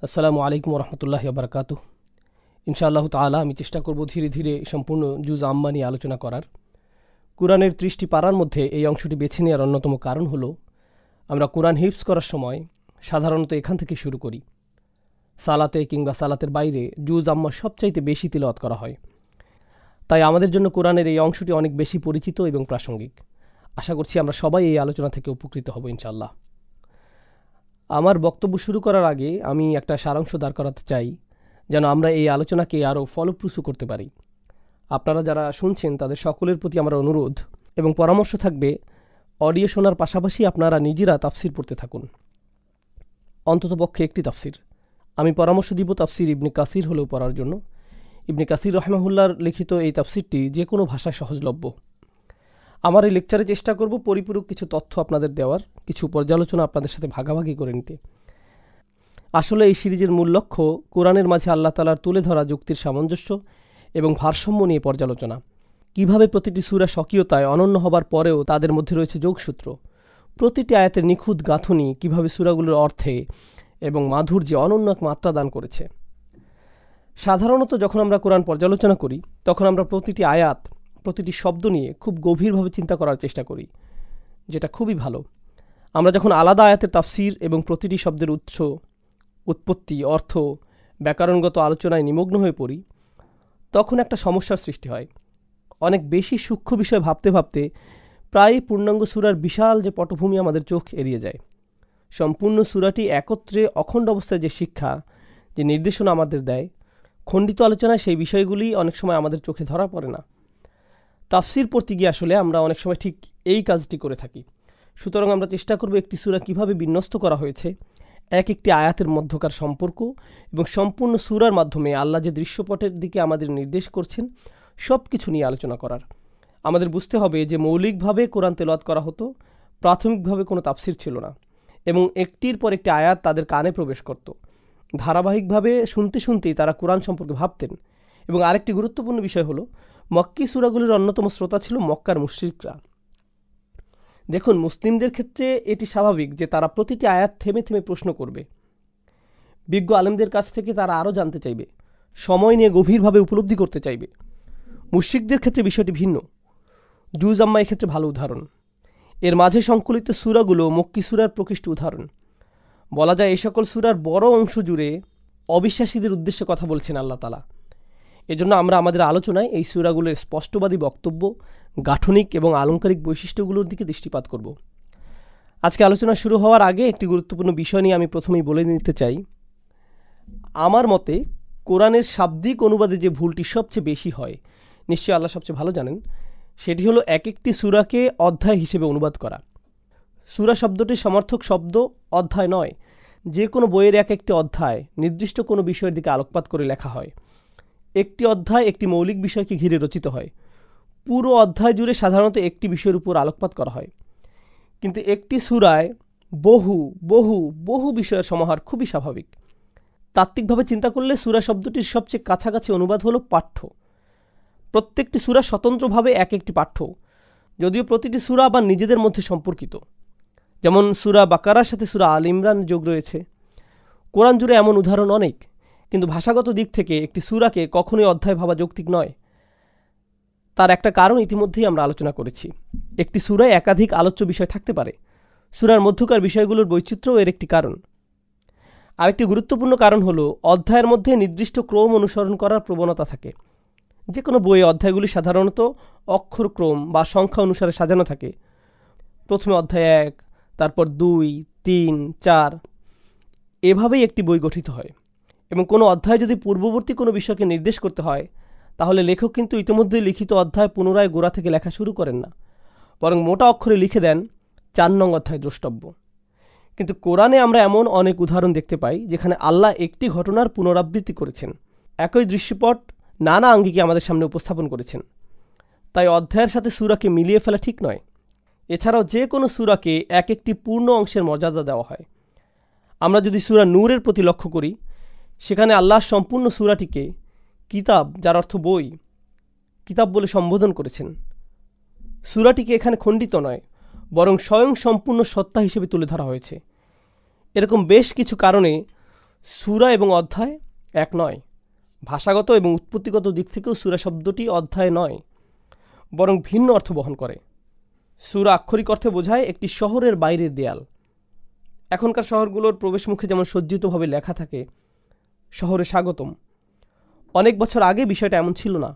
আসসালামু আলাইকুম রহমতুল্লাহি বারকাতুহ। ইনশাআল্লাহ তাআলা আমি চেষ্টা করব ধীরে ধীরে সম্পূর্ণ জুজ আম্মা নিয়ে আলোচনা করার। কোরআনের 30টি পারার মধ্যে এই অংশটি বেছে নেওয়ার অন্যতম কারণ হলো আমরা কোরআন হিফজ করার সময় সাধারণত এখান থেকে শুরু করি। সালাতে কিংবা সালাতের বাইরে জুজ আম্মা সবচাইতে বেশি তিলাওয়াত করা হয়, তাই আমাদের জন্য কোরআনের এই অংশটি অনেক বেশি পরিচিত এবং প্রাসঙ্গিক। আশা করছি আমরা সবাই এই আলোচনা থেকে উপকৃত হব ইনশাআল্লাহ। আমার বক্তব্য শুরু করার আগে আমি একটা সারাংশ দাঁড় করাতে চাই, যেন আমরা এই আলোচনাকে আরও ফলপ্রসূ করতে পারি। আপনারা যারা শুনছেন তাদের সকলের প্রতি আমার অনুরোধ এবং পরামর্শ থাকবে, অডিও শোনার পাশাপাশি আপনারা নিজেরা তাফসির পড়তে থাকুন, অন্ততপক্ষে একটি তাফসির। আমি পরামর্শ দিব তাফসির ইবনে কাসির হলেও পড়ার জন্য। ইবনে কাসির রহমাহুল্লাহর লিখিত এই তাফসিরটি যে কোনো ভাষায় সহজলভ্য। আমার এই লেকচারে চেষ্টা করব পরিপূরক কিছু তথ্য আপনাদের দেওয়ার, কিছু পর্যালোচনা আপনাদের সাথে ভাগাভাগি করে নিতে। আসলে এই সিরিজের মূল লক্ষ্য কোরআনের মাঝে আল্লাহ তাআলার তুলে ধরা যুক্তির সামঞ্জস্য এবং ভারসাম্য নিয়ে পর্যালোচনা। কিভাবে প্রতিটি সূরা স্বকীয়তায় অনন্য হবার পরেও তাদের মধ্যে রয়েছে যোগসূত্র, প্রতিটি আয়াতের নিখুঁত গাঁথুনি কিভাবে সূরাগুলোর অর্থে এবং মাধুর্যে অনন্য এক মাত্রা দান করেছে। সাধারণত যখন আমরা কোরআন পর্যালোচনা করি তখন আমরা প্রতিটি আয়াত, প্রতিটি শব্দ নিয়ে খুব গভীরভাবে চিন্তা করার চেষ্টা করি, যেটা খুবই ভালো। আমরা যখন আলাদা আয়াতের তাফসির এবং প্রতিটি শব্দের উৎস, উৎপত্তি, অর্থ, ব্যাকরণগত আলোচনায় নিমগ্ন হয়ে পড়ি, তখন একটা সমস্যার সৃষ্টি হয়। অনেক বেশি সূক্ষ্ম বিষয় ভাবতে ভাবতে প্রায় পূর্ণাঙ্গ সূরার বিশাল যে পটভূমি আমাদের চোখ এড়িয়ে যায়। সম্পূর্ণ সূরাটি একত্রে অখণ্ড অবস্থায় যে শিক্ষা, যে নির্দেশনা আমাদের দেয়, খণ্ডিত আলোচনায় সেই বিষয়গুলি অনেক সময় আমাদের চোখে ধরা পড়ে না। তাফসির পড়তে গিয়ে আসলে আমরা অনেক সময় ঠিক এই কাজটি করে থাকি। সুতরাং আমরা চেষ্টা করব একটি সূরা কীভাবে বিন্যস্ত করা হয়েছে, এক একটি আয়াতের মধ্যকার সম্পর্ক এবং সম্পূর্ণ সূরার মাধ্যমে আল্লাহ যে দৃশ্যপটের দিকে আমাদের নির্দেশ করছেন সব কিছু নিয়ে আলোচনা করার। আমাদের বুঝতে হবে যে মৌলিকভাবে কোরআন তেলাওয়াত করা হতো, প্রাথমিকভাবে কোনো তাফসির ছিল না, এবং একটির পর একটি আয়াত তাদের কানে প্রবেশ করত। ধারাবাহিকভাবে শুনতে শুনতেই তারা কোরআন সম্পর্কে ভাবতেন। এবং আরেকটি গুরুত্বপূর্ণ বিষয় হলো, মক্কি সূরাগুলির অন্যতম শ্রোতা ছিল মক্কার মুশরিকরা। দেখুন, মুসলিমদের ক্ষেত্রে এটি স্বাভাবিক যে তারা প্রতিটি আয়াত থেমে থেমে প্রশ্ন করবে, বিজ্ঞ আলেমদের কাছ থেকে তারা আরও জানতে চাইবে, সময় নিয়ে গভীরভাবে উপলব্ধি করতে চাইবে। মুশরিকদের ক্ষেত্রে বিষয়টি ভিন্ন। জুজ আম্মা এক্ষেত্রে ভালো উদাহরণ। এর মাঝে সংকলিত সূরাগুলো মক্কি সূরার প্রকৃষ্ট উদাহরণ। বলা যায় এই সকল সূরার বড় অংশ জুড়ে অবিশ্বাসীদের উদ্দেশ্যে কথা বলছেন আল্লাহ তাআলা। এজন্য আমরা আমাদের আলোচনায় এই সূরাগুলোর স্পষ্টবাদী বক্তব্য, গাঠনিক এবং আলংকারিক বৈশিষ্ট্যগুলোর দিকে দৃষ্টিপাত করব। আজকে আলোচনা শুরু হওয়ার আগে একটি গুরুত্বপূর্ণ বিষয় নিয়ে আমি প্রথমেই বলে নিতে চাই। আমার মতে কোরআনের শাব্দিক অনুবাদে যে ভুলটি সবচেয়ে বেশি হয়, নিশ্চয়ই আল্লাহ সবচেয়ে ভালো জানেন, সেটি হলো এক একটি সূরাকে অধ্যায় হিসেবে অনুবাদ করা। সূরা শব্দটির সমর্থক শব্দ অধ্যায় নয়। যে কোনো বইয়ের এক একটি অধ্যায় নির্দিষ্ট কোনো বিষয়ের দিকে আলোকপাত করে লেখা হয়। একটি অধ্যায় একটি মৌলিক বিষয়কে ঘিরে রচিত হয়। পুরো অধ্যায় জুড়ে সাধারণত একটি বিষয়ের উপর আলোকপাত করা হয়। কিন্তু একটি সূরায় বহু বহু বহু বিষয়ের সমাহার খুবই স্বাভাবিক। তাত্ত্বিকভাবে চিন্তা করলে সূরা শব্দটির সবচেয়ে কাছাকাছি অনুবাদ হলো পাঠ্য। প্রত্যেকটি সূরা স্বতন্ত্রভাবে এক একটি পাঠ্য, যদিও প্রতিটি সূরা আবার নিজেদের মধ্যে সম্পর্কিত। যেমন সূরা বাকারার সাথে সূরা আল ইমরান যোগ রয়েছে। কোরআন জুড়ে এমন উদাহরণ অনেক। কিন্তু ভাষাগত দিক থেকে একটি সূরাকে কখনোই অধ্যায় ভাবা যৌক্তিক নয়। তার একটা কারণ ইতিমধ্যেই আমরা আলোচনা করেছি। একটি সূরায় একাধিক আলোচ্য বিষয় থাকতে পারে। সূরার মধ্যকার বিষয়গুলোর বৈচিত্র্যও এর একটি কারণ। আরেকটি গুরুত্বপূর্ণ কারণ হলো, অধ্যায়ের মধ্যে নির্দিষ্ট ক্রম অনুসরণ করার প্রবণতা থাকে। যে কোনো বইয়ে অধ্যায়গুলি সাধারণত অক্ষরক্রম বা সংখ্যা অনুসারে সাজানো থাকে। প্রথমে অধ্যায় 1, তারপর 2, 3, 4, এভাবেই একটি বই গঠিত হয়। এবং কোনো অধ্যায় যদি পূর্ববর্তী কোনো বিষয়কে নির্দেশ করতে হয়, তাহলে লেখক কিন্তু ইতিমধ্যে লিখিত অধ্যায় পুনরায় গোড়া থেকে লেখা শুরু করেন না, বরং মোটা অক্ষরে লিখে দেন 4 নং অধ্যায় দ্রষ্টব্য। কিন্তু কোরআনে আমরা এমন অনেক উদাহরণ দেখতে পাই যেখানে আল্লাহ একটি ঘটনার পুনরাবৃত্তি করেছেন, একই দৃশ্যপট নানা আঙ্গিকে আমাদের সামনে উপস্থাপন করেছেন। তাই অধ্যায়ের সাথে সূরাকে মিলিয়ে ফেলা ঠিক নয়। এছাড়াও যে কোনো সূরাকে এক একটি পূর্ণ অংশের মর্যাদা দেওয়া হয়। আমরা যদি সূরা নূরের প্রতি লক্ষ্য করি, সেখানে আল্লাহ সম্পূর্ণ সূরাটিকে কিতাব, যার অর্থ বই, কিতাব বলে সম্বোধন করেছেন। সূরাটিকে এখানে খণ্ডিত নয়, বরং স্বয়ং সম্পূর্ণ সত্তা হিসেবে তুলে ধরা হয়েছে। এরকম বেশ কিছু কারণে সূরা এবং অধ্যায় এক নয়। ভাষাগত এবং উৎপত্তিগত দিক থেকেও সূরা শব্দটি অধ্যায় নয়, বরং ভিন্ন অর্থ বহন করে। সূরা আক্ষরিক অর্থে বোঝায় একটি শহরের বাইরের দেয়াল। এখনকার শহরগুলোর প্রবেশমুখে যেমন সজ্জিতভাবে লেখা থাকে শহরে স্বাগতম, অনেক বছর আগে বিষয়টা এমন ছিল না,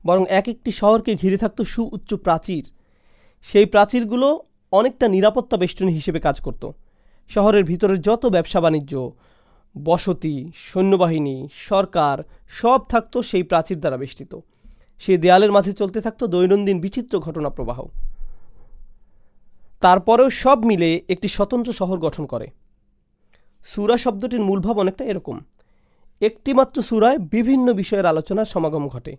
বরং এক একটি শহরকে ঘিরে থাকত সুউচ্চ প্রাচীর। সেই প্রাচীরগুলো অনেকটা নিরাপত্তা বেষ্টনী হিসেবে কাজ করত। শহরের ভিতরের যত ব্যবসা বাণিজ্য, বসতি, সৈন্যবাহিনী, সরকার সব থাকতো সেই প্রাচীর দ্বারা বেষ্টিত। সেই দেয়ালের মাঝে চলতে থাকতো দৈনন্দিন বিচিত্র ঘটনা প্রবাহ। তারপরেও সব মিলে একটি স্বতন্ত্র শহর গঠন করে। সূরা শব্দটির মূলভাব অনেকটা এরকম। একটিমাত্র সূরায় বিভিন্ন বিষয়ের আলোচনার সমাগম ঘটে,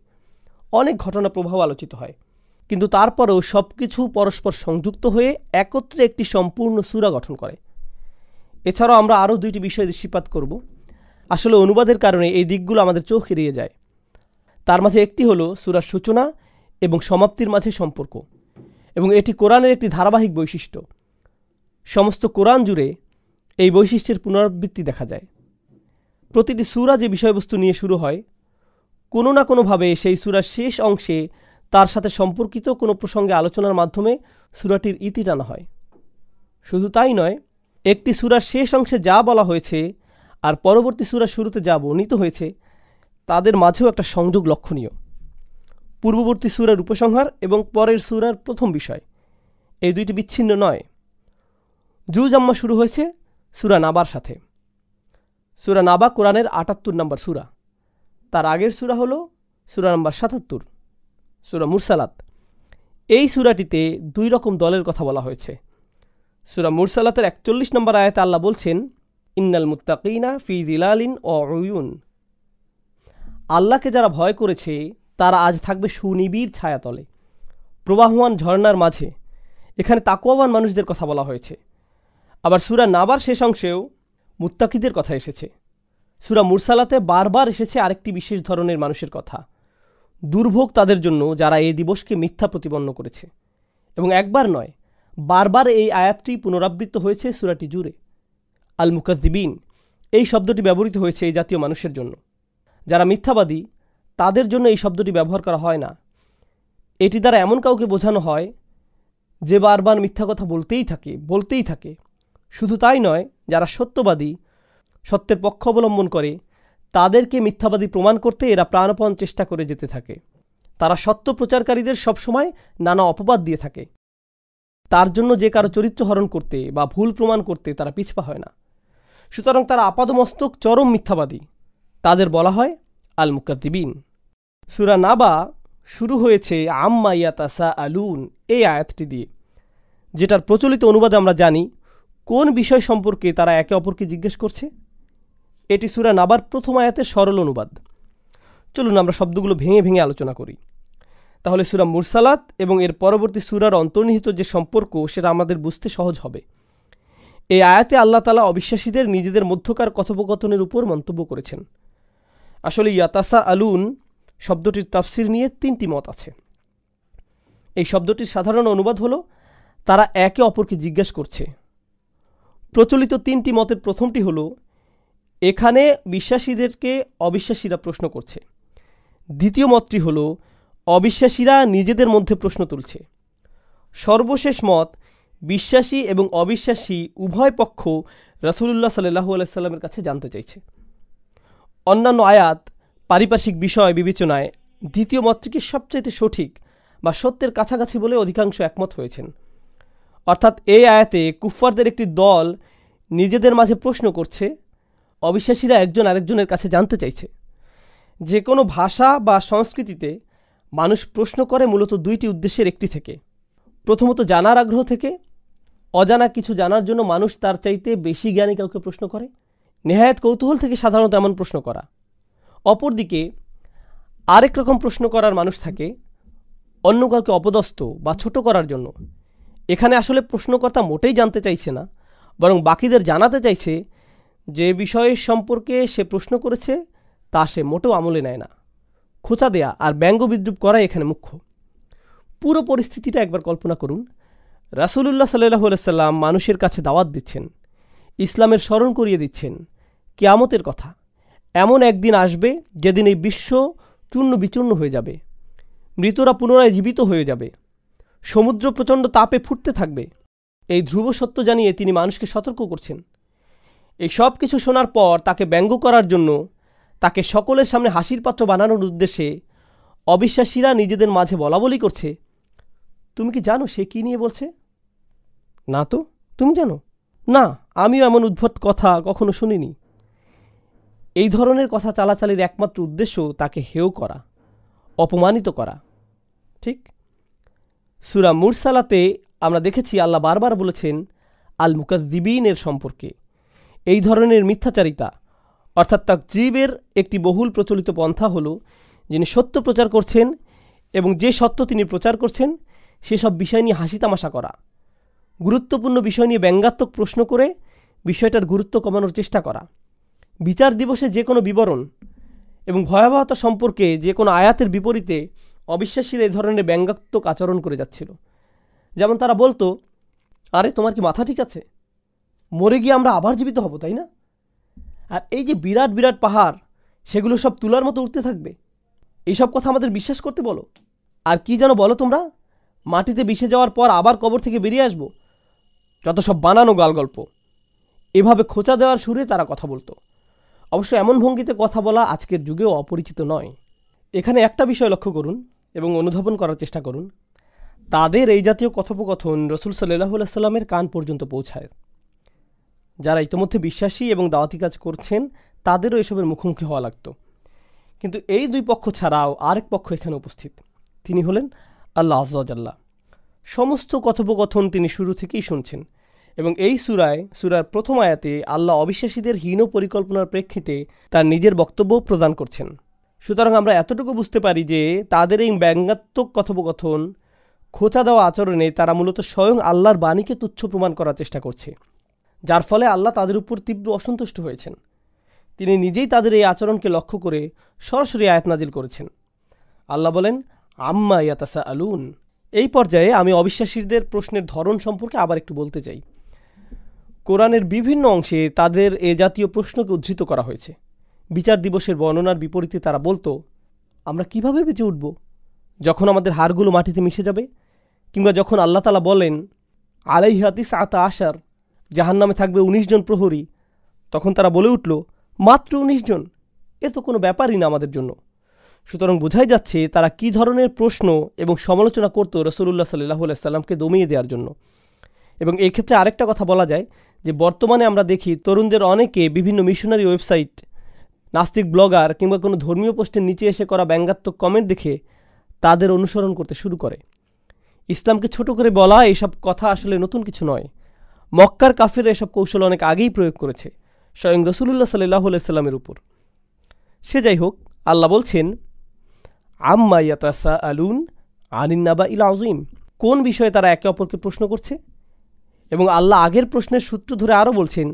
অনেক ঘটনা প্রবাহ আলোচিত হয়, কিন্তু তারপরেও সব কিছু পরস্পর সংযুক্ত হয়ে একত্রে একটি সম্পূর্ণ সূরা গঠন করে। এছাড়াও আমরা আরও দুইটি বিষয় দৃষ্টিপাত করব। আসলে অনুবাদের কারণে এই দিকগুলো আমাদের চোখ এড়িয়ে যায়। তার মাঝে একটি হলো সূরার সূচনা এবং সমাপ্তির মাঝে সম্পর্ক, এবং এটি কোরআনের একটি ধারাবাহিক বৈশিষ্ট্য। সমস্ত কোরআন জুড়ে এই বৈশিষ্ট্যের পুনরাবৃত্তি দেখা যায়। প্রতিটি সূরা যে বিষয়বস্তু নিয়ে শুরু হয়, কোনো না কোনোভাবে সেই সূরার শেষ অংশে তার সাথে সম্পর্কিত কোনো প্রসঙ্গে আলোচনার মাধ্যমে সূরাটির ইতি টানা হয়। শুধু তাই নয়, একটি সূরার শেষ অংশে যা বলা হয়েছে আর পরবর্তী সূরার শুরুতে যা বর্ণিত হয়েছে তাদের মাঝেও একটা সংযোগ লক্ষণীয়। পূর্ববর্তী সূরার উপসংহার এবং পরের সূরার প্রথম বিষয়, এই দুইটি বিচ্ছিন্ন নয়। জুজ আম্মা শুরু হয়েছে সূরা নাবার সাথে। সূরা নাবা কোরআনের ৭৮ নম্বর সূরা। তার আগের সূরা হলো সূরা নম্বর ৭৭, সূরা মুরসালাত। এই সূরাটিতে দুই রকম দলের কথা বলা হয়েছে। সূরা মুরসালাতের ৪১ নম্বর আয়াতে আল্লাহ বলছেন, ইন্নাল মুত্তাকিনা ফি যিলালিন ওয়া উয়ুন। আল্লাহকে যারা ভয় করেছে তারা আজ থাকবে সুনিবিড় ছায়াতলে, প্রবাহমান ঝর্ণার মাঝে। এখানে তাকওয়াবান মানুষদের কথা বলা হয়েছে। আবার সূরা নাবার শেষ অংশেও মুত্তাকিদের কথা এসেছে। সূরা মুরসালাতে বারবার এসেছে আরেকটি বিশেষ ধরনের মানুষের কথা। দুর্ভোগ তাদের জন্য যারা এই দিবসকে মিথ্যা প্রতিপন্ন করেছে। এবং একবার নয়, বারবার এই আয়াতটি পুনরাবৃত্ত হয়েছে সূরাটি জুড়ে। আল মুকাজ্জিবিন এই শব্দটি ব্যবহৃত হয়েছে এই জাতীয় মানুষের জন্য। যারা মিথ্যাবাদী তাদের জন্য এই শব্দটি ব্যবহার করা হয় না। এটি দ্বারা এমন কাউকে বোঝানো হয় যে বারবার মিথ্যা কথা বলতেই থাকে। শুধু তাই নয়, যারা সত্যবাদী, সত্যের পক্ষ অবলম্বন করে, তাদেরকে মিথ্যাবাদী প্রমাণ করতে এরা প্রাণপণ চেষ্টা করে যেতে থাকে। তারা সত্য প্রচারকারীদের সবসময় নানা অপবাদ দিয়ে থাকে। তার জন্য যে কারো চরিত্র হরণ করতে বা ভুল প্রমাণ করতে তারা পিছপা হয় না। সুতরাং তারা আপাদমস্তক চরম মিথ্যাবাদী। তাদের বলা হয় আল মুকাদ্দিবিন। সূরা নাবা শুরু হয়েছে আম্মা ইয়াতাসাআলুন এই আয়াতটি দিয়ে, যেটার প্রচলিত অনুবাদে আমরা জানি কোন বিষয় সম্পর্কে তারা একে অপরকে জিজ্ঞেস করছে। এটি সূরা নাবার প্রথম আয়াতের সরল অনুবাদ। চলুন আমরা শব্দগুলো ভেঙে ভেঙে আলোচনা করি। তাহলে সূরা মুরসালাত এবং এর পরবর্তী সূরার অন্তর্নিহিত যে সম্পর্ক সেটা আমাদের বুঝতে সহজ হবে। এই আয়াতে আল্লাহ তাআলা অবিশ্বাসীদের নিজেদের মধ্যকার কথোপকথনের উপর মন্তব্য করেছেন। আসলে ইয়াতাসাআলুন শব্দটির তাফসির নিয়ে ৩টি মত আছে। এই শব্দটির সাধারণ অনুবাদ হলো তারা একে অপরকে জিজ্ঞেস করছে। প্রচলিত ৩টি মতের প্রথমটি হলো এখানে বিশ্বাসীদেরকে অবিশ্বাসীরা প্রশ্ন করছে। দ্বিতীয় মতটি হলো অবিশ্বাসীরা নিজেদের মধ্যে প্রশ্ন তুলছে। সর্বশেষ মত, বিশ্বাসী এবং অবিশ্বাসী উভয় পক্ষ রাসূলুল্লাহ সাল্লাল্লাহু আলাইহি সাল্লামের কাছে জানতে চাইছে। অন্যান্য আয়াত পারিপার্শ্বিক বিষয় বিবেচনায় দ্বিতীয় মতটিকে সবচাইতে সঠিক বা সত্যের কাছাকাছি বলে অধিকাংশ একমত হয়েছেন। অর্থাৎ এই আয়াতে কুফফারদের একটি দল নিজেদের মাঝে প্রশ্ন করছে, অবিশ্বাসীরা একজন আরেকজনের কাছে জানতে চাইছে। যে কোনো ভাষা বা সংস্কৃতিতে মানুষ প্রশ্ন করে মূলত দুইটি উদ্দেশ্যের একটি থেকে। প্রথমত জানার আগ্রহ থেকে। অজানা কিছু জানার জন্য মানুষ তার চাইতে বেশি জ্ঞানী কাউকে প্রশ্ন করে। নেহায়েত কৌতূহল থেকে সাধারণত এমন প্রশ্ন করা। অপরদিকে আরেক রকম প্রশ্ন করার মানুষ থাকে অন্য কাউকে অপদস্থ বা ছোট করার জন্য। এখানে আসলে প্রশ্নকর্তা মোটেই জানতে চাইছে না, বরং বাকিদের জানাতে চাইছে যে বিষয়ের সম্পর্কে সে প্রশ্ন করেছে তা সে মোটেও আমলে নেয় না। খোঁচা দেয়া আর ব্যঙ্গ বিদ্রুপ করাই এখানে মুখ্য। পুরো পরিস্থিতিটা একবার কল্পনা করুন। রাসূলুল্লাহ সাল্লাল্লাহু আলাইহি সাল্লাম মানুষের কাছে দাওয়াত দিচ্ছেন, ইসলামের স্মরণ করিয়ে দিচ্ছেন, কিয়ামতের কথা। এমন একদিন আসবে যেদিন এই বিশ্ব চূর্ণ বিচূর্ণ হয়ে যাবে, মৃতরা পুনরায় জীবিত হয়ে যাবে, সমুদ্র প্রচণ্ড তাপে ফুটতে থাকবে। এই ধ্রুব সত্য জানিয়ে তিনি মানুষকে সতর্ক করছেন। এই সব কিছু শোনার পর তাকে ব্যঙ্গ করার জন্য, তাকে সকলের সামনে হাসির পাত্র বানানোর উদ্দেশ্যে অবিশ্বাসীরা নিজেদের মাঝে বলাবলি করছে, তুমি কি জানো সে কি নিয়ে বলছে? না তো, তুমি জানো? না, আমিও এমন উদ্ভট কথা কখনো শুনিনি। এই ধরনের কথা চালাচালির একমাত্র উদ্দেশ্য তাকে হেয় করা, অপমানিত করা। ঠিক সূরা মুরসালাতে আমরা দেখেছি আল্লাহ বারবার বলেছেন আল মুকাজ্জিবিনের সম্পর্কে। এই ধরনের মিথ্যাচারিতা অর্থাৎ তাকজিবের একটি বহুল প্রচলিত পন্থা হলো যিনি সত্য প্রচার করছেন এবং যে সত্য তিনি প্রচার করছেন সেসব বিষয় নিয়ে হাসি তামাশা করা, গুরুত্বপূর্ণ বিষয় নিয়ে ব্যঙ্গাত্মক প্রশ্ন করে বিষয়টার গুরুত্ব কমানোর চেষ্টা করা, বিচার দিবসে যে কোনো বিবরণ এবং ভয়াবহতা সম্পর্কে যে কোনো আয়াতের বিপরীতে অবিশ্বাসীরা এই ধরনের ব্যঙ্গাত্মক আচরণ করে যাচ্ছিল। যেমন তারা বলতো, আরে তোমার কি মাথা ঠিক আছে? মরে গিয়ে আমরা আবার জীবিত হব, তাই না? আর এই যে বিরাট বিরাট পাহাড়, সেগুলো সব তুলার মতো উঠতে থাকবে, এইসব কথা আমাদের বিশ্বাস করতে বলো? আর কি যেন বলো তোমরা, মাটিতে মিশে যাওয়ার পর আবার কবর থেকে বেরিয়ে আসবো? যত সব বানানো গালগল্প। এভাবে খোঁচা দেওয়ার সুরে তারা কথা বলতো। অবশ্য এমন ভঙ্গিতে কথা বলা আজকের যুগেও অপরিচিত নয়। এখানে একটা বিষয় লক্ষ্য করুন এবং অনুধাবন করার চেষ্টা করুন। তাদের এই জাতীয় কথোপকথন রাসূল সাল্লাল্লাহু আলাইহি ওয়াসাল্লামের কান পর্যন্ত পৌঁছায়। যারা ইতিমধ্যে বিশ্বাসী এবং দাওয়াতি কাজ করছেন তাদেরও এসবের মুখোমুখি হওয়া লাগতো। কিন্তু এই দুই পক্ষ ছাড়াও আরেক পক্ষ এখানে উপস্থিত। তিনি হলেন আল্লাহ আযজা ওয়া জাল্লা। সমস্ত কথোপকথন তিনি শুরু থেকেই শুনছেন এবং এই সূরার প্রথম আয়াতে আল্লাহ অবিশ্বাসীদের হীন পরিকল্পনার প্রেক্ষিতে তার নিজের বক্তব্য প্রদান করছেন। সুতরাং আমরা এতটুকু বুঝতে পারি যে তাদের এই ব্যঙ্গাত্মক কথোপকথন, খোঁচা দেওয়া আচরণে তারা মূলত স্বয়ং আল্লাহর বাণীকে তুচ্ছ প্রমাণ করার চেষ্টা করছে, যার ফলে আল্লাহ তাদের উপর তীব্র অসন্তুষ্ট হয়েছেন। তিনি নিজেই তাদের এই আচরণকে লক্ষ্য করে সরাসরি আয়াত নাজিল করেছেন। আল্লাহ বলেন, আম্মা ইয়াতাসাআলুন। এই পর্যায়ে আমি অবিশ্বাসীদের প্রশ্নের ধরন সম্পর্কে আবার একটু বলতে চাই। কোরআনের বিভিন্ন অংশে তাদের এ জাতীয় প্রশ্নকে উদ্ধৃত করা হয়েছে। বিচার দিবসের বর্ণনার বিপরীতে তারা বলতো, আমরা কিভাবে বেঁচে উঠব যখন আমাদের হাড়গুলো মাটিতে মিশে যাবে? কিংবা যখন আল্লাহ তাআলা বলেন আলাইহা তিসআতা আশার, জাহান্নামে থাকবে 19 জন প্রহরী, তখন তারা বলে উঠল, মাত্র 19 জন, এ তো কোনো ব্যাপারই না আমাদের জন্য। সুতরাং বোঝাই যাচ্ছে তারা কি ধরনের প্রশ্ন এবং সমালোচনা করত রাসূলুল্লাহ সাল্লাল্লাহু আলাইহি ওয়াসাল্লামকে দমিয়ে দেওয়ার জন্য। এবং এই ক্ষেত্রে আরেকটা কথা বলা যায় যে বর্তমানে আমরা দেখি তরুণদের অনেকে বিভিন্ন মিশনারি ওয়েবসাইট, নাস্তিক ব্লগার কিংবা কোনো ধর্মীয় পোস্টের নিচে এসে করা ব্যঙ্গাত্মক কমেন্ট দেখে তাদের অনুসরণ করতে শুরু করে। ইসলামকে ছোট করে বলা এইসব কথা আসলে নতুন কিছু নয়। মক্কার কাফিররা এসব কৌশল অনেক আগেই প্রয়োগ করেছে স্বয়ং রাসূলুল্লাহ সাল্লাল্লাহু আলাইহি ওয়াসাল্লামের উপর। সে যাই হোক, আল্লাহ বলছেন, আম্মা ইয়াতাসাআলুন আনিন নাবাইল আযীম। কোন বিষয়ে তারা একে অপরকে প্রশ্ন করছে? এবং আল্লাহ আগের প্রশ্নের সূত্র ধরে আরও বলছেন,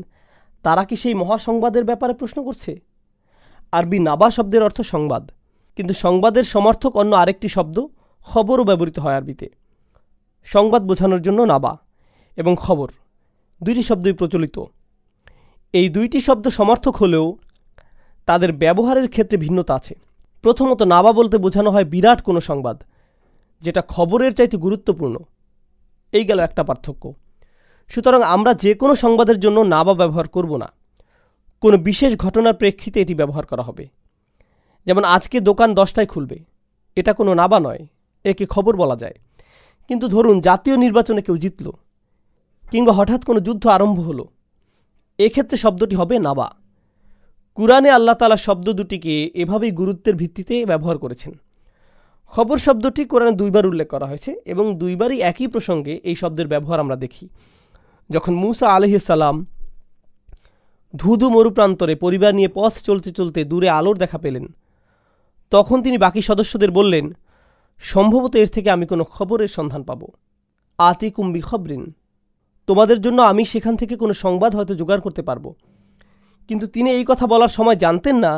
তারা কি সেই মহাসংবাদের ব্যাপারে প্রশ্ন করছে? আরবি নাবা শব্দের অর্থ সংবাদ, কিন্তু সংবাদের সমর্থক অন্য আরেকটি শব্দ খবরও ব্যবহৃত হয় আরবিতে। সংবাদ বোঝানোর জন্য নাবা এবং খবর দুইটি শব্দই প্রচলিত। এই দুইটি শব্দ সমর্থক হলেও তাদের ব্যবহারের ক্ষেত্রে ভিন্নতা আছে। প্রথমত, নাবা বলতে বোঝানো হয় বিরাট কোনো সংবাদ, যেটা খবরের চাইতে গুরুত্বপূর্ণ। এই গেল একটা পার্থক্য। সুতরাং আমরা যে কোনো সংবাদের জন্য নাবা ব্যবহার করব না, কোনো বিশেষ ঘটনার প্রেক্ষিতে এটি ব্যবহার করা হবে। যেমন আজকে দোকান 10টায় খুলবে, এটা কোনো নাবা নয়, একে খবর বলা যায়। কিন্তু ধরুন জাতীয় নির্বাচনে কেউ জিতল কিংবা হঠাৎ কোনো যুদ্ধ আরম্ভ হলো, এক্ষেত্রে শব্দটি হবে নাবা। কুরআনে আল্লাহ তাআলা শব্দ দুটিকে এভাবেই গুরুত্বের ভিত্তিতে ব্যবহার করেছেন। খবর শব্দটি কোরআনে 2বার উল্লেখ করা হয়েছে এবং 2বারই একই প্রসঙ্গে এই শব্দের ব্যবহার আমরা দেখি। যখন মূসা আলাইহিস সালাম ধুধু মরুপ্রান্তরে পরিবার নিয়ে পথ চলতে চলতে দূরে আলোর দেখা পেলেন, তখন তিনি বাকি সদস্যদের বললেন, সম্ভবত এর থেকে আমি কোনো খবরের সন্ধান পাব। আতিকুম বিখবরিন, তোমাদের জন্য আমি সেখান থেকে কোনো সংবাদ হয়তো জোগাড় করতে পারবো। কিন্তু তিনি এই কথা বলার সময় জানতেন না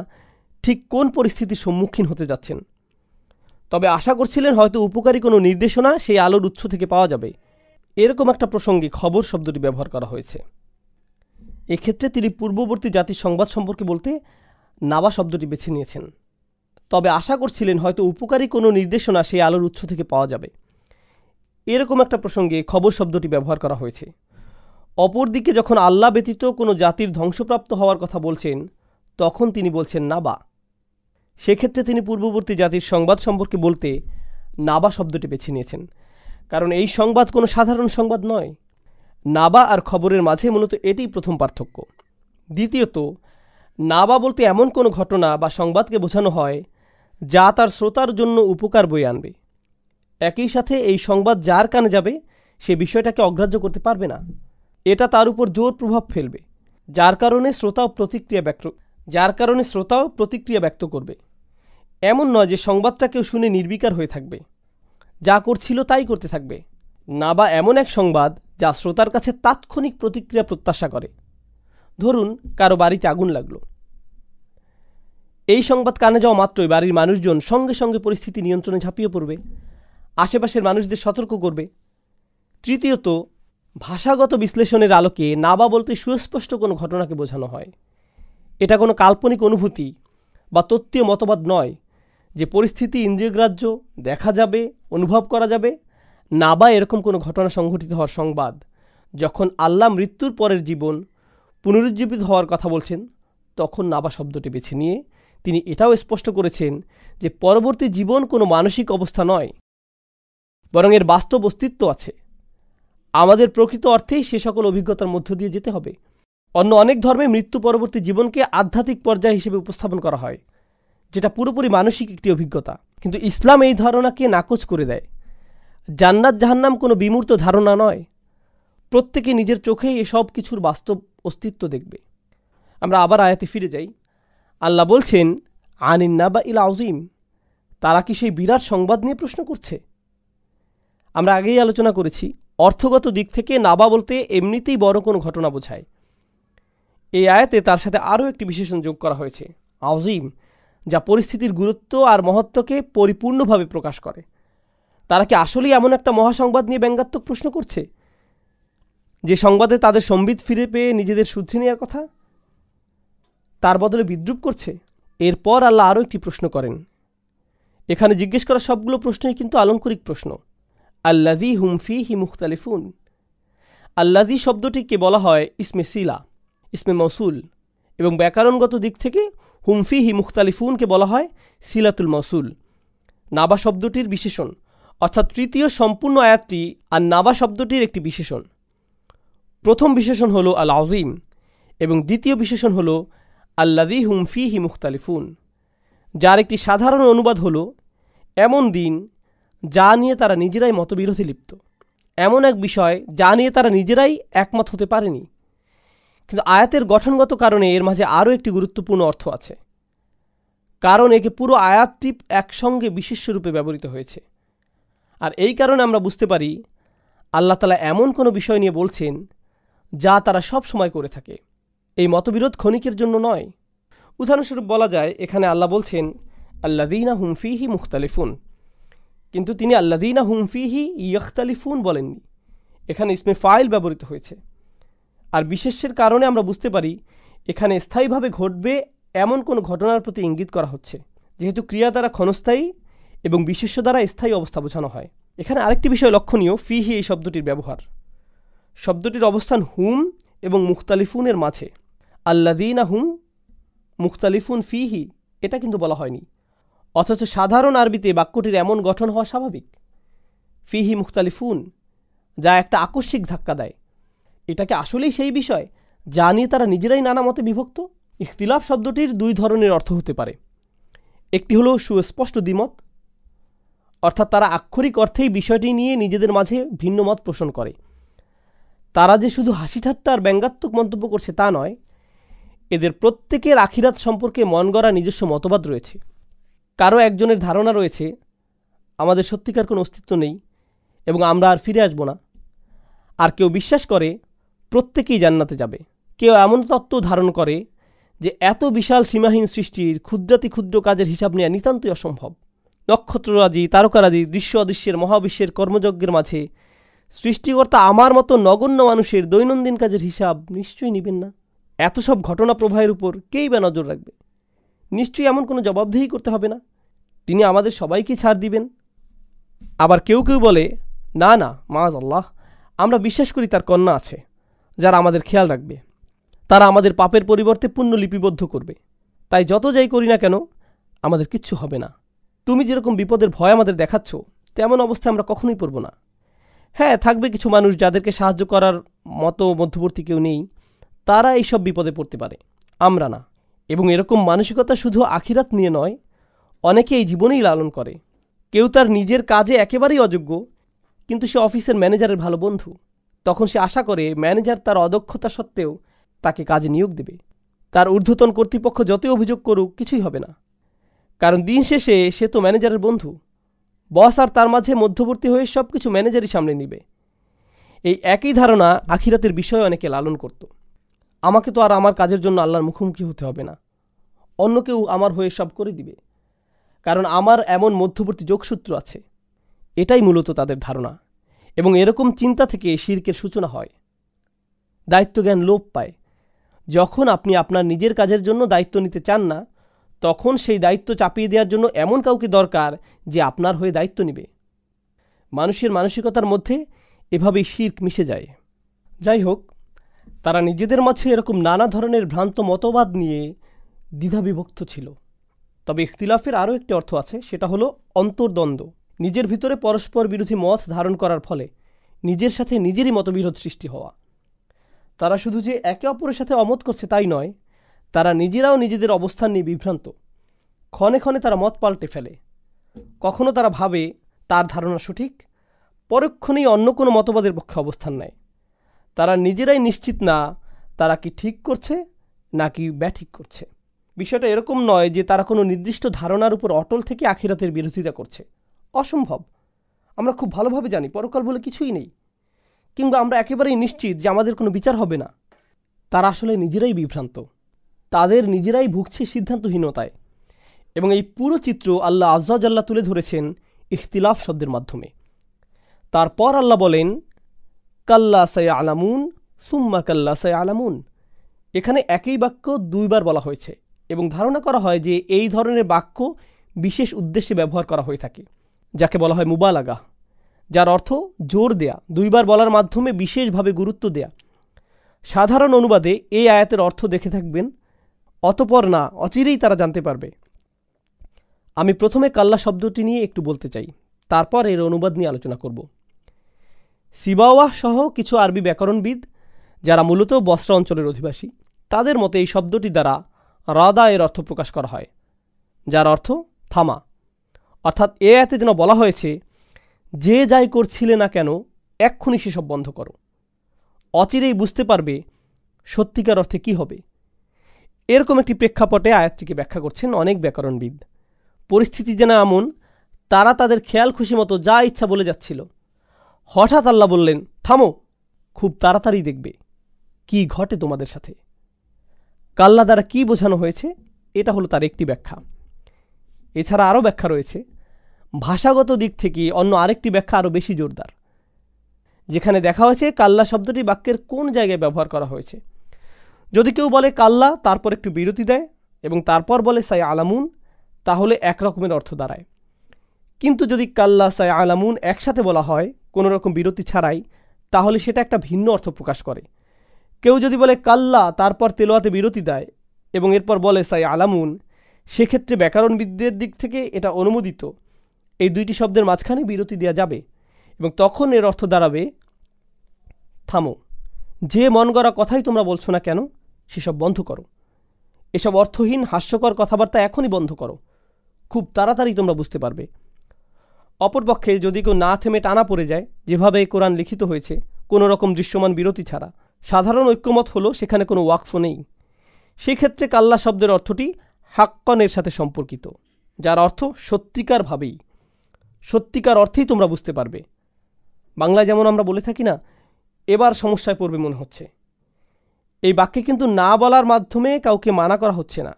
ঠিক কোন পরিস্থিতির সম্মুখীন হতে যাচ্ছেন। তবে আশা করছিলেন হয়তো উপকারী কোনো নির্দেশনা সেই আলোর উৎস থেকে পাওয়া যাবে। এরকম একটা প্রসঙ্গে খবর শব্দটি ব্যবহার করা হয়েছে। এক্ষেত্রে তিনি পূর্ববর্তী জাতির সংবাদ সম্পর্কে বলতে নাবা শব্দটি বেছে নিয়েছেন। তবে আশা করছিলেন হয়তো উপকারী কোনো নির্দেশনা সেই আলোর উৎস থেকে পাওয়া যাবে। এরকম একটা প্রসঙ্গে খবর শব্দটি ব্যবহার করা হয়েছে। অপরদিকে যখন আল্লাহ ব্যতীত কোনো জাতির ধ্বংসপ্রাপ্ত হওয়ার কথা বলছেন, তখন তিনি বলছেন নাবা। সেক্ষেত্রে তিনি পূর্ববর্তী জাতির সংবাদ সম্পর্কে বলতে নাবা শব্দটি বেছে নিয়েছেন, কারণ এই সংবাদ কোনো সাধারণ সংবাদ নয়। নাবা আর খবরের মাঝে মূলত এটিই প্রথম পার্থক্য। দ্বিতীয়ত, নাবা বলতে এমন কোনো ঘটনা বা সংবাদকে বোঝানো হয় যা তার শ্রোতার জন্য উপকার বয়ে আনবে। একই সাথে এই সংবাদ যার কানে যাবে সে বিষয়টাকে অগ্রাহ্য করতে পারবে না। এটা তার উপর জোর প্রভাব ফেলবে, যার কারণে শ্রোতাও প্রতিক্রিয়া ব্যক্ত করবে। এমন নয় যে সংবাদটা কেউ শুনে নির্বিকার হয়ে থাকবে, যা করছিল তাই করতে থাকবে। নাবা এমন এক সংবাদ যা শ্রোতার কাছে তাৎক্ষণিক প্রতিক্রিয়া প্রত্যাশা করে। ধরুন কারো বাড়িতে আগুন লাগলো। এই সংবাদ কানে যাওয়া মাত্রই বাড়ির মানুষজন সঙ্গে সঙ্গে পরিস্থিতি নিয়ন্ত্রণে ঝাঁপিয়ে পড়বে, আশেপাশের মানুষদের সতর্ক করবে। তৃতীয়ত, ভাষাগত বিশ্লেষণের আলোকে নাবা বলতে সুস্পষ্ট কোনো ঘটনাকে বোঝানো হয়। এটা কোনো কাল্পনিক অনুভূতি বা তত্ত্বীয় মতবাদ নয় যে পরিস্থিতি ইন্দ্রিয়গ্রাহ্য, দেখা যাবে, অনুভব করা যাবে। নাবা এরকম কোনো ঘটনা সংঘটিত হওয়ার সংবাদ যখন আল্লাহ মৃত্যুর পরের জীবন পুনরুজ্জীবিত হওয়ার কথা বলছেন, তখন নাবা শব্দটি বেছে নিয়ে তিনি এটাও স্পষ্ট করেছেন যে পরবর্তী জীবন কোনো মানসিক অবস্থা নয়, বরং এর বাস্তব অস্তিত্ব আছে। আমাদের প্রকৃত অর্থেই সে সকল অভিজ্ঞতার মধ্য দিয়ে যেতে হবে। অন্য অনেক ধর্মে মৃত্যু পরবর্তী জীবনকে আধ্যাত্মিক পর্যায় হিসেবে উপস্থাপন করা হয়, যেটা পুরোপুরি মানসিক একটি অভিজ্ঞতা। কিন্তু ইসলাম এই ধারণাকে নাকচ করে দেয়। জান্নাত জাহান্নাম কোনো বিমূর্ত ধারণা নয়, প্রত্যেকে নিজের চোখেই এসব কিছুর বাস্তব অস্তিত্ব দেখবে। আমরা আবার আয়াতে ফিরে যাই। আল্লাহ বলছেন, আনিন নাবা ইল আযীম, তারা কি সেই বিরাট সংবাদ নিয়ে প্রশ্ন করছে? আমরা আগেই আলোচনা করেছি, অর্থগত দিক থেকে নাবা বলতে এমনিতেই বড় কোনো ঘটনা বোঝায়। এই আয়াতে তার সাথে আরও একটি বিশেষণ যোগ করা হয়েছে, আযীম, যা পরিস্থিতির গুরুত্ব আর মহত্বকে পরিপূর্ণভাবে প্রকাশ করে। তারা কি আসলেই এমন একটা মহাসংবাদ নিয়ে ব্যঙ্গাত্মক প্রশ্ন করছে যে সংবাদে তাদের সম্বিত ফিরে পেয়ে নিজেদের শুদ্ধি নেওয়ার কথা, তার বদলে বিদ্রূপ করছে? এরপর আল্লাহ আরও একটি প্রশ্ন করেন। এখানে জিজ্ঞেস করা সবগুলো প্রশ্নই কিন্তু আলংকরিক প্রশ্ন। আল্লাযী হুম ফীহি মুখতালিফুন। আল্লাযী শব্দটিকে বলা হয় ইসমে সিলা, ইসমে মৌসুল, এবং ব্যাকরণগত দিক থেকে হুম ফীহি মুখতালিফুনকে বলা হয় সিলাতুল মৌসুল, নাবা শব্দটির বিশেষণ। অর্থাৎ তৃতীয় সম্পূর্ণ আয়াতটি আর নাবা শব্দটির একটি বিশেষণ। প্রথম বিশেষণ হলো আল আযীম এবং দ্বিতীয় বিশেষণ হলো আল্লাযী হুম ফীহি মুখতালিফুন, যার একটি সাধারণ অনুবাদ হলো এমন দিন যা নিয়ে তারা নিজেরাই মতবিরোধে লিপ্ত, এমন এক বিষয় যা নিয়ে তারা নিজেরাই একমত হতে পারেনি। কিন্তু আয়াতের গঠনগত কারণে এর মাঝে আরও একটি গুরুত্বপূর্ণ অর্থ আছে, কারণ একে পুরো আয়াতটি একসঙ্গে বিশেষ্য রূপে ব্যবহৃত হয়েছে। আর এই কারণে আমরা বুঝতে পারি আল্লাহ তাআলা এমন কোনো বিষয় নিয়ে বলছেন যা তারা সব সময় করে থাকে। এই মতবিরোধ ক্ষণিকের জন্য নয়। উদাহরণস্বরূপ বলা যায়, এখানে আল্লাহ বলছেন আল্লাযীনা হুম ফীহি মুখতালিফুন, কিন্তু তিনি আল্লাযীনা হুম ফীহি ইয়াখতালিফুন বলেননি। এখানে ইসমে ফাইল ব্যবহৃত হয়েছে। আর বিশেষ্যের কারণে আমরা বুঝতে পারি এখানে স্থায়ীভাবে ঘটবে এমন কোনো ঘটনার প্রতি ইঙ্গিত করা হচ্ছে, যেহেতু ক্রিয়া দ্বারা ক্ষণস্থায়ী এবং বিশেষ্য দ্বারা স্থায়ী অবস্থা বোঝানো হয়। এখানে আরেকটি বিষয় লক্ষণীয়, ফীহি এই শব্দটির ব্যবহার। শব্দটির অবস্থান হুম এবং মুখতালিফুনের মাঝে। আল্লাযীনা হুম মুখতালিফুন ফীহি এটা কিন্তু বলা হয়নি, অথচ সাধারণ আরবিতে বাক্যটির এমন গঠন হওয়া স্বাভাবিক। ফীহি মুখতালিফুন, যা একটা আকস্মিক ধাক্কা দেয়। এটাকে আসলেই সেই বিষয় যা নিয়ে তারা নিজেরাই নানা মতে বিভক্ত। ইখতিলাফ শব্দটির দুই ধরনের অর্থ হতে পারে। একটি হলো সুস্পষ্ট দ্বিমত, অর্থাৎ তারা আক্ষরিক অর্থেই বিষয়টি নিয়ে নিজেদের মাঝে ভিন্ন মত পোষণ করে। তারা যে শুধু হাসি ঠাট্টা আর ব্যঙ্গাত্মক মন্তব্য করছে তা নয়, এদের প্রত্যেকের আখিরাত সম্পর্কে মন গড়া নিজস্ব মতবাদ রয়েছে। কারো একজনের ধারণা রয়েছে আমাদের সত্যিকার কোনো অস্তিত্ব নেই এবং আমরা আর ফিরে আসব না, আর কেউ বিশ্বাস করে প্রত্যেকেই জান্নাতে যাবে। কেউ এমন তত্ত্ব ধারণ করে যে এত বিশাল সীমাহীন সৃষ্টির ক্ষুদ্রাতি ক্ষুদ্র কাজের হিসাব নেওয়া নিতান্তই অসম্ভব। নক্ষত্ররাজি, তারকারাজি, দৃশ্য অদৃশ্যের মহাবিশ্বের কর্মযজ্ঞের মাঝে সৃষ্টিকর্তা আমার মতো নগণ্য মানুষের দৈনন্দিন কাজের হিসাব নিশ্চয়ই নেবেন না। এত সব ঘটনা প্রবাহের উপর কেই বা নজর রাখবে? নিশ্চয়ই এমন কোনো জবাবদিহি করতে হবে না। তিনি আমাদের সবাইকে ছাড় দিবেন। আবার কেউ কেউ বলে, না না, মাআযাল্লাহ, আমরা বিশ্বাস করি তার কন্যা আছে যারা আমাদের খেয়াল রাখবে। তারা আমাদের পাপের পরিবর্তে পুণ্য লিপিবদ্ধ করবে। তাই যত যাই করি না কেন আমাদের কিচ্ছু হবে না। তুমি যেরকম বিপদের ভয় আমাদের দেখাচ্ছ, তেমন অবস্থায় আমরা কখনোই পড়ব না। হ্যাঁ, থাকবে কিছু মানুষ যাদেরকে সাহায্য করার মতো মধ্যবর্তী কেউ নেই, তারা এইসব বিপদে পড়তে পারে, আমরা না। এবং এরকম মানসিকতা শুধু আখিরাত নিয়ে নয়, অনেকে এই জীবনেই লালন করে। কেউ তার নিজের কাজে একেবারেই অযোগ্য, কিন্তু সে অফিসের ম্যানেজারের ভালো বন্ধু। তখন সে আশা করে ম্যানেজার তার অদক্ষতা সত্ত্বেও তাকে কাজে নিয়োগ দেবে। তার ঊর্ধ্বতন কর্তৃপক্ষ যতই অভিযোগ করুক কিছুই হবে না, কারণ দিন শেষে সে তো ম্যানেজারের বন্ধু। বস আর তার মাঝে মধ্যবর্তী হয়ে সব কিছু ম্যানেজারই সামলে নিবে। এই একই ধারণা আখিরাতের বিষয়ে অনেকে লালন করত। আমাকে তো আর আমার কাজের জন্য আল্লাহর মুখোমুখি হতে হবে না, অন্য কেউ আমার হয়ে সব করে দিবে, কারণ আমার এমন মধ্যবর্তী যোগসূত্র আছে। এটাই মূলত তাদের ধারণা, এবং এরকম চিন্তা থেকে শিরকের সূচনা হয়। দায়িত্বজ্ঞান লোপ পায়। যখন আপনি আপনার নিজের কাজের জন্য দায়িত্ব নিতে চান না, তখন সেই দায়িত্ব চাপিয়ে দেওয়ার জন্য এমন কাউকে দরকার যে আপনার হয়ে দায়িত্ব নেবে। মানুষের মানসিকতার মধ্যে এভাবেই শিরক মিশে যায়। যাই হোক, তারা নিজেদের মাঝে এরকম নানা ধরনের ভ্রান্ত মতবাদ নিয়ে দ্বিধাবিভক্ত ছিল। তবে ইখতিলাফের আরও একটি অর্থ আছে, সেটা হলো অন্তর্দ্বন্দ্ব। নিজের ভিতরে পরস্পর বিরোধী মত ধারণ করার ফলে নিজের সাথে নিজেরই মতবিরোধ সৃষ্টি হওয়া। তারা শুধু যে একে অপরের সাথে অমত করছে তাই নয়, তারা নিজেরাও নিজেদের অবস্থান নিয়ে বিভ্রান্ত। ক্ষণে ক্ষণে তারা মত পাল্টে ফেলে। কখনো তারা ভাবে তার ধারণা সঠিক, পরক্ষণেই অন্য কোনো মতবাদের পক্ষে অবস্থান নেয়। তারা নিজেরাই নিশ্চিত না তারা কি ঠিক করছে নাকি ব্যাঠিক করছে। বিষয়টা এরকম নয় যে তারা কোনো নির্দিষ্ট ধারণার উপর অটল থেকে আখিরাতের বিরোধিতা করছে। অসম্ভব। আমরা খুব ভালোভাবে জানি পরকাল বলে কিছুই নেই, কিংবা আমরা একেবারেই নিশ্চিত যে আমাদের কোনো বিচার হবে না। তারা আসলে নিজেরাই বিভ্রান্ত। তাদের নিজেরাই ভুগছে সিদ্ধান্তহীনতায়। এবং এই পুরো চিত্র আল্লাহ আজ্জা জাল্লা তুলে ধরেছেন ইখতিলাফ শব্দের মাধ্যমে। তারপর আল্লাহ বলেন, কাল্লা সায়ালামুন সুম্মা কাল্লা সায়ালামুন। এখানে একই বাক্য দুইবার বলা হয়েছে, এবং ধারণা করা হয় যে এই ধরনের বাক্য বিশেষ উদ্দেশ্যে ব্যবহার করা হয়ে থাকে, যাকে বলা হয় মুবালাগা, যার অর্থ জোর দেয়া, দুইবার বলার মাধ্যমে বিশেষভাবে গুরুত্ব দেয়া। সাধারণ অনুবাদে এই আয়াতের অর্থ দেখে থাকবেন, অতপর না, অচিরেই তারা জানতে পারবে। আমি প্রথমে কাল্লা শব্দটি নিয়ে একটু বলতে চাই, তারপর এর অনুবাদ নিয়ে আলোচনা করব। সিবাওয়াহ সহ কিছু আরবি ব্যাকরণবিদ যারা মূলত বসরা অঞ্চলের অধিবাসী, তাদের মতে এই শব্দটি দ্বারা রাদা এর অর্থ প্রকাশ করা হয়, যার অর্থ থামা। অর্থাৎ এ আয়াতে যেন বলা হয়েছে, যে যাই করছিলে না কেন এক্ষুনি সেসব বন্ধ করো, অচিরেই বুঝতে পারবে সত্যিকার অর্থে কি হবে। এরকম একটি প্রেক্ষাপটে আয়াতটিকে ব্যাখ্যা করছেন অনেক ব্যাকরণবিদ। পরিস্থিতি যেন এমন, তারা তাদের খেয়াল খুশি মতো যা ইচ্ছা বলে যাচ্ছিল। হঠাৎ আল্লাহ বললেন, থামো, খুব তাড়াতাড়ি দেখবে কি ঘটে তোমাদের সাথে। কাল্লা দ্বারা কি বোঝানো হয়েছে, এটা হলো তার একটি ব্যাখ্যা। এছাড়া আরও ব্যাখ্যা রয়েছে। ভাষাগত দিক থেকে অন্য আরেকটি ব্যাখ্যা আরও বেশি জোরদার, যেখানে দেখা হয়েছে কাল্লা শব্দটি বাক্যের কোন জায়গায় ব্যবহার করা হয়েছে। যদি কেউ বলে কাল্লা, তারপর একটু বিরতি দেয় এবং তারপর বলে সাই আলামুন, তাহলে একরকমের অর্থ দাঁড়ায়। কিন্তু যদি কাল্লা সাই আলামুন একসাথে বলা হয় কোনো রকম বিরতি ছাড়াই, তাহলে সেটা একটা ভিন্ন অর্থ প্রকাশ করে। কেউ যদি বলে কাল্লা, তারপর তেলোয়াতে বিরতি দেয় এবং এরপর বলে সাই আলামুন, সেক্ষেত্রে ব্যাকরণবিদদের দিক থেকে এটা অনুমোদিত। এই দুইটি শব্দের মাঝখানে বিরতি দেওয়া যাবে এবং তখন এর অর্থ দাঁড়াবে, থামো, যে মন গড়া কথাই তোমরা বলছো না কেন সেসব বন্ধ করো। এসব অর্থহীন হাস্যকর কথাবার্তা এখনই বন্ধ করো, খুব তাড়াতাড়ি তোমরা বুঝতে পারবে। অপরপক্ষে যদি কেউ না থেমে টানা পড়ে যায়, যেভাবে এই কোরআন লিখিত হয়েছে, কোনো রকম দৃশ্যমান বিরতি ছাড়া, সাধারণ ঐক্যমত হলো সেখানে কোনো ওয়াকফ নেই। সেক্ষেত্রে কাল্লা শব্দের অর্থটি হাক্কনের সাথে সম্পর্কিত, যার অর্থ সত্যিকারভাবেই, সত্যিকার অর্থেই তোমরা বুঝতে পারবে। বাংলায় যেমন আমরা বলে থাকি না, এবার সমস্যায় পড়বে মনে হচ্ছে। এই বাক্যে কিন্তু না বলার মাধ্যমে কাউকে মানা করা হচ্ছে না।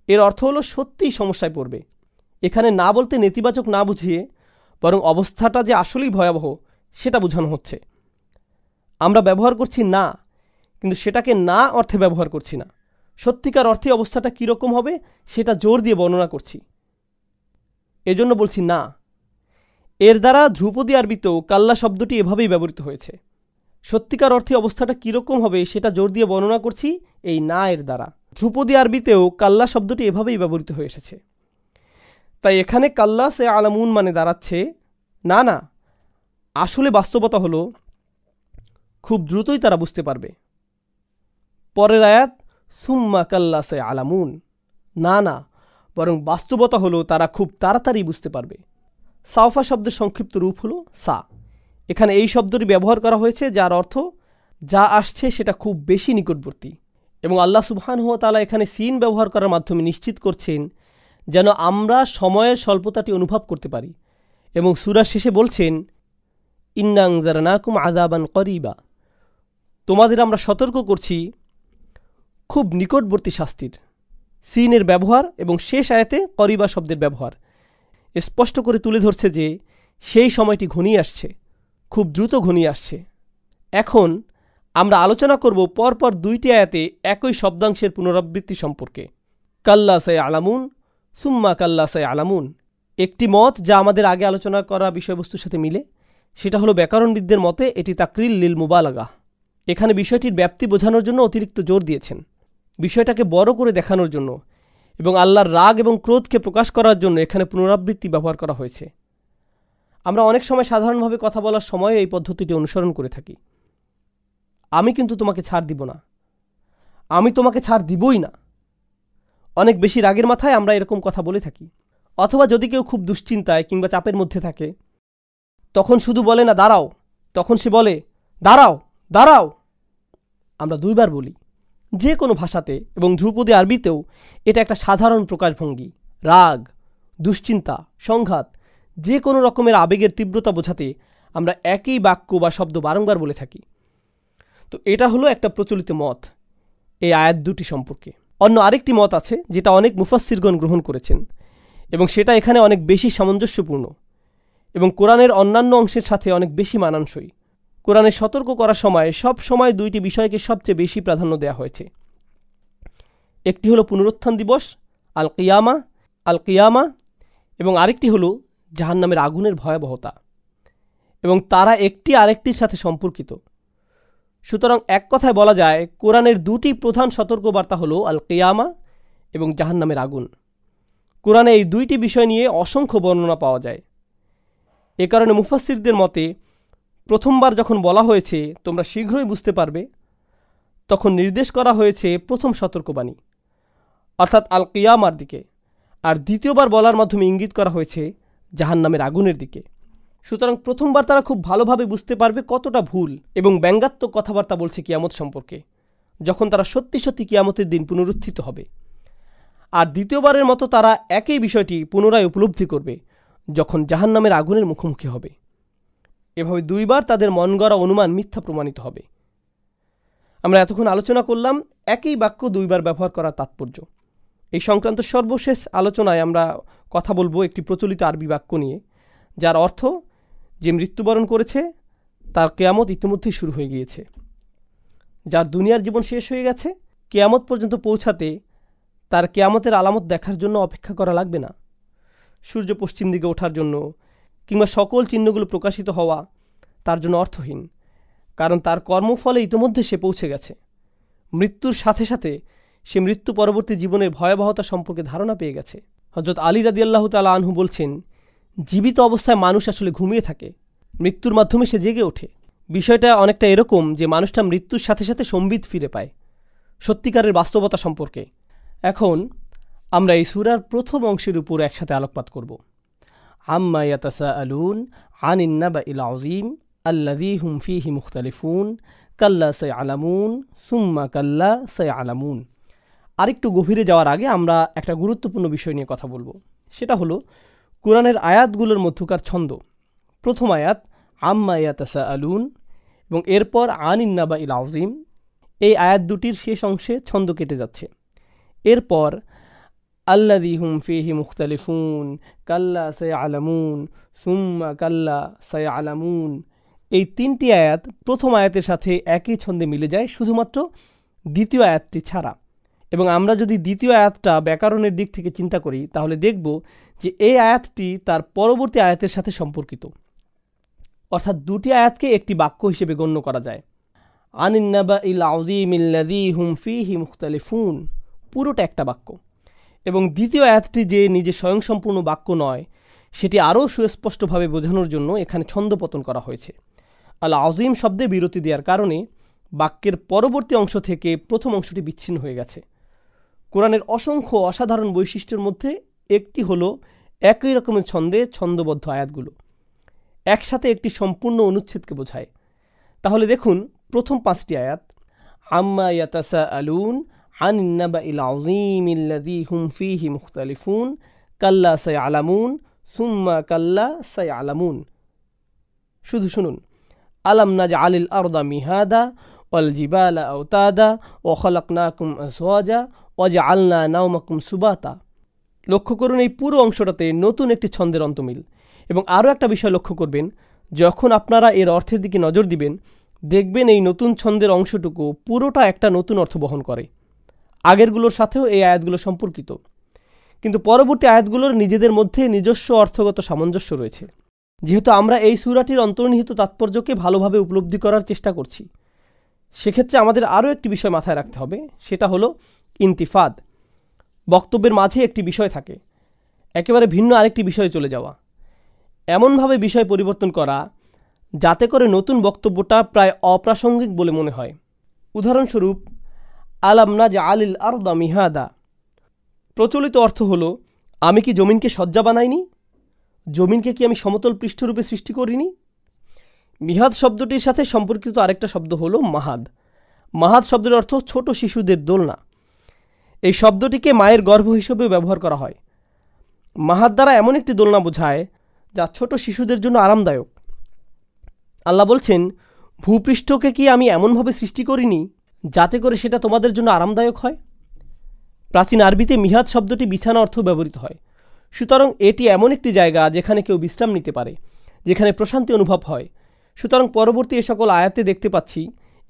এর অর্থ হলো সত্যিই সমস্যায় পড়বে। এখানে না বলতে নেতিবাচক না বুঝিয়ে বরং অবস্থাটা যে আসলেই ভয়াবহ সেটা বোঝানো হচ্ছে। আমরা ব্যবহার করছি না, কিন্তু সেটাকে না অর্থে ব্যবহার করছি না। সত্যিকার অর্থে অবস্থাটা কীরকম হবে সেটা জোর দিয়ে বর্ণনা করছি। এজন্য বলছি না। এর দ্বারা ধ্রুপদী আরবিতেও কাল্লা শব্দটি এভাবেই ব্যবহৃত হয়েছে। সত্যিকার অর্থে অবস্থাটা কীরকম হবে সেটা জোর দিয়ে বর্ণনা করছি এই না এর দ্বারা। ধ্রুপদী আরবিতেও কাল্লা শব্দটি এভাবেই ব্যবহৃত হয়ে এসেছে। তাই এখানে কাল্লা সে আলামুন মানে দাঁড়াচ্ছে না না, আসলে বাস্তবতা হলো খুব দ্রুতই তারা বুঝতে পারবে। পরের আয়াত সুম্মা কাল্লা সে আলামুন, না না, বরং বাস্তবতা হলো তারা খুব তাড়াতাড়ি বুঝতে পারবে। সাওফা শব্দের সংক্ষিপ্ত রূপ হলো সা। এখানে এই শব্দটি ব্যবহার করা হয়েছে যার অর্থ যা আসছে সেটা খুব বেশি নিকটবর্তী, এবং আল্লাহ সুবহানাহু ওয়া তাআলা এখানে সিন ব্যবহার করার মাধ্যমে নিশ্চিত করছেন যেন আমরা সময়ের স্বল্পতাটি অনুভব করতে পারি। এবং সূরার শেষে বলছেন ইন্না আনজারনাকুম আযাবান করিবা, তোমাদের আমরা সতর্ক করছি খুব নিকটবর্তী শাস্তির। সিনের ব্যবহার এবং শেষ আয়াতে করিবা শব্দের ব্যবহার স্পষ্ট করে তুলে ধরছে যে সেই সময়টি ঘনিয়ে আসছে, খুব দ্রুত ঘনিয়ে আসছে। এখন আমরা আলোচনা করব পরপর দুইটি আয়াতে একই শব্দাংশের পুনরাবৃত্তি সম্পর্কে। কাল্লা সে আলামুন, সুম্মা কাল্লা সে আলামুন। একটি মত যা আমাদের আগে আলোচনা করা বিষয়বস্তুর সাথে মিলে, সেটা হলো ব্যাকরণবিদদের মতে এটি তাকরিল লিল মুবালাগা। এখানে বিষয়টির ব্যাপ্তি বোঝানোর জন্য অতিরিক্ত জোর দিয়েছেন, বিষয়টাকে বড় করে দেখানোর জন্য, এবং আল্লাহর রাগ এবং ক্রোধকে প্রকাশ করার জন্য এখানে পুনরাবৃত্তি ব্যবহার করা হয়েছে। আমরা অনেক সময় সাধারণভাবে কথা বলার সময় এই পদ্ধতিটি অনুসরণ করে থাকি। আমি কিন্তু তোমাকে ছাড় দিব না, আমি তোমাকে ছাড় দিবই না। অনেক বেশি রাগের মাথায় আমরা এরকম কথা বলে থাকি। অথবা যদি কেউ খুব দুশ্চিন্তায় কিংবা চাপের মধ্যে থাকে, তখন শুধু বলে না দাঁড়াও, তখন সে বলে দাঁড়াও দাঁড়াও। আমরা দুইবার বলি যে কোনো ভাষাতে, এবং ধ্রুপদী আরবিতেও এটা একটা সাধারণ প্রকাশভঙ্গি। রাগ, দুশ্চিন্তা, সংঘাত, যে কোনো রকমের আবেগের তীব্রতা বোঝাতে আমরা একই বাক্য বা শব্দ বারংবার বলে থাকি। তো এটা হলো একটা প্রচলিত মত এই আয়াত দুটি সম্পর্কে। অন্য আরেকটি মত আছে যেটা অনেক মুফাসসিরগণ গ্রহণ করেছেন, এবং সেটা এখানে অনেক বেশি সামঞ্জস্যপূর্ণ এবং কোরআনের অন্যান্য অংশের সাথে অনেক বেশি মানানসই। কোরআনে সতর্ক করার সময় সব সময় দুইটি বিষয়কে সবচেয়ে বেশি প্রাধান্য দেওয়া হয়েছে। একটি হলো পুনরুত্থান দিবস আল কিয়ামা, এবং আরেকটি হলো জাহান্নামের আগুনের ভয়াবহতা, এবং তারা একটি আরেকটির সাথে সম্পর্কিত। সুতরাং এক কথায় বলা যায় কোরআনের দুটি প্রধান সতর্কবার্তা হলো আল কিয়ামা এবং জাহান্নামের আগুন। কোরআনে এই দুইটি বিষয় নিয়ে অসংখ্য বর্ণনা পাওয়া যায়। এ কারণে মুফাসসিরদের মতে প্রথমবার যখন বলা হয়েছে তোমরা শীঘ্রই বুঝতে পারবে, তখন নির্দেশ করা হয়েছে প্রথম সতর্কবাণী অর্থাৎ আল কিয়ামার দিকে, আর দ্বিতীয়বার বলার মাধ্যমে ইঙ্গিত করা হয়েছে জাহান্নামের আগুনের দিকে। সুতরাং প্রথমবার তারা খুব ভালোভাবে বুঝতে পারবে কতটা ভুল এবং ব্যঙ্গাত্মক কথাবার্তা বলছে কিয়ামত সম্পর্কে, যখন তারা সত্যি সত্যি কিয়ামতের দিন পুনরুত্থিত হবে। আর দ্বিতীয়বারের মতো তারা একই বিষয়টি পুনরায় উপলব্ধি করবে যখন জাহান্নামের আগুনের মুখোমুখি হবে। এভাবে দুইবার তাদের মন গড়া অনুমান মিথ্যা প্রমাণিত হবে। আমরা এতক্ষণ আলোচনা করলাম একই বাক্য দুইবার ব্যবহার করার তাৎপর্য। এই সংক্রান্ত সর্বশেষ আলোচনায় আমরা কথা বলবো একটি প্রচলিত আরবি বাক্য নিয়ে, যার অর্থ যে মৃত্যুবরণ করেছে তার কেয়ামত ইতিমধ্যেই শুরু হয়ে গিয়েছে। যার দুনিয়ার জীবন শেষ হয়ে গেছে, কেয়ামত পর্যন্ত পৌঁছাতে তার কেয়ামতের আলামত দেখার জন্য অপেক্ষা করা লাগবে না। সূর্য পশ্চিম দিকে ওঠার জন্য কিংবা সকল চিহ্নগুলো প্রকাশিত হওয়া তার জন্য অর্থহীন, কারণ তার কর্মফলে ইতিমধ্যে সে পৌঁছে গেছে। মৃত্যুর সাথে সাথে সে মৃত্যু পরবর্তী জীবনের ভয়াবহতা সম্পর্কে ধারণা পেয়ে গেছে। হযরত আলী রাদিয়াল্লাহু তাআলা আনহু বলছেন, জীবিত অবস্থায় মানুষ আসলে ঘুমিয়ে থাকে, মৃত্যুর মাধ্যমে সে জেগে ওঠে। বিষয়টা অনেকটা এরকম যে মানুষটা মৃত্যুর সাথে সাথে সম্বিত ফিরে পায়, সত্যিকারের বাস্তবতা সম্পর্কে। এখন আমরা এই সূরার প্রথম অংশের উপর একসাথে আলোকপাত করব। আম্মা ইয়াতাসাআলুন আনিন নাবাইল আযীম আল্লাযী হুম ফীহি মুখতালিফুন কাল্লা সায়ালামুন সুম্মা কাল্লা সায়ালামুন। আরেকটু গভীরে যাওয়ার আগে আমরা একটা গুরুত্বপূর্ণ বিষয় নিয়ে কথা বলবো। সেটা হলো কোরআনের আয়াতগুলোর মধ্যকার ছন্দ। প্রথম আয়াত আম্মা ইয়াতাসাআলুন এবং এরপর আনিন নাবাইল আযীম, এই আয়াত দুটির শেষ অংশে ছন্দ কেটে যাচ্ছে। এরপর আল্লাযী হুম ফীহি মুখতালিফুন কাল্লা সায়ালামুন সুম্মা কাল্লা সায়ালামুন, এই 3টি আয়াত প্রথম আয়াতের সাথে একই ছন্দে মিলে যায়, শুধুমাত্র দ্বিতীয় আয়াতটি ছাড়া। এবং আমরা যদি দ্বিতীয় আয়াতটা ব্যাকরণের দিক থেকে চিন্তা করি, তাহলে দেখব যে এই আয়াতটি তার পরবর্তী আয়াতের সাথে সম্পর্কিত, অর্থাৎ দুটি আয়াতকে একটি বাক্য হিসেবে গণ্য করা যায়। আনিন নাবাইল আযীমিল্লাযী হুম ফীহি মুখতালিফুন, পুরোটা একটা বাক্য। এবং দ্বিতীয় আয়াতটি যে নিজে স্বয়ংসম্পূর্ণ বাক্য নয়, সেটি আরও সুস্পষ্টভাবে বোঝানোর জন্য এখানে ছন্দপতন করা হয়েছে। আল আযীম শব্দে বিরতি দেওয়ার কারণে বাক্যের পরবর্তী অংশ থেকে প্রথম অংশটি বিচ্ছিন্ন হয়ে গেছে। কোরআনের অসংখ্য অসাধারণ বৈশিষ্ট্যের মধ্যে একটি হলো একই রকমের ছন্দে ছন্দবদ্ধ আয়াতগুলো একসাথে একটি সম্পূর্ণ অনুচ্ছেদকে বোঝায়। তাহলে দেখুন প্রথম 5টি আয়াত, আম্মা ইয়াতাসাআলুন আনিন নাবাইল আযীমিল্লাযী হুম ফীহি মুখতালিফুন কাল্লা সায়ালামুন সুম্মা কাল্লা সায়ালামুন। শুধু শুনুন, আলাম নাজআলিল আরদা মিহাদা ওয়াল জিবালা আওতাদা ওয়া খালাকনাকুম আজওয়াজা ওয়া জাআলনা নাওমাকুম সুবাতা। লক্ষ্য করুন এই পুরো অংশটাতে নতুন একটি ছন্দের অন্তমিল। এবং আরও একটা বিষয় লক্ষ্য করবেন, যখন আপনারা এর অর্থের দিকে নজর দিবেন, দেখবেন এই নতুন ছন্দের অংশটুকু পুরোটা একটা নতুন অর্থ বহন করে। আগেরগুলোর সাথেও এই আয়াতগুলো সম্পর্কিত, কিন্তু পরবর্তী আয়াতগুলোর নিজেদের মধ্যে নিজস্ব অর্থগত সামঞ্জস্য রয়েছে। যেহেতু আমরা এই সূরাটির অন্তর্নিহিত তাৎপর্যকে ভালোভাবে উপলব্ধি করার চেষ্টা করছি, সেক্ষেত্রে আমাদের আরও একটি বিষয় মাথায় রাখতে হবে, সেটা হলো ইন্তিফাদ। বক্তব্যের মাঝে একটি বিষয় থাকে, একেবারে ভিন্ন আরেকটি বিষয়ে চলে যাওয়া, এমনভাবে বিষয় পরিবর্তন করা যাতে করে নতুন বক্তব্যটা প্রায় অপ্রাসঙ্গিক বলে মনে হয়। উদাহরণস্বরূপ, আলাম নাজআলিল আরদা মিহাদা, প্রচলিত অর্থ হলো, আমি কি জমিনকে শয্যা বানাইনি? জমিনকে কি আমি সমতল পৃষ্ঠরূপে সৃষ্টি করিনি? মিহাদ শব্দটির সাথে সম্পর্কিত আরেকটা শব্দ হলো মাহাদ। মাহাদ শব্দের অর্থ ছোট শিশুদের দোলনা। এই শব্দটিকে মায়ের গর্ভ হিসেবে ব্যবহার করা হয়। মাহাদ দ্বারা এমন একটি দোলনা বোঝায় যা ছোট শিশুদের জন্য আরামদায়ক। আল্লাহ বলছেন, ভূপৃষ্ঠকে কি আমি এমনভাবে সৃষ্টি করিনি যাতে করে সেটা তোমাদের জন্য আরামদায়ক হয়? প্রাচীন আরবিতে মিহাদ শব্দটি বিছানা অর্থ ব্যবহৃত হয়। সুতরাং এটি এমন একটি জায়গা যেখানে কেউ বিশ্রাম নিতে পারে, যেখানে প্রশান্তি অনুভব হয়। সুতরাং পরবর্তী এ সকল আয়াতে দেখতে পাচ্ছি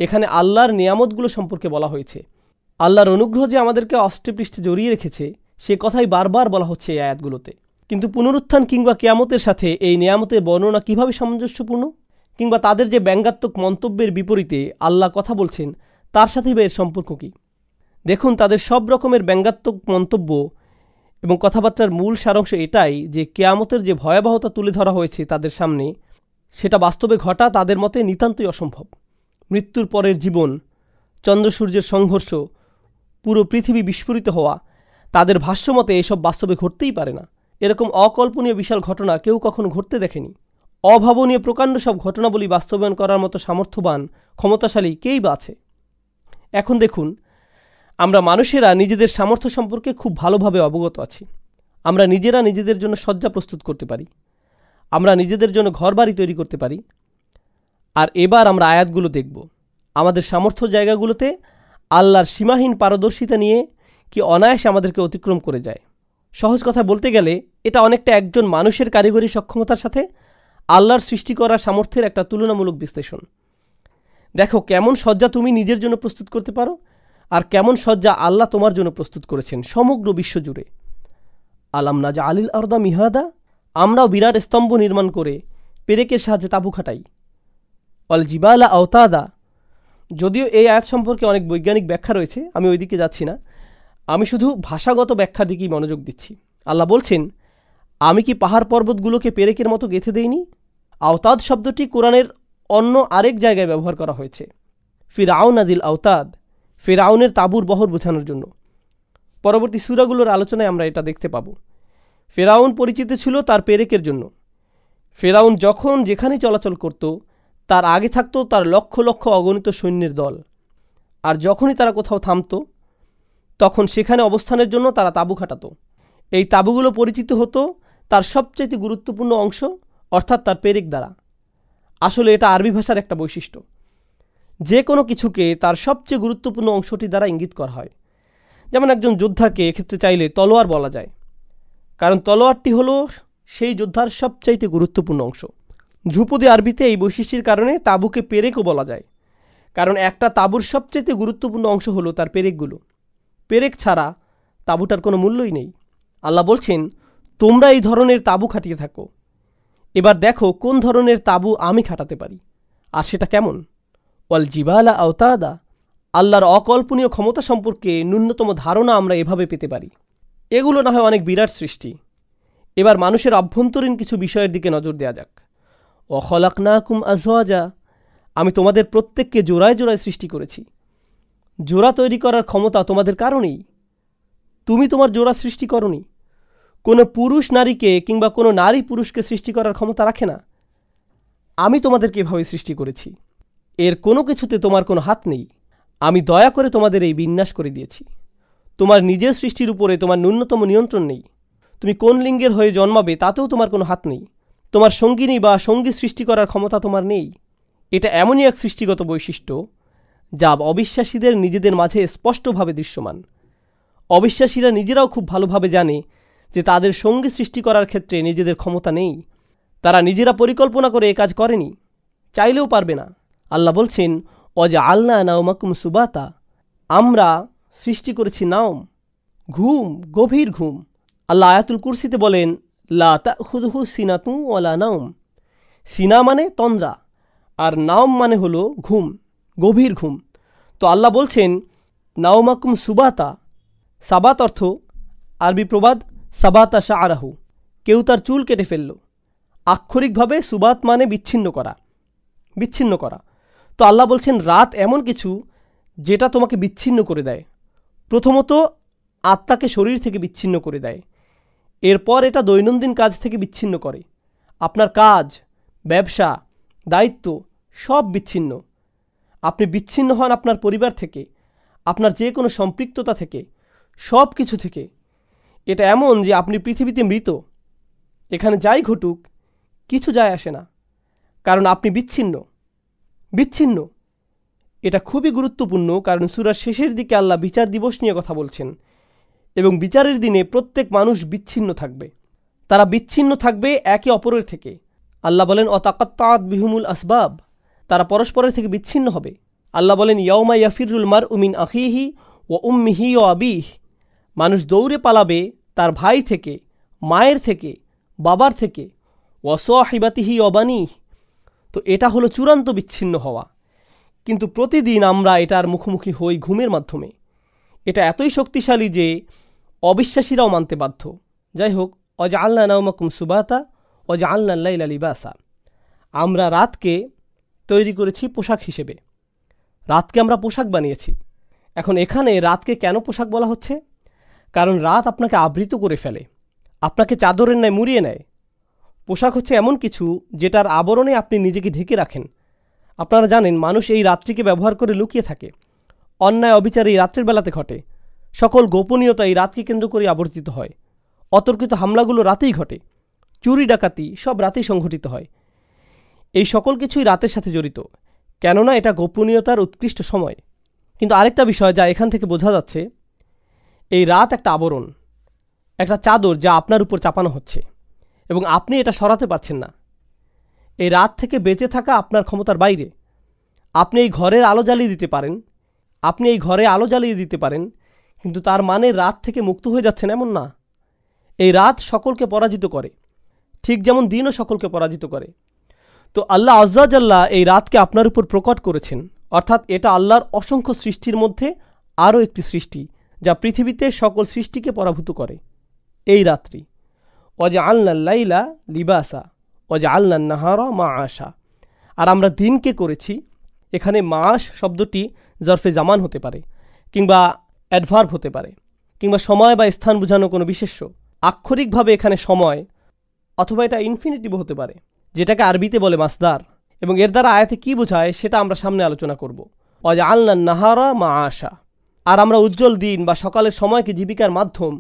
এখানে আল্লাহর নিয়ামতগুলো সম্পর্কে বলা হয়েছে। আল্লাহর অনুগ্রহ যে আমাদেরকে অষ্টপৃষ্ঠে জড়িয়ে রেখেছে, সে কথাই বারবার বলা হচ্ছে এই আয়াতগুলোতে। কিন্তু পুনরুত্থান কিংবা কিয়ামতের সাথে এই নিয়ামতের বর্ণনা কিভাবে সামঞ্জস্যপূর্ণ, কিংবা তাদের যে ব্যঙ্গাত্মক মন্তব্যের বিপরীতে আল্লাহ কথা বলছেন, তার সাথেই বা এর সম্পর্ক কী? দেখুন, তাদের সব রকমের ব্যঙ্গাত্মক মন্তব্য এবং কথাবার্তার মূল সারাংশ এটাই যে কিয়ামতের যে ভয়াবহতা তুলে ধরা হয়েছে তাদের সামনে, সেটা বাস্তবে ঘটা তাদের মতে নিতান্তই অসম্ভব। মৃত্যুর পরের জীবন, চন্দ্র সূর্যের সংঘর্ষ, পুরো পৃথিবী বিস্ফোরিত হওয়া, তাদের ভাষ্যমতে এসব বাস্তবে ঘটতেই পারে না। এরকম অকল্পনীয় বিশাল ঘটনা কেউ কখনো ঘটতে দেখেনি। অভাবনীয় প্রকাণ্ড সব ঘটনাবলী বাস্তবায়ন করার মতো সামর্থ্যবান, ক্ষমতাশালী কেই বা আছে? এখন দেখুন, আমরা মানুষেরা নিজেদের সামর্থ্য সম্পর্কে খুব ভালোভাবে অবগত আছি। আমরা নিজেরা নিজেদের জন্য শয্যা প্রস্তুত করতে পারি, আমরা নিজেদের জন্য ঘরবাড়ি তৈরি করতে পারি। আর এবার আমরা আয়াতগুলো দেখব, আমাদের সামর্থ্য জায়গাগুলোতে আল্লাহর সীমাহীন পারদর্শিতা নিয়ে কি অনায়াসে আমাদেরকে অতিক্রম করে যায়। সহজ কথা বলতে গেলে এটা অনেকটা একজন মানুষের কারিগরি সক্ষমতার সাথে আল্লাহর সৃষ্টি করার সামর্থ্যের একটা তুলনামূলক বিশ্লেষণ। দেখো কেমন শয্যা তুমি নিজের জন্য প্রস্তুত করতে পারো, আর কেমন শয্যা আল্লাহ তোমার জন্য প্রস্তুত করেছেন সমগ্র বিশ্ব জুড়ে। আলাম নাজআলিল আরদা মিহাদা, আমরাও বিরাট স্তম্ভ নির্মাণ করে পেরেকের সাহায্যে তাঁবু খাটাই। ওয়াল জিবালা আওতাদা, যদিও এই আয়াত সম্পর্কে অনেক বৈজ্ঞানিক ব্যাখ্যা রয়েছে, আমি ওই দিকে যাচ্ছি না, আমি শুধু ভাষাগত ব্যাখ্যার দিকেই মনোযোগ দিচ্ছি। আল্লাহ বলছেন, আমি কি পাহাড় পর্বতগুলোকে পেরেকের মতো গেঁথে দেইনি? আওতাদ শব্দটি কোরআনের অন্য আরেক জায়গায় ব্যবহার করা হয়েছে, ফিরআউন আদিল আওতাদ, ফিরআউনের তাঁবুর বহর বোঝানোর জন্য। পরবর্তী সূরাগুলোর আলোচনায় আমরা এটা দেখতে পাব। ফিরআউন পরিচিত ছিল তার পেরেকের জন্য। ফিরআউন যখন যেখানে চলাচল করত, তার আগে থাকত তার লক্ষ লক্ষ অগণিত সৈন্যের দল, আর যখনই তারা কোথাও থামত, তখন সেখানে অবস্থানের জন্য তারা তাঁবু খাটাত। এই তাঁবুগুলো পরিচিত হতো তার সবচেয়ে গুরুত্বপূর্ণ অংশ, অর্থাৎ তার পেরেক দ্বারা। আসলে এটা আরবি ভাষার একটা বৈশিষ্ট্য, যে কোনো কিছুকে তার সবচেয়ে গুরুত্বপূর্ণ অংশটি দ্বারা ইঙ্গিত করা হয়। যেমন একজন যোদ্ধাকে এক্ষেত্রে চাইলে তলোয়ার বলা যায়, কারণ তলোয়ারটি হলো সেই যোদ্ধার সবচাইতে গুরুত্বপূর্ণ অংশ। ধ্রুপদী আরবিতে এই বৈশিষ্ট্যের কারণে তাঁবুকে পেরেকও বলা যায়, কারণ একটা তাঁবুর সবচেয়ে গুরুত্বপূর্ণ অংশ হলো তার পেরেকগুলো। পেরেক ছাড়া তাঁবুটার কোনো মূল্যই নেই। আল্লাহ বলছেন, তোমরা এই ধরনের তাঁবু খাটিয়ে থাকো, এবার দেখো কোন ধরনের তাঁবু আমি খাটাতে পারি, আর সেটা কেমন। ওয়াল জিবালা আওতাদা, আল্লাহর অকল্পনীয় ক্ষমতা সম্পর্কে ন্যূনতম ধারণা আমরা এভাবে পেতে পারি। এগুলো না হয় অনেক বিরাট সৃষ্টি। এবার মানুষের অভ্যন্তরীণ কিছু বিষয়ের দিকে নজর দেওয়া যাক। ওয়াখলাকনাকুম আজওয়াজা, আমি তোমাদের প্রত্যেককে জোড়ায় জোড়ায় সৃষ্টি করেছি। জোড়া তৈরি করার ক্ষমতা তোমাদের কারণেই। তুমি তোমার জোড়া সৃষ্টি করনি। কোনো পুরুষ নারীকে কিংবা কোনো নারী পুরুষকে সৃষ্টি করার ক্ষমতা রাখে না। আমি তোমাদেরকে এভাবে সৃষ্টি করেছি। এর কোনো কিছুতে তোমার কোনো হাত নেই। আমি দয়া করে তোমাদের এই বিন্যাস করে দিয়েছি। তোমার নিজের সৃষ্টির উপরে তোমার ন্যূনতম নিয়ন্ত্রণ নেই। তুমি কোন লিঙ্গের হয়ে জন্মাবে তাতেও তোমার কোনো হাত নেই। তোমার সঙ্গিনী বা সঙ্গী সৃষ্টি করার ক্ষমতা তোমার নেই। এটা এমনই এক সৃষ্টিগত বৈশিষ্ট্য যা অবিশ্বাসীদের নিজেদের মাঝে স্পষ্টভাবে দৃশ্যমান। অবিশ্বাসীরা নিজেরাও খুব ভালোভাবে জানে যে তাদের সঙ্গী সৃষ্টি করার ক্ষেত্রে নিজেদের ক্ষমতা নেই। তারা নিজেরা পরিকল্পনা করে এ কাজ করেনি, চাইলেও পারবে না। আল্লাহ বলছেন, ওয়াজআলনা নাওমাকুম সুবাতা, আমরা সৃষ্টি করেছি নাওম, ঘুম, গভীর ঘুম। আল্লাহ আয়াতুল কুরসিতে বলেন, লা তাখুযুহু সিনাতুন ওয়ালা নাওম। সিনা মানে তন্দ্রা, আর নাওম মানে হলো ঘুম, গভীর ঘুম। তো আল্লাহ বলছেন নাওমাকুম সুবাতা। সাবাত অর্থ আরবি প্রবাদ সাবাতা শাআরাহু, কেউ তার চুল কেটে ফেলল। আক্ষরিকভাবে সুবাত মানে বিচ্ছিন্ন করা, বিচ্ছিন্ন করা। তো আল্লাহ বলছেন রাত এমন কিছু যেটা তোমাকে বিচ্ছিন্ন করে দেয়। প্রথমত আত্মাকে শরীর থেকে বিচ্ছিন্ন করে দেয়, এরপর এটা দৈনন্দিন কাজ থেকে বিচ্ছিন্ন করে। আপনার কাজ, ব্যবসা, দায়িত্ব সব বিচ্ছিন্ন। আপনি বিচ্ছিন্ন হন আপনার পরিবার থেকে, আপনার যে কোনো সম্পৃক্ততা থেকে, সব কিছু থেকে। এটা এমন যে আপনি পৃথিবীতে মৃত। এখানে যাই ঘটুক কিছু যায় আসে না, কারণ আপনি বিচ্ছিন্ন। বিচ্ছিন্ন এটা খুবই গুরুত্বপূর্ণ, কারণ সূরার শেষের দিকে আল্লাহ বিচার দিবস নিয়ে কথা বলছেন, এবং বিচারের দিনে প্রত্যেক মানুষ বিচ্ছিন্ন থাকবে। তারা বিচ্ছিন্ন থাকবে একে অপরের থেকে। আল্লাহ বলেন অতাকাত্তাআত বিহুমুল আসবাব, তারা পরস্পরের থেকে বিচ্ছিন্ন হবে। আল্লাহ বলেন ইয়াউমা ইয়াফিরুল মারউ মিন আখিহি ওয়া উম্মিহি ওয়া আবিহি, মানুষ দৌড়ে পালাবে তার ভাই থেকে, মায়ের থেকে, বাবার থেকে, ওয়া সাহিবাতিহি ওয়া বানিহি। তো এটা হলো চূড়ান্ত বিচ্ছিন্ন হওয়া। কিন্তু প্রতিদিন আমরা এটার মুখোমুখি হই ঘুমের মাধ্যমে। এটা এতই শক্তিশালী যে অবিশ্বাসীরাও মানতে বাধ্য। যাই হোক, ওয়াজআলনা নাওমাকুম সুবাতা ওয়াজআলনা আল-লাইলা লিবাসা, আমরা রাতকে তৈরি করেছি পোশাক হিসেবে। রাতকে আমরা পোশাক বানিয়েছি। এখন এখানে রাতকে কেন পোশাক বলা হচ্ছে? কারণ রাত আপনাকে আবৃত করে ফেলে, আপনাকে চাদরের ন্যায় মুড়িয়ে নেয়। পোশাক হচ্ছে এমন কিছু যেটার আবরণে আপনি নিজেকে ঢেকে রাখেন। আপনারা জানেন মানুষ এই রাত্রিকে ব্যবহার করে লুকিয়ে থাকে। অন্যায় অবিচার এই রাত্রের বেলাতে ঘটে। সকল গোপনীয়তা এই রাতকে কেন্দ্র করে আবর্তিত হয়। অতর্কিত হামলাগুলো রাতেই ঘটে। চুরি ডাকাতি সব রাতেই সংঘটিত হয়। এই সকল কিছুই রাতের সাথে জড়িত, কেননা এটা গোপনীয়তার উৎকৃষ্ট সময়। কিন্তু আরেকটা বিষয় যা এখান থেকে বোঝা যাচ্ছে, এই রাত একটা আবরণ, একটা চাদর যা আপনার উপর চাপানো হচ্ছে, এবং আপনি এটা সরাতে পারছেন না। এই রাত থেকে বেঁচে থাকা আপনার ক্ষমতার বাইরে। আপনি এই ঘরের আলো জ্বালিয়ে দিতে পারেন, আপনি এই ঘরে আলো জ্বালিয়ে দিতে পারেন, কিন্তু তার মানে রাত থেকে মুক্ত হয়ে যাচ্ছেন এমন না। এই রাত সকলকে পরাজিত করে, ঠিক যেমন দিনও সকলকে পরাজিত করে। তো আল্লাহ আজ্জা জাল্লা এই রাতকে আপনার উপর প্রকট করেছেন, অর্থাৎ এটা আল্লাহর অসংখ্য সৃষ্টির মধ্যে আরও একটি সৃষ্টি যা পৃথিবীতে সকল সৃষ্টিকে পরাভূত করে। এই রাত্রি ওয়াজআলনা আল-লাইলা লিবাসা ওয়াজআলনা আন-নাহারা মাআশা, আর আমরা দিনকে করেছি। এখানে মাস শব্দটি জরফে জামান হতে পারে, কিংবা অ্যাডভার্ব হতে পারে, কিংবা সময় বা স্থান বোঝানো কোনো বিশেষ্য। আক্ষরিকভাবে এখানে সময়, অথবা এটা ইনফিনিটিভ হতে পারে, যেটাকে আরবিতে বলে মাসদার। এবং এর দ্বারা আয়াতে কী বোঝায় সেটা আমরা সামনে আলোচনা করব। ওয়াজআলনা আন-নাহারা মাআশা, আর আমরা উজ্জ্বল দিন বা সকালের সময়কে জীবিকার মাধ্যম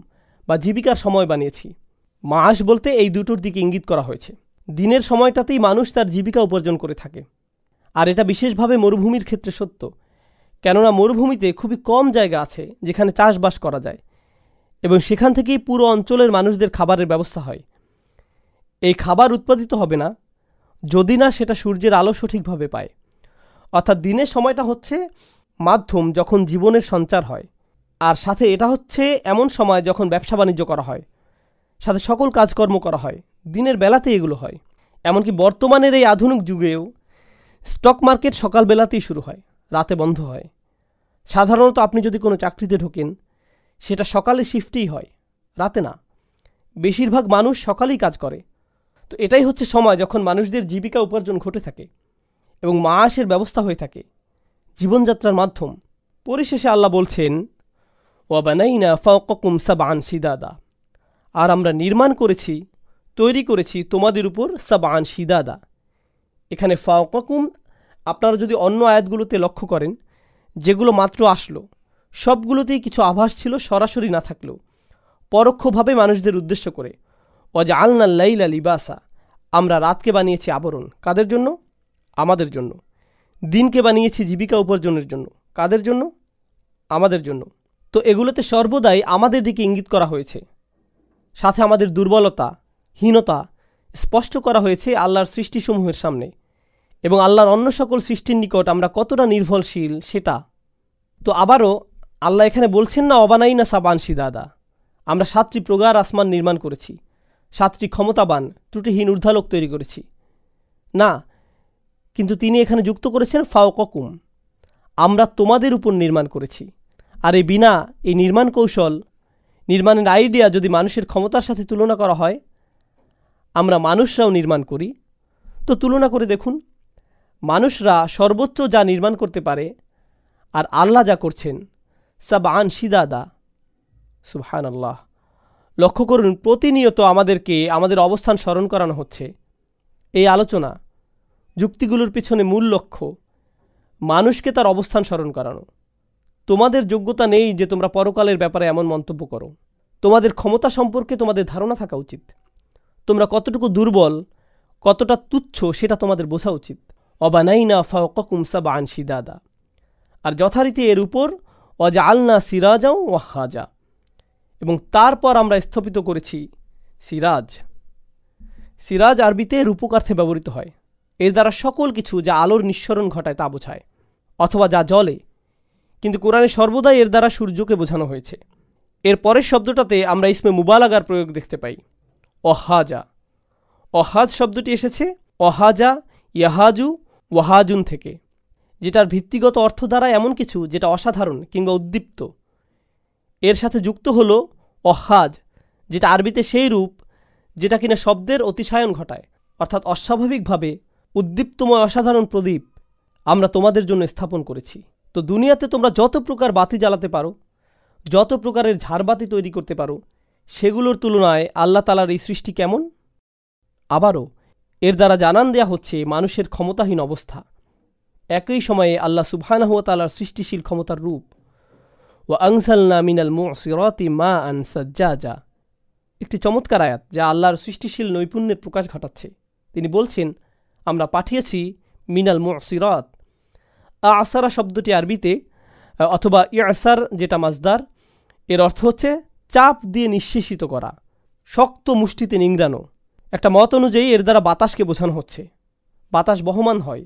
বা জীবিকার সময় বানিয়েছি। মাস বলতে এই দুটোর দিকে ইঙ্গিত করা হয়েছে। দিনের সময়টাতেই মানুষ তার জীবিকা উপার্জন করে থাকে, আর এটা বিশেষভাবে মরুভূমির ক্ষেত্রে সত্য, কেননা মরুভূমিতে খুবই কম জায়গা আছে যেখানে চাষবাস করা যায়, এবং সেখান থেকেই পুরো অঞ্চলের মানুষদের খাবারের ব্যবস্থা হয়। এই খাবার উৎপাদিত হবে না, যদি না সেটা সূর্যের আলো সঠিকভাবে পায়। অর্থাৎ দিনের সময়টা হচ্ছে মাধ্যম যখন জীবনের সঞ্চার হয়, আর সাথে এটা হচ্ছে এমন সময় যখন ব্যবসা বাণিজ্য করা হয়, সাথে সকল কাজকর্ম করা হয়, দিনের বেলাতেই এগুলো হয়। এমনকি বর্তমানের এই আধুনিক যুগেও স্টক মার্কেট সকালবেলাতেই শুরু হয়, রাতে বন্ধ হয়। সাধারণত আপনি যদি কোনো চাকরিতে ঢোকেন, সেটা সকালে শিফটেই হয়, রাতে না। বেশিরভাগ মানুষ সকালেই কাজ করে। তো এটাই হচ্ছে সময় যখন মানুষদের জীবিকা উপার্জন ঘটে থাকে এবং মাসের ব্যবস্থা হয়ে থাকে, জীবনযাত্রার মাধ্যম। পরিশেষে আল্লাহ বলছেন, ওয়াবানাইনা ফাওকাকুম সাবআন শিদাদা, আর আমরা নির্মাণ করেছি, তৈরি করেছি তোমাদের উপর সাবআন শিদাদা। এখানে ফাওকাকুম আপনারা যদি অন্য আয়াতগুলোতে লক্ষ্য করেন, যেগুলো মাত্র আসলো, সবগুলোতেই কিছু আভাস ছিল সরাসরি না থাকলেও পরোক্ষভাবে মানুষদের উদ্দেশ্য করে। ওয়াজআলনাল লাইলা লিবাসা, আমরা রাতকে বানিয়েছি আবরণ। কাদের জন্য? আমাদের জন্য। দিনকে বানিয়েছি জীবিকা উপার্জনের জন্য। কাদের জন্য? আমাদের জন্য। তো এগুলোতে সর্বদাই আমাদের দিকে ইঙ্গিত করা হয়েছে, সাথে আমাদের দুর্বলতা, হীনতা স্পষ্ট করা হয়েছে আল্লাহর সৃষ্টিসমূহের সামনে, এবং আল্লাহর অন্য সকল সৃষ্টির নিকট আমরা কতটা নির্ভরশীল সেটা। তো আবারও আল্লাহ এখানে বলছেন না অবানাইনা সাবান শিদাদা, আমরা 7টি প্রগাঢ় আসমান নির্মাণ করেছি, 7টি ক্ষমতাবান ত্রুটিহীন ঊর্ধ্বালোক তৈরি করেছি, না। কিন্তু তিনি এখানে যুক্ত করেছেন ফাওকাকুম, আমরা তোমাদের উপর নির্মাণ করেছি। আর এই নির্মাণ কৌশল, নির্মাণের আইডিয়া যদি মানুষের ক্ষমতার সাথে তুলনা করা হয়, আমরা মানুষরাও নির্মাণ করি, তো তুলনা করে দেখুন, মানুষরা সর্বোচ্চ যা নির্মাণ করতে পারে আর আল্লাহ যা করছেন, সাবআন শিদাদা। সুবহানাল্লাহ। লক্ষ্য করুন, প্রতিনিয়ত আমাদেরকে আমাদের অবস্থান স্মরণ করানো হচ্ছে। এই আলোচনা যুক্তিগুলোর পিছনে মূল লক্ষ্য মানুষকে তার অবস্থান স্মরণ করানো। তোমাদের যোগ্যতা নেই যে তোমরা পরকালের ব্যাপারে এমন মন্তব্য করো। তোমাদের ক্ষমতা সম্পর্কে তোমাদের ধারণা থাকা উচিত। তোমরা কতটুকু দুর্বল, কতটা তুচ্ছ সেটা তোমাদের বোঝা উচিত। অবানাইনা ফাওকাকুম সাবআন শিদাদা, আর যথারীতি এর উপর ওয়াজআলনা সিরাজা ওয়াহাজা, এবং তারপর আমরা স্থাপিত করেছি সিরাজ। সিরাজ আরবিতে রূপকার্থে ব্যবহৃত হয়। এর দ্বারা সকল কিছু যা আলোর নিঃসরণ ঘটায় তা বোঝায়, অথবা যা জ্বলে, কিন্তু কোরআনে সর্বদাই এর দ্বারা সূর্যকে বোঝানো হয়েছে। এর পরের শব্দটাতে আমরা ইসমে মুবালাগার প্রয়োগ দেখতে পাই, অহাজা। অহাজ শব্দটি এসেছে অহাজা ইয়াহাজু ওয়াহাজুন থেকে, যেটার ভিত্তিগত অর্থ দ্বারা এমন কিছু যেটা অসাধারণ কিংবা উদ্দীপ্ত। এর সাথে যুক্ত হলো অহাজ, যেটা আরবিতে সেই রূপ যেটা কিনা শব্দের অতিশায়ন ঘটায়, অর্থাৎ অস্বাভাবিকভাবে উদ্দীপ্তময় অসাধারণ প্রদীপ আমরা তোমাদের জন্য স্থাপন করেছি। তো দুনিয়াতে তোমরা যত প্রকার বাতি জ্বালাতে পারো, যত প্রকারের ঝাড়বাতি তৈরি করতে পারো, সেগুলোর তুলনায় আল্লাহ তাআলার এই সৃষ্টি কেমন? আবারও এর দ্বারা জানান দেয়া হচ্ছে মানুষের ক্ষমতাহীন অবস্থা। একই সময়ে আল্লাহ সুবহানাহু ওয়া তাআলার সৃষ্টিশীল ক্ষমতার রূপ। ওয়া আনজালনা মিনাল মুসিরাতি মাআন সাজ্জাজা, একটি চমৎকার আয়াত যা আল্লাহর সৃষ্টিশীল নৈপুণ্যের প্রকাশ ঘটাচ্ছে। তিনি বলছেন, আমরা পাঠিয়েছি মিনাল মুসিরাত। আসারা শব্দটি আরবিতে, অথবা ইয়াসার যেটা মাজদার, এর অর্থ হচ্ছে চাপ দিয়ে নিঃশেষিত করা, শক্ত মুষ্টিতে নিংড়ানো। একটা মত অনুযায়ী এর দ্বারা বাতাসকে বোঝানো হচ্ছে। বাতাস বহমান হয়,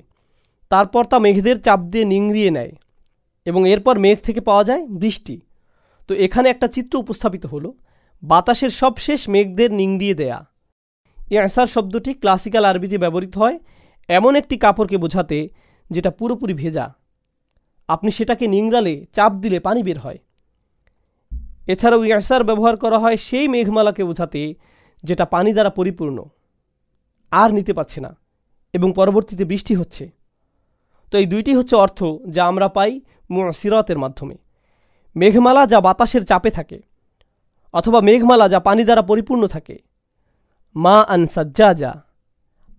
তারপর তা মেঘদের চাপ দিয়ে নিংড়িয়ে নেয়, এবং এরপর মেঘ থেকে পাওয়া যায় বৃষ্টি। তো এখানে একটা চিত্র উপস্থাপিত হলো, বাতাসের সবশেষ মেঘদের নিংড়িয়ে দেয়া। ইয়াসার শব্দটি ক্লাসিক্যাল আরবিতে ব্যবহৃত হয় এমন একটি কাপড়কে বোঝাতে যেটা পুরোপুরি ভেজা। আপনি সেটাকে নিংড়ালে, চাপ দিলে পানি বের হয়। এছাড়াও ইয়াসার ব্যবহার করা হয় সেই মেঘমালাকে বোঝাতে যেটা পানি দ্বারা পরিপূর্ণ, আর নিতে পারছে না, এবং পরবর্তীতে বৃষ্টি হচ্ছে। তো এই দুইটি হচ্ছে অর্থ যা আমরা পাই মুসিরাতের মাধ্যমে। মেঘমালা যা বাতাসের চাপে থাকে, অথবা মেঘমালা যা পানি দ্বারা পরিপূর্ণ থাকে। মা আন সাজ্জাজা,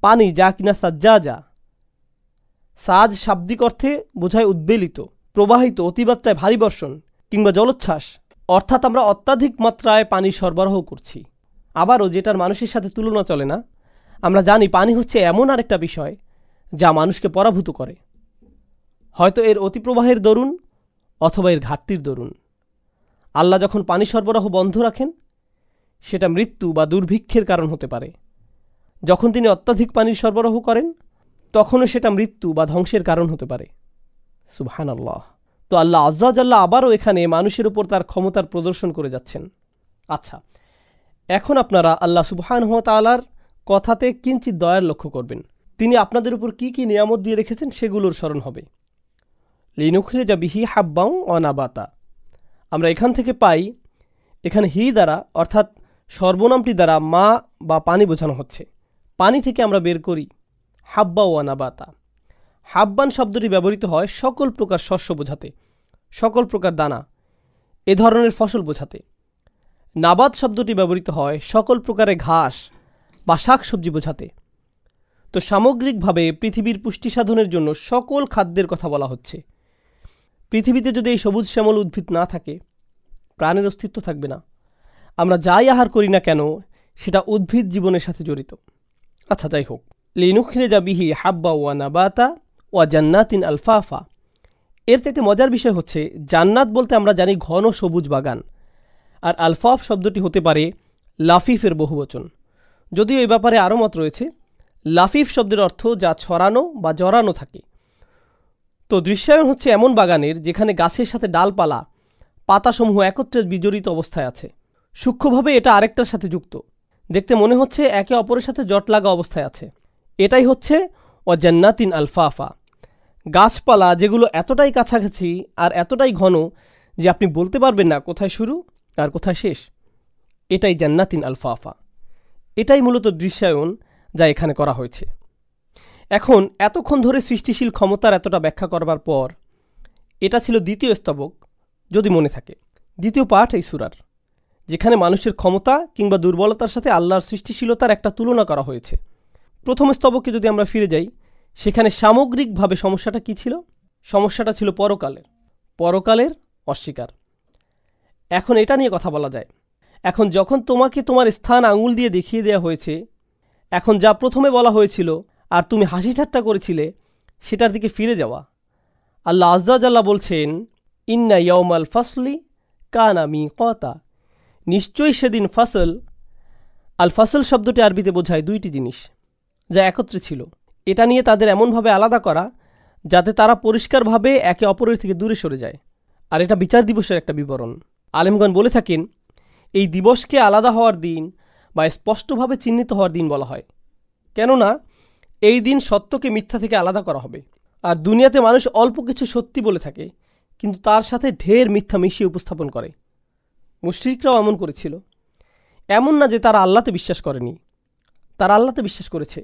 পানি যা কিনা সাজ্জাজা। সাজ শাব্দিক অর্থে বোঝায় উদ্বেলিত, প্রবাহিত, অতিমাত্রায় ভারী বর্ষণ কিংবা জলোচ্ছ্বাস, অর্থাৎ আমরা অত্যাধিক মাত্রায় পানি সরবরাহ করছি। আবারও যেটার মানুষের সাথে তুলনা চলে না, আমরা জানি পানি হচ্ছে এমন আরেকটা বিষয় যা মানুষকে পরাভূত করে, হয়তো এর অতিপ্রবাহের দরুন অথবা এর ঘাটতির দরুন। আল্লাহ যখন পানি সরবরাহ বন্ধ রাখেন, সেটা মৃত্যু বা দুর্ভিক্ষের কারণ হতে পারে, যখন তিনি অত্যাধিক পানির সরবরাহ করেন তখনও সেটা মৃত্যু বা ধ্বংসের কারণ হতে পারে। সুবহানাল্লাহ। তো আল্লাহ আজ্জা ওয়া জাল্লা আবারও এখানে মানুষের উপর তার ক্ষমতার প্রদর্শন করে যাচ্ছেন। আচ্ছা, এখন আপনারা আল্লাহ সুবহানাহু ওয়া তাআলার কথাতে কিঞ্চিৎ দয়ার লক্ষ্য করবেন। তিনি আপনাদের উপর কি কি নিয়ামত দিয়ে রেখেছেন সেগুলোর স্মরণ হবে। লিনুখরিজা বিহি হাব্বাও ওয়া নাবাতা। আমরা এখান থেকে পাই, এখানে হি দ্বারা অর্থাৎ সর্বনামটি দ্বারা মা বা পানি বোঝানো হচ্ছে। পানি থেকে আমরা বের করি হাব্বা ওয়া নাবাতা। হাব্বান শব্দটি ব্যবহৃত হয় সকল প্রকার শস্য বোঝাতে, সকল প্রকার দানা, এ ধরনের ফসল বোঝাতে। নাবাত শব্দটি ব্যবহৃত হয় সকল প্রকারের ঘাস বা শাক সবজি বোঝাতে। তো সামগ্রিকভাবে পৃথিবীর পুষ্টি সাধনের জন্য সকল খাদ্যের কথা বলা হচ্ছে। পৃথিবীতে যদি এই সবুজ শ্যামল উদ্ভিদ না থাকে, প্রাণের অস্তিত্ব থাকবে না। আমরা যাই আহার করি না কেন সেটা উদ্ভিদ জীবনের সাথে জড়িত। আচ্ছা, যাই হোক, লিনুখরিজা বিহি হাব্বা ওয়া নাবাতা ওয়া জান্নাতিন আলফাফা। এর চাইতে মজার বিষয় হচ্ছে, জান্নাত বলতে আমরা জানি ঘন সবুজ বাগান, আর আলফাফ শব্দটি হতে পারে লাফিফের বহুবচন। যদিও এই ব্যাপারে আরও মত রয়েছে। লাফিফ শব্দের অর্থ যা ছড়ানো বা জড়ানো থাকে। তো দৃশ্যায়ন হচ্ছে এমন বাগানের যেখানে গাছের সাথে ডালপালা, পাতাসমূহ একত্রে বিজড়িত অবস্থায় আছে। সূক্ষ্মভাবে এটা আরেকটার সাথে যুক্ত, দেখতে মনে হচ্ছে একে অপরের সাথে জট লাগা অবস্থায় আছে। এটাই হচ্ছে ওয়া জান্নাতিন আলফাফা। গাছপালা যেগুলো এতটাই কাছাকাছি আর এতটাই ঘন যে আপনি বলতে পারবেন না কোথায় শুরু আর কোথায় শেষ। এটাই জান্নাতিন আলফাফা। এটাই মূলত দৃশ্যায়ন যা এখানে করা হয়েছে। এখন এতক্ষণ ধরে সৃষ্টিশীল ক্ষমতার এতটা ব্যাখ্যা করবার পর, এটা ছিল দ্বিতীয় স্তবক, যদি মনে থাকে, দ্বিতীয় পাঠ এই সূরার, যেখানে মানুষের ক্ষমতা কিংবা দুর্বলতার সাথে আল্লাহর সৃষ্টিশীলতার একটা তুলনা করা হয়েছে। প্রথম স্তবকে যদি আমরা ফিরে যাই, সেখানে সামগ্রিকভাবে সমস্যাটা কি ছিল? সমস্যাটা ছিল পরকালের অস্বীকার। এখন এটা নিয়ে কথা বলা যায়। এখন যখন তোমাকে তোমার স্থান আঙুল দিয়ে দেখিয়ে দেওয়া হয়েছে, এখন যা প্রথমে বলা হয়েছিল আর তুমি হাসি ঠাট্টা করেছিলে সেটার দিকে ফিরে যাওয়া। আল্লাহ আজ্জা ওয়া জাল্লা বলছেন, ইন্না ইয়াউমাল ফাসলি কানা মিকাতা। নিশ্চয়ই সেদিন ফাসল। আল ফাসল শব্দটি আরবিতে বোঝায় দুইটি জিনিস যা একত্রে ছিল। এটা নিয়ে তাদের এমনভাবে আলাদা করা যাতে তারা পরিষ্কারভাবে একে অপরের থেকে দূরে সরে যায়। আর এটা বিচার দিবসের একটা বিবরণ। আলেমগণ বলে থাকেন, এই দিবসকে আলাদা হওয়ার দিন বা স্পষ্টভাবে চিহ্নিত হওয়ার দিন বলা হয়, কেননা এই দিন সত্যকে মিথ্যা থেকে আলাদা করা হবে। আর দুনিয়াতে মানুষ অল্প কিছু সত্যি বলে থাকে, কিন্তু তার সাথে ঢের মিথ্যা মিশিয়ে উপস্থাপন করে। মুশরিকরাও এমন করেছিল। এমন না যে তারা আল্লাহতে বিশ্বাস করেনি, তারা আল্লাহতে বিশ্বাস করেছে,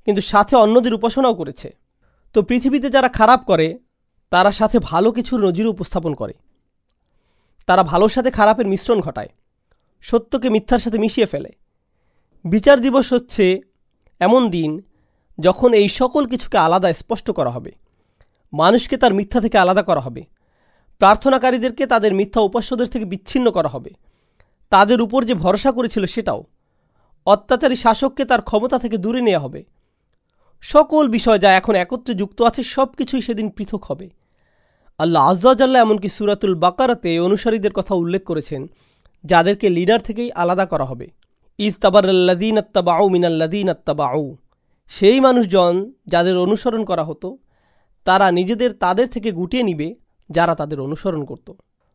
কিন্তু সাথে অন্যদের উপাসনাও করেছে। তো পৃথিবীতে যারা খারাপ করে তারা সাথে ভালো কিছুর নজির উপস্থাপন করে। তারা ভালোর সাথে খারাপের মিশ্রণ ঘটায়, সত্যকে মিথ্যার সাথে মিশিয়ে ফেলে। বিচার দিবস হচ্ছে এমন দিন যখন এই সকল কিছুকে আলাদা স্পষ্ট করা হবে। মানুষকে তার মিথ্যা থেকে আলাদা করা হবে, প্রার্থনাকারীদেরকে তাদের মিথ্যা উপাস্যদের থেকে বিচ্ছিন্ন করা হবে, তাদের উপর যে ভরসা করেছিল সেটাও, অত্যাচারী শাসককে তার ক্ষমতা থেকে দূরে নেওয়া হবে। সকল বিষয় যা এখন একত্রে যুক্ত আছে সব কিছুই সেদিন পৃথক হবে। আল্লাহ আজ্জা ওয়া জাল্লা এমনকি সূরাতুল বাকারাতে অনুসারীদের কথা উল্লেখ করেছেন যাদেরকে লিডার থেকেই আলাদা করা হবে। ইজ তাবারাল্লাযীনা ইত্তাবাউ মিনাল্লাযীনা ইত্তাবাউ। সেই মানুষজন যাদের অনুসরণ করা হতো তারা নিজেদের তাদের থেকে গুটিয়ে নিবে যারা তাদের অনুসরণ করত।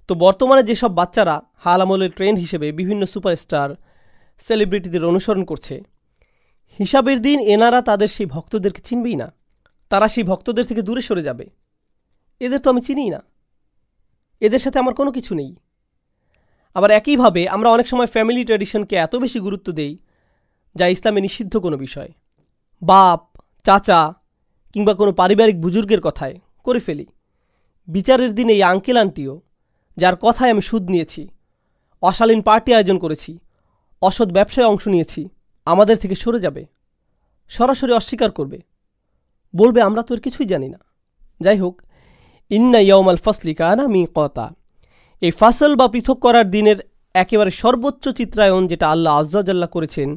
তো বর্তমানে যেসব বাচ্চারা হাল আমলের ট্রেন্ড হিসেবে বিভিন্ন সুপারস্টার সেলিব্রিটিদের অনুসরণ করছে, হিসাবের দিন এনারা তাদের সেই ভক্তদেরকে চিনবেই না। তারা সেই ভক্তদের থেকে দূরে সরে যাবে। এদের তো আমি চিনিই না, এদের সাথে আমার কোনো কিছু নেই। আবার একইভাবে আমরা অনেক সময় ফ্যামিলি ট্র্যাডিশনকে এত বেশি গুরুত্ব দেই যা ইসলামে নিষিদ্ধ কোনো বিষয়। বাপ, চাচা কিংবা কোনো পারিবারিক বুজুর্গের কথায় করে ফেলি। বিচারের দিন এই আঙ্কেল আন্টিও, যার কথায় আমি সুদ নিয়েছি, অশালীন পার্টি আয়োজন করেছি, অসৎ ব্যবসায় অংশ নিয়েছি, আমাদের থেকে সরে যাবে, সরাসরি অস্বীকার করবে, বলবে আমরা তো এর কিছুই জানি না। যাই হোক, ইন্না ইয়াউমাল ফাসলি কানা মিকাতা। এই ফাসল বা পৃথক করার দিনের একেবারে সর্বোচ্চ চিত্রায়ন যেটা আল্লাহ আজ্জা ওয়া জাল্লা করেছেন,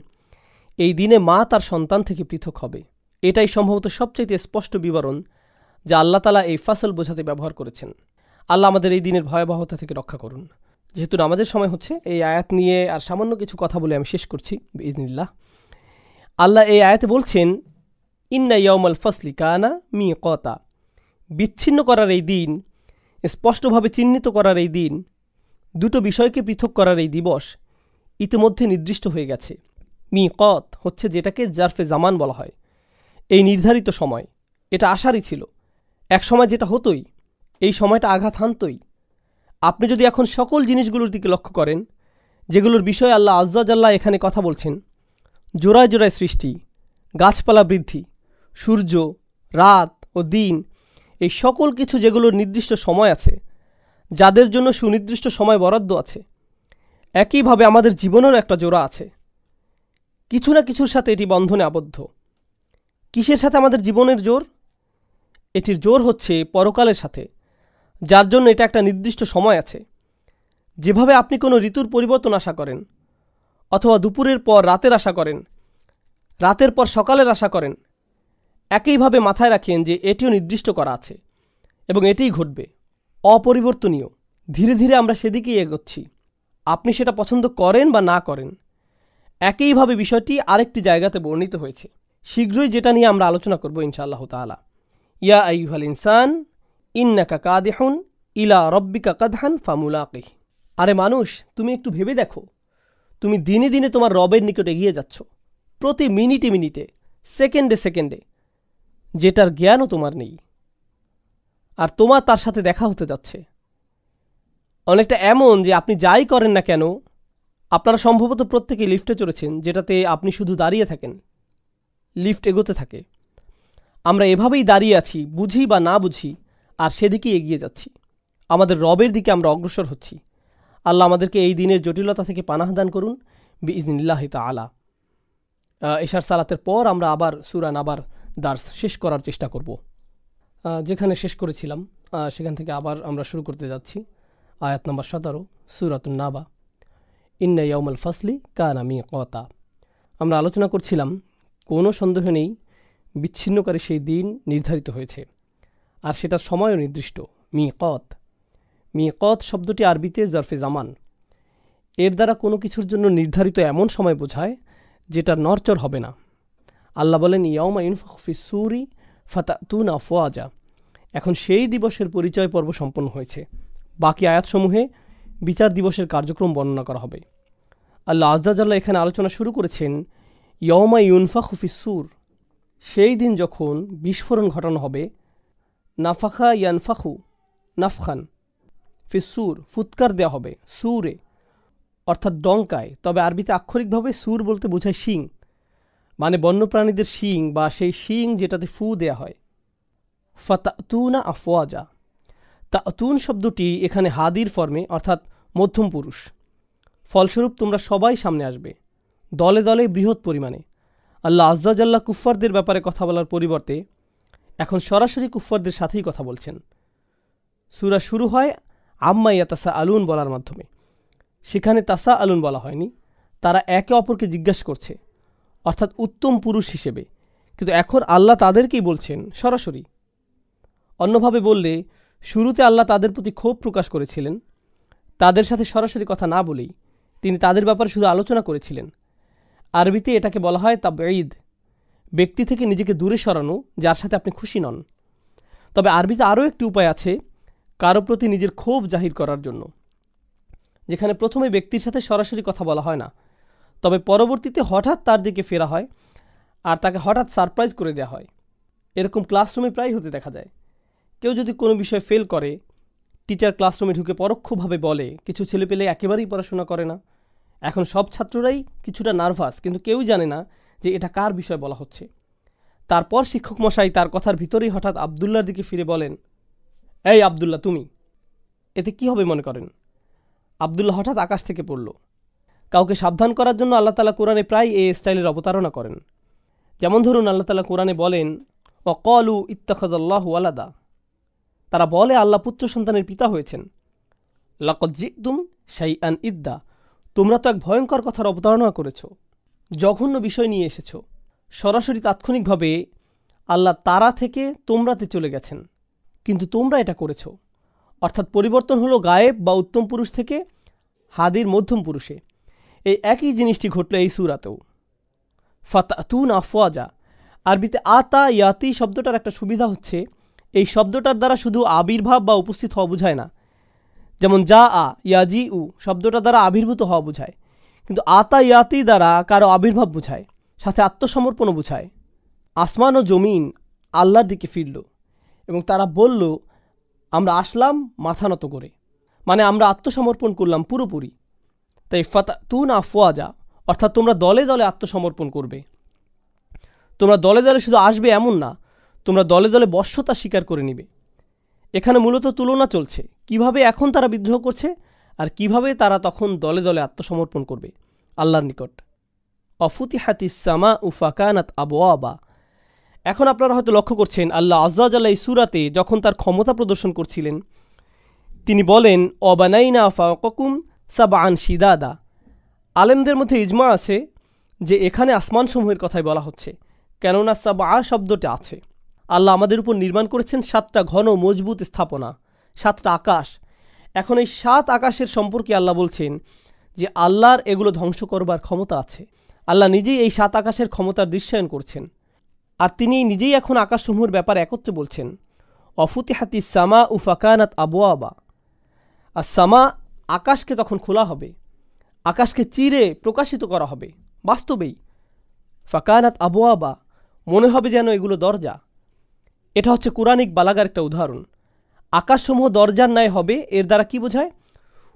এই দিনে মা তার সন্তান থেকে পৃথক হবে। এটাই সম্ভবত সবচাইতে স্পষ্ট বিবরণ যা আল্লাহ তাআলা এই ফাসল বোঝাতে ব্যবহার করেছেন। আল্লাহ আমাদের এই দিনের ভয়াবহতা থেকে রক্ষা করুন। যেহেতু নামাজের সময় হচ্ছে, এই আয়াত নিয়ে আর সামান্য কিছু কথা বলে আমি শেষ করছি বিইজনিল্লাহ। আল্লাহ এই আয়াতে বলছেন, ইন্না ইয়াউমাল ফাসলি কানা মিকাতা, বিচ্ছিন্ন করার এই দিন, স্পষ্টভাবে চিহ্নিত করার এই দিন, দুটো বিষয়কে পৃথক করার এই দিবস ইতিমধ্যে নির্দিষ্ট হয়ে গেছে। মিকাত হচ্ছে যেটাকে জারফে জামান বলা হয়, এই নির্ধারিত সময়। এটা আশারই ছিল, এক সময় যেটা হতোই, এই সময়টা আঘাত হানতই। আপনি যদি এখন সকল জিনিসগুলোর দিকে লক্ষ্য করেন, যেগুলোর বিষয়ে আল্লাহ আজ্জাজাল্লাহ এখানে কথা বলছেন, জোড়ায় জোড়ায় সৃষ্টি, গাছপালা বৃদ্ধি, সূর্য, রাত ও দিন, এই সকল কিছু যেগুলোর নির্দিষ্ট সময় আছে, যাদের জন্য সুনির্দিষ্ট সময় বরাদ্দ আছে, একইভাবে আমাদের জীবনেরও একটা জোড়া আছে। কিছু না কিছুর সাথে এটি বন্ধনে আবদ্ধ। কিসের সাথে আমাদের জীবনের জোর? এটির জোর হচ্ছে পরকালের সাথে, যার জন্য এটা একটা নির্দিষ্ট সময় আছে। যেভাবে আপনি কোনো ঋতুর পরিবর্তন আশা করেন, অথবা দুপুরের পর রাতের আশা করেন, রাতের পর সকালের আশা করেন, একইভাবে মাথায় রাখেন যে এটিও নির্দিষ্ট করা আছে এবং এটিই ঘটবে, অপরিবর্তনীয়। ধীরে ধীরে আমরা সেদিকেই এগোচ্ছি, আপনি সেটা পছন্দ করেন বা না করেন। একইভাবে বিষয়টি আরেকটি জায়গাতে বর্ণিত হয়েছে, শীঘ্রই যেটা নিয়ে আমরা আলোচনা করব ইনশাআল্লাহ তাআলা। ইয়া আইয়ুহাল ইনসান ইন্নাকা কাদিহুন ইলা রব্বিকা কাদহান ফামুলাকিহ। আরে মানুষ, তুমি একটু ভেবে দেখো, তুমি দিনে দিনে তোমার রবের নিকট এগিয়ে যাচ্ছ, প্রতি মিনিটে মিনিটে, সেকেন্ডে সেকেন্ডে, যেটার জ্ঞানও তোমার নেই, আর তোমার তার সাথে দেখা হতে যাচ্ছে। অনেকটা এমন যে আপনি যাই করেন না কেন, আপনারা সম্ভবত প্রত্যেকেই লিফটে চড়েছেন, যেটাতে আপনি শুধু দাঁড়িয়ে থাকেন, লিফট এগোতে থাকে। আমরা এভাবেই দাঁড়িয়ে আছি, বুঝি বা না বুঝি, আর সেদিকেই এগিয়ে যাচ্ছি, আমাদের রবের দিকে আমরা অগ্রসর হচ্ছি। আল্লাহ আমাদেরকে এই দিনের জটিলতা থেকে পানাহ দান করুন বিইজনিল্লাহি তাআলা। এশার সালাতের পর আমরা আবার সূরা নাবার দার্স শেষ করার চেষ্টা করব। যেখানে শেষ করেছিলাম সেখান থেকে আবার আমরা শুরু করতে যাচ্ছি। আয়াত নম্বর 17, সূরাতুন নাবা। ইন্না ইয়াউমাল ফাসলি কানা মিকাতা। আমরা আলোচনা করছিলাম, কোনো সন্দেহ নেই বিচ্ছিন্নকারী সেই দিন নির্ধারিত হয়েছে, আর সেটার সময়ও নির্দিষ্ট। মিকাত, মিকাত শব্দটি আরবিতে জারফে জামান। এর দ্বারা কোনো কিছুর জন্য নির্ধারিত এমন সময় বোঝায় যেটা নড়চড় হবে না। আল্লাহ বলেন, ইয়াউমা ইউনফাখু ফিস-সূরি ফাতাতুনা আফওয়াজা। এখন সেই দিবসের পরিচয় পর্ব সম্পন্ন হয়েছে। বাকি আয়াতসমূহে বিচার দিবসের কার্যক্রম বর্ণনা করা হবে। আল্লাহ আজ্জাজাল্লাহ এখানে আলোচনা শুরু করেছেন ইয়াউমা ইউনফাখু ফিস-সূর, সেই দিন যখন বিস্ফোরণ ঘটানো হবে। নাফাখা ইয়ানফাখু নাফখান, ফিস-সূর ফুৎকার দেওয়া হবে, সূরে অর্থাৎ ডঙ্কায়। তবে আরবিতে আক্ষরিকভাবে সূর বলতে বোঝায় শিং, মানে বন্যপ্রাণীদের শিং বা সেই শিং যেটাতে ফু দেয়া হয়। ফাতাতুনা আফওয়াজা, তাতুন শব্দটি এখানে হাদির ফর্মে, অর্থাৎ মধ্যম পুরুষ। ফলস্বরূপ তোমরা সবাই সামনে আসবে, দলে দলে, বৃহৎ পরিমাণে। আল্লাহ আজ্জাজাল্লাহ কুফফারদের ব্যাপারে কথা বলার পরিবর্তে এখন সরাসরি কুফফারদের সাথেই কথা বলছেন। সূরা শুরু হয় আম্মা ইয়াতাসা আলুন বলার মাধ্যমে। সেখানে তাসা আলুন বলা হয়নি, তারা একে অপরকে জিজ্ঞাসা করছে, অর্থাৎ উত্তম পুরুষ হিসেবে। কিন্তু এখন আল্লাহ তাদেরকেই বলছেন সরাসরি। অন্যভাবে বললে, শুরুতে আল্লাহ তাদের প্রতি ক্ষোভ প্রকাশ করেছিলেন, তাদের সাথে সরাসরি কথা না বলেই তিনি তাদের ব্যাপারে শুধু আলোচনা করেছিলেন। আরবিতে এটাকে বলা হয় তাবঈদ, ব্যক্তি থেকে নিজেকে দূরে সরানো, যার সাথে আপনি খুশি নন। তবে আরবিতে আরও একটি উপায় আছে কারো প্রতি নিজের ক্ষোভ জাহির করার জন্য, যেখানে প্রথমে ব্যক্তির সাথে সরাসরি কথা বলা হয় না, তবে পরবর্তীতে হঠাৎ তার দিকে ফেরা হয় আর তাকে হঠাৎ সারপ্রাইজ করে দেওয়া হয়। এরকম ক্লাসরুমে প্রায় হতে দেখা যায়। কেউ যদি কোনো বিষয়ে ফেল করে, টিচার ক্লাসরুমে ঢুকে পরোক্ষভাবে বলে, কিছু ছেলেপেলে একেবারেই পড়াশোনা করে না। এখন সব ছাত্ররাই কিছুটা নার্ভাস, কিন্তু কেউই জানে না যে এটা কার বিষয় বলা হচ্ছে। তারপর শিক্ষক মশাই তার কথার ভিতরেই হঠাৎ আবদুল্লার দিকে ফিরে বলেন, এই আবদুল্লাহ তুমি। এতে কি হবে মনে করেন? আবদুল্লাহ হঠাৎ আকাশ থেকে পড়ল। কাউকে সাবধান করার জন্য আল্লাহ তাআলা কোরআনে প্রায় এই স্টাইলের অবতারণা করেন। যেমন ধরুন, আল্লাহ তাআলা কোরআনে বলেন, ওয়াকালু ইত্তাখাযাল্লাহু ওয়ালাদা, তারা বলে আল্লাহ পুত্র সন্তানের পিতা হয়েছেন। লাকাদ জিতুম শাইআন ইদ্দা, তোমরা তো এক ভয়ঙ্কর কথার অবতারণা করেছ, জঘন্য বিষয় নিয়ে এসেছ। সরাসরি তাৎক্ষণিকভাবে আল্লাহ তারা থেকে তোমরাতে চলে গেছেন, কিন্তু তোমরা এটা করেছ। অর্থাৎ পরিবর্তন হলো গায়েব বা উত্তম পুরুষ থেকে হাদির মধ্যম পুরুষে। এই একই জিনিসটি ঘটল এই সূরাতেও। ফাতাতুন আফওয়াজা। আরবিতে আতা ইয়াতি শব্দটার একটা সুবিধা হচ্ছে এই শব্দটার দ্বারা শুধু আবির্ভাব বা উপস্থিত হওয়া বোঝায় না। যেমন যা আ ইয়াজি উ শব্দটার দ্বারা আবির্ভূত হওয়া বোঝায়, কিন্তু আতা ইয়াতি দ্বারা কারো আবির্ভাব বোঝায়, সাথে আত্মসমর্পণও বোঝায়। আসমান ও জমিন আল্লাহর দিকে ফিরল এবং তারা বলল, আমরা আসলাম মাথা নত করে, মানে আমরা আত্মসমর্পণ করলাম পুরোপুরি। তাই ফাতাতুন আফওয়াজা অর্থাৎ তোমরা দলে দলে আত্মসমর্পণ করবে। তোমরা দলে দলে শুধু আসবে এমন না, তোমরা দলে দলে বশ্যতা স্বীকার করে নিবে। এখানে মূলত তুলনা চলছে কিভাবে এখন তারা বিদ্রোহ করছে আর কিভাবে তারা তখন দলে দলে আত্মসমর্পণ করবে আল্লাহর নিকট। অফুতিহাতিস সামা উ ফাকানাত আবওয়াবা। এখন আপনারা হয়তো লক্ষ্য করছেন আল্লাহ আজ্জা ওয়া জাল্লা এই সূরাতে যখন তার ক্ষমতা প্রদর্শন করছিলেন তিনি বলেন অবানাইনা ফাওকাকুম সাবআন শিদাদা। আলেমদের মধ্যে ইজমা আছে যে এখানে আসমানসমূহের কথাই বলা হচ্ছে, কেননা সাবআ শব্দটা আছে। আল্লাহ আমাদের উপর নির্মাণ করেছেন 7টা ঘন মজবুত স্থাপনা, 7টা আকাশ। এখন এই 7 আকাশের সম্পর্কে আল্লাহ বলছেন যে আল্লাহর এগুলো ধ্বংস করবার ক্ষমতা আছে। আল্লাহ নিজেই এই 7 আকাশের ক্ষমতার দৃশ্যায়ন করছেন, আর তিনি নিজেই এখন আকাশসমূহের ব্যাপারে একত্রে বলছেন। অফুতিহাতিস সামা উ ফাকানাত আবওয়াবা। আর সামা আকাশকে তখন খোলা হবে, আকাশকে চিরে প্রকাশিত করা হবে বাস্তবেই। ফাকানাত আবওয়াবা, মনে হবে যেন এগুলো দরজা। এটা হচ্ছে কুরআনিক বালাগার একটা উদাহরণ। আকাশসমূহ দরজার ন্যায় হবে, এর দ্বারা কি বোঝায়?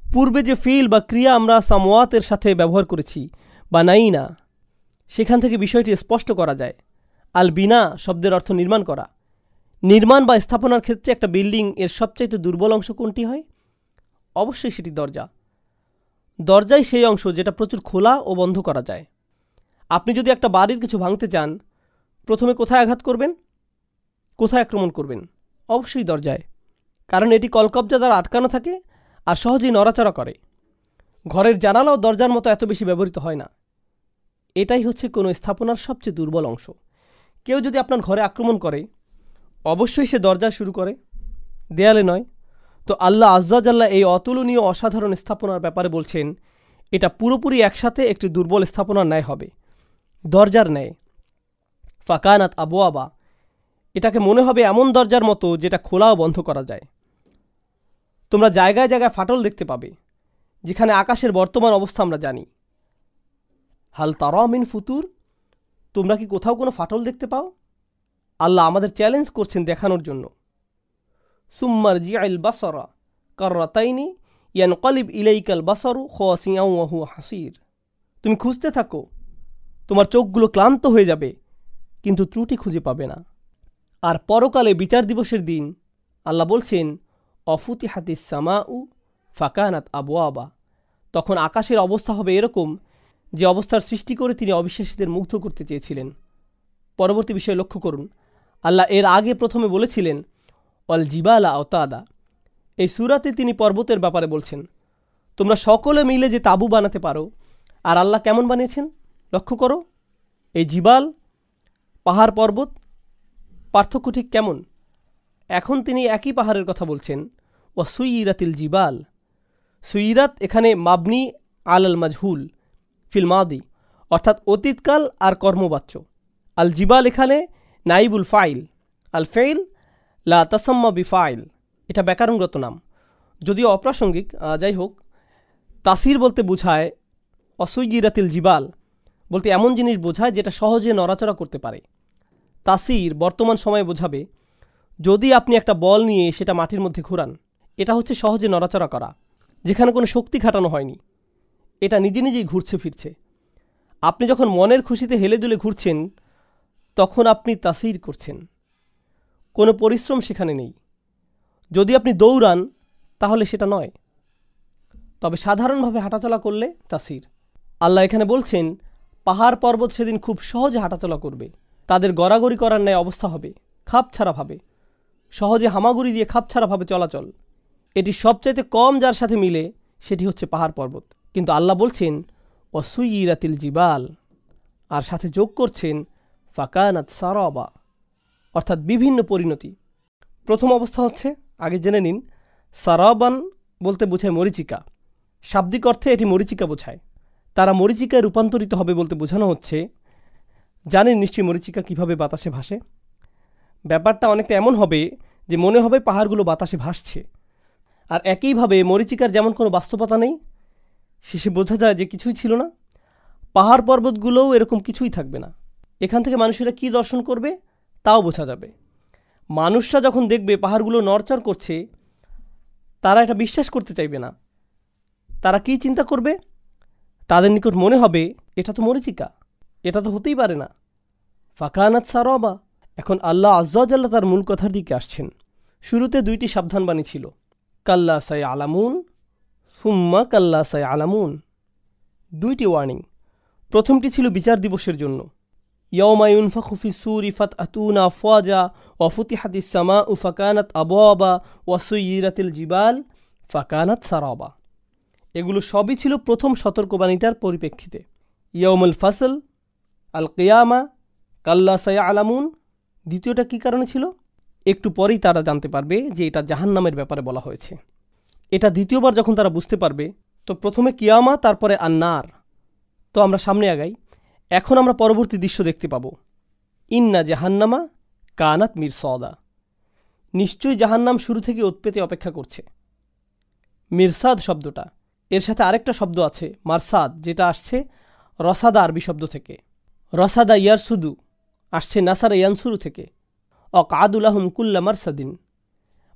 পূর্বে যে ফিল বা ক্রিয়া আমরা সামওয়াতের সাথে ব্যবহার করেছি বা নাই না, সেখান থেকে বিষয়টি স্পষ্ট করা যায়। আল বিনা শব্দের অর্থ নির্মাণ করা। নির্মাণ বা স্থাপনার ক্ষেত্রে একটা বিল্ডিং এর সবচাইতে দুর্বল অংশ কোনটি হয়? অবশ্যই সেটি দরজা। দরজাই সেই অংশ যেটা প্রচুর খোলা ও বন্ধ করা যায়। আপনি যদি একটা বাড়ির কিছু ভাঙতে চান, প্রথমে কোথায় আঘাত করবেন, কোথায় আক্রমণ করবেন? অবশ্যই দরজায়, কারণ এটি কলকব্জা দ্বারা আটকানো থাকে আর সহজেই নড়াচড়া করে। ঘরের জানালাও দরজার মতো এত বেশি ব্যবহৃত হয় না। এটাই হচ্ছে কোনো স্থাপনার সবচেয়ে দুর্বল অংশ। কেউ যদি আপনার ঘরে আক্রমণ করে, অবশ্যই সে দরজা শুরু করে, দেয়ালে নয়। তো আল্লাহ আজ্জা ওয়া জাল্লা এই অতুলনীয় অসাধারণ স্থাপনার ব্যাপারে বলছেন এটা পুরোপুরি একসাথে একটি দুর্বল স্থাপনার ন্যায় হবে, দরজার ন্যায়। ফাকানাত আবওয়াবা, এটাকে মনে হবে এমন দরজার মতো যেটা খোলা ও বন্ধ করা যায়। তোমরা জায়গায় জায়গায় ফাটল দেখতে পাবে, যেখানে আকাশের বর্তমান অবস্থা আমরা জানি। হাল তারা মিন ফুতুর, তোমরা কি কোথাও কোনো ফাটল দেখতে পাও? আল্লাহ আমাদের চ্যালেঞ্জ করছেন দেখানোর জন্য। সুম্মার জিআল বাসরা কাররাতাইনি ইয়ানকালিব ইলাইকাল বাসারু খাসিয়াও ওয়া হুয়া হাসির। তুমি খুঁজতে থাকো, তোমার চোখগুলো ক্লান্ত হয়ে যাবে কিন্তু ত্রুটি খুঁজে পাবে না। আর পরকালে বিচার দিবসের দিন আল্লাহ বলছেন অফুতিহাতিস সামাউ ফাকানাত আবওয়াবা, তখন আকাশের অবস্থা হবে এরকম যে অবস্থার সৃষ্টি করে তিনি অবিশ্বাসীদের মুগ্ধ করতে চেয়েছিলেন। পরবর্তী বিষয়ে লক্ষ্য করুন, আল্লাহ এর আগে প্রথমে বলেছিলেন অল জিবালা আওতাদা। এই সূরাতে তিনি পর্বতের ব্যাপারে বলছেন তোমরা সকলে মিলে যে তাঁবু বানাতে পারো। আর আল্লাহ কেমন বানিয়েছেন লক্ষ্য করো। এই জিবাল, পাহাড় পর্বত, পার্থক্য ঠিক কেমন? এখন তিনি একই পাহাড়ের কথা বলছেন। ও সুইরাতিল জিবাল, সুইরাত এখানে মাবনি আলাল মাজহুল ফিল মাদি, অর্থাৎ অতীতকাল আর কর্মবাচ্য। আল জিবাল এখানে নাইবুল ফাইল, আল ফেইল লা তাসাম্মা বিফাইল, এটা ব্যাকরণগত নাম, যদিও অপ্রাসঙ্গিক। যাই হোক, তাসির বলতে বোঝায়, অসুইরাতিল জিবাল বলতে এমন জিনিস বোঝায় যেটা সহজে নড়াচড়া করতে পারে। তাসির বর্তমান সময়ে বোঝাবে যদি আপনি একটা বল নিয়ে সেটা মাটির মধ্যে ঘোরান, এটা হচ্ছে সহজে নড়াচড়া করা, যেখানে কোনো শক্তি খাটানো হয়নি, এটা নিজে নিজেই ঘুরছে ফিরছে। আপনি যখন মনের খুশিতে হেলে দুলে ঘুরছেন তখন আপনি তাসির করছেন, কোনো পরিশ্রম সেখানে নেই। যদি আপনি দৌড়ান তাহলে সেটা নয়, তবে সাধারণভাবে হাঁটাচলা করলে তাসির। আল্লাহ এখানে বলছেন পাহাড় পর্বত সেদিন খুব সহজে হাঁটাচলা করবে, তাদের গড়াগড়ি করার ন্যায় অবস্থা হবে, খাপছাড়াভাবে, সহজে হামাগুড়ি দিয়ে খাপছাড়াভাবে চলাচল। এটি সবচাইতে কম যার সাথে মিলে সেটি হচ্ছে পাহাড় পর্বত। কিন্তু আল্লাহ বলছেন অসুইরাতিল জিবাল, আর সাথে যোগ করছেন ফাকানাত সারাবা, অর্থাৎ বিভিন্ন পরিণতি। প্রথম অবস্থা হচ্ছে, আগে জেনে নিন, সারাবান বলতে বোঝায় মরিচিকা। শাব্দিক অর্থে এটি মরিচিকা বোঝায়। তারা মরিচিকায় রূপান্তরিত হবে বলতে বোঝানো হচ্ছে জানেন নিশ্চয়ই মরীচিকা কিভাবে বাতাসে ভাসে? ব্যাপারটা অনেকটা এমন হবে যে মনে হবে পাহাড়গুলো বাতাসে ভাসছে। আর একইভাবে মরীচিকার যেমন কোনো বাস্তবতা নেই, শেষে বোঝা যায় যে কিছুই ছিল না, পাহাড় পর্বতগুলোও এরকম কিছুই থাকবে না। এখান থেকে মানুষেরা কি দর্শন করবে তাও বোঝা যাবে। মানুষরা যখন দেখবে পাহাড়গুলো নড়চড় করছে, তারা এটা বিশ্বাস করতে চাইবে না। তারা কি চিন্তা করবে? তাদের নিকট মনে হবে এটা তো মরীচিকা, এটা তো হতেই পারে না। ফাকানাত সারাবা। এখন আল্লাহ আজ্জা ওয়া জাল্লা তার মূল কথার দিকে আসছেন। শুরুতে 2টি সাবধানবাণী ছিল, কাল্লা সাই আলামুন, সুম্মা কাল্লা সাই আলামুন। 2টি ওয়ার্নিং। প্রথমটি ছিল বিচার দিবসের জন্য, ইয়াউমা ইউনফাখু ফিস-সূরি ফাতআতুনা আফওয়াজা ওয়া ফুতিহাতিস সামাউ ফাকানাত আবওয়াবা ওয়া সুয়িরাতিল জিবাল ফাকানাত সারাবা। এগুলো সবই ছিল প্রথম সতর্কবাণীটার পরিপ্রেক্ষিতে। ইয়াউমুল ফাসল, আল কিয়ামা, কাল্লা সায়ালামুন। দ্বিতীয়টা কী কারণে ছিল? একটু পরেই তারা জানতে পারবে যে এটা জাহান্নামের ব্যাপারে বলা হয়েছে। এটা দ্বিতীয়বার যখন তারা বুঝতে পারবে, তো প্রথমে কিয়ামা, তারপরে আন্নার। তো আমরা সামনে আগাই। এখন আমরা পরবর্তী দৃশ্য দেখতে পাব। ইন্না জাহান্নামা কানাত মিরসাদা। নিশ্চয়ই জাহান্নাম শুরু থেকে উৎপেতে অপেক্ষা করছে। মিরসাদ শব্দটা, এর সাথে আরেকটা শব্দ আছে মারসাদ, যেটা আসছে রসাদা আরবি শব্দ থেকে। রসাদা ইয়ারসুদু আসছে নাসারা ইয়ানসুরু থেকে। অকাদুলাহুম কুল্লা মারসাদিন,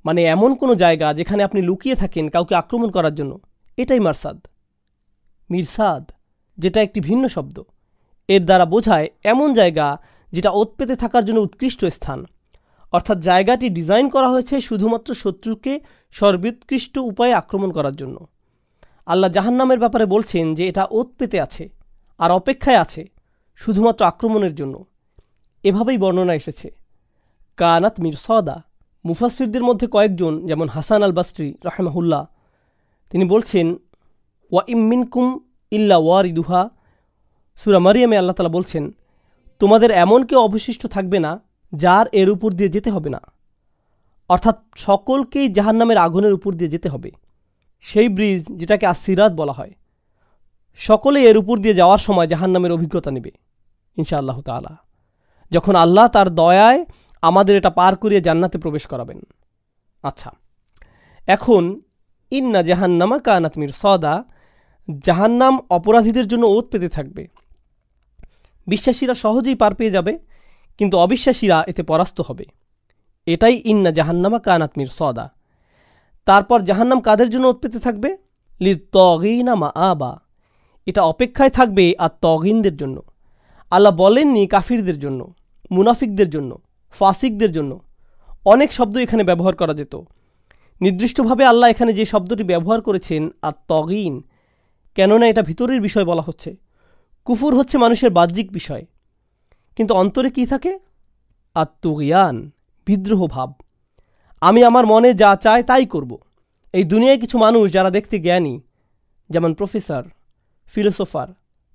মানে এমন কোনো জায়গা যেখানে আপনি লুকিয়ে থাকেন কাউকে আক্রমণ করার জন্য, এটাই মারসাদ। মিরসাদ যেটা একটি ভিন্ন শব্দ, এর দ্বারা বোঝায় এমন জায়গা যেটা ওত পেতে থাকার জন্য উৎকৃষ্ট স্থান। অর্থাৎ জায়গাটি ডিজাইন করা হয়েছে শুধুমাত্র শত্রুকে সর্বোৎকৃষ্ট উপায়ে আক্রমণ করার জন্য। আল্লাহ জাহান্নামের ব্যাপারে বলছেন যে এটা ওত পেতে আছে আর অপেক্ষায় আছে শুধুমাত্র আক্রমণের জন্য। এভাবেই বর্ণনা এসেছে, কানাত মিরসাদা। মুফাসসিরদের মধ্যে কয়েকজন, যেমন হাসান আল বাসরি রাহিমাহুল্লাহ, তিনি বলছেন ওয়া ইমিনকুম ইল্লা ওয়ারিদুহা। সূরা মারিয়ামে আল্লাহ তাআলা বলছেন, তোমাদের এমন কেউ অবশিষ্ট থাকবে না যার এর উপর দিয়ে যেতে হবে না। অর্থাৎ সকলকেই জাহান্নামের আগুনের উপর দিয়ে যেতে হবে। সেই ব্রিজ যেটাকে আসসিরাত বলা হয়, সকলে এর উপর দিয়ে যাওয়ার সময় জাহান্নামের অভিজ্ঞতা নেবে ইনশাআল্লাহ তাআলা, যখন আল্লাহ তার দয়ায় আমাদের এটা পার করিয়ে জান্নাতে প্রবেশ করাবেন। আচ্ছা, এখন ইন্না জাহান্নামা কানাত মিরসাদা, জাহান্নাম অপরাধীদের জন্য ওত পেতে থাকবে। বিশ্বাসীরা সহজেই পার পেয়ে যাবে, কিন্তু অবিশ্বাসীরা এতে পরাস্ত হবে। এটাই ইন্না জাহান্নামা কানাত মিরসাদা। তারপর জাহান্নাম কাদের জন্য ওত পেতে থাকবে? লিত্তাগিনা মাআবা, এটা অপেক্ষায় থাকবে আর তগিনদের জন্য। আল্লাহ বলেননি কাফিরদের জন্য, মুনাফিকদের জন্য, ফাসিকদের জন্য। অনেক শব্দ এখানে ব্যবহার করা যেত। নির্দিষ্টভাবে আল্লাহ এখানে যে শব্দটি ব্যবহার করেছেন আর তগিন, কেননা এটা ভিতরের বিষয় বলা হচ্ছে। কুফুর হচ্ছে মানুষের বাহ্যিক বিষয়, কিন্তু অন্তরে কি থাকে? আত্তুগিয়ান, বিদ্রোহ ভাব। আমি আমার মনে যা চাই তাই করব। এই দুনিয়ায় কিছু মানুষ যারা দেখতে জ্ঞানী, যেমন প্রফেসর, ফিলোসোফার,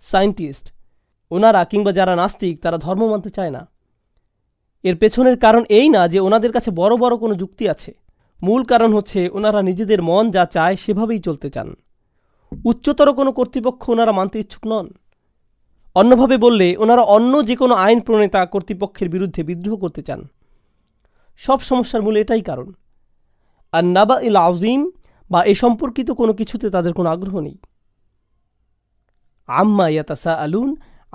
সায়েন্টিস্ট, ওনারা কিংবা যারা নাস্তিক, তারা ধর্ম মানতে চায় না। এর পেছনের কারণ এই না যে ওনাদের কাছে বড় বড় কোনো যুক্তি আছে। মূল কারণ হচ্ছে ওনারা নিজেদের মন যা চায় সেভাবেই চলতে চান। উচ্চতর কোনো কর্তৃপক্ষ ওনারা মানতে ইচ্ছুক নন। অন্যভাবে বললে, ওনারা অন্য যে কোনো আইন প্রণেতা কর্তৃপক্ষের বিরুদ্ধে বিদ্রোহ করতে চান। সব সমস্যার মূল এটাই কারণ। আর নাবা ইল আযীম, বা এ সম্পর্কিত কোনো কিছুতে তাদের কোনো আগ্রহ নেই। আম্মা ইয়াতাসাআলুন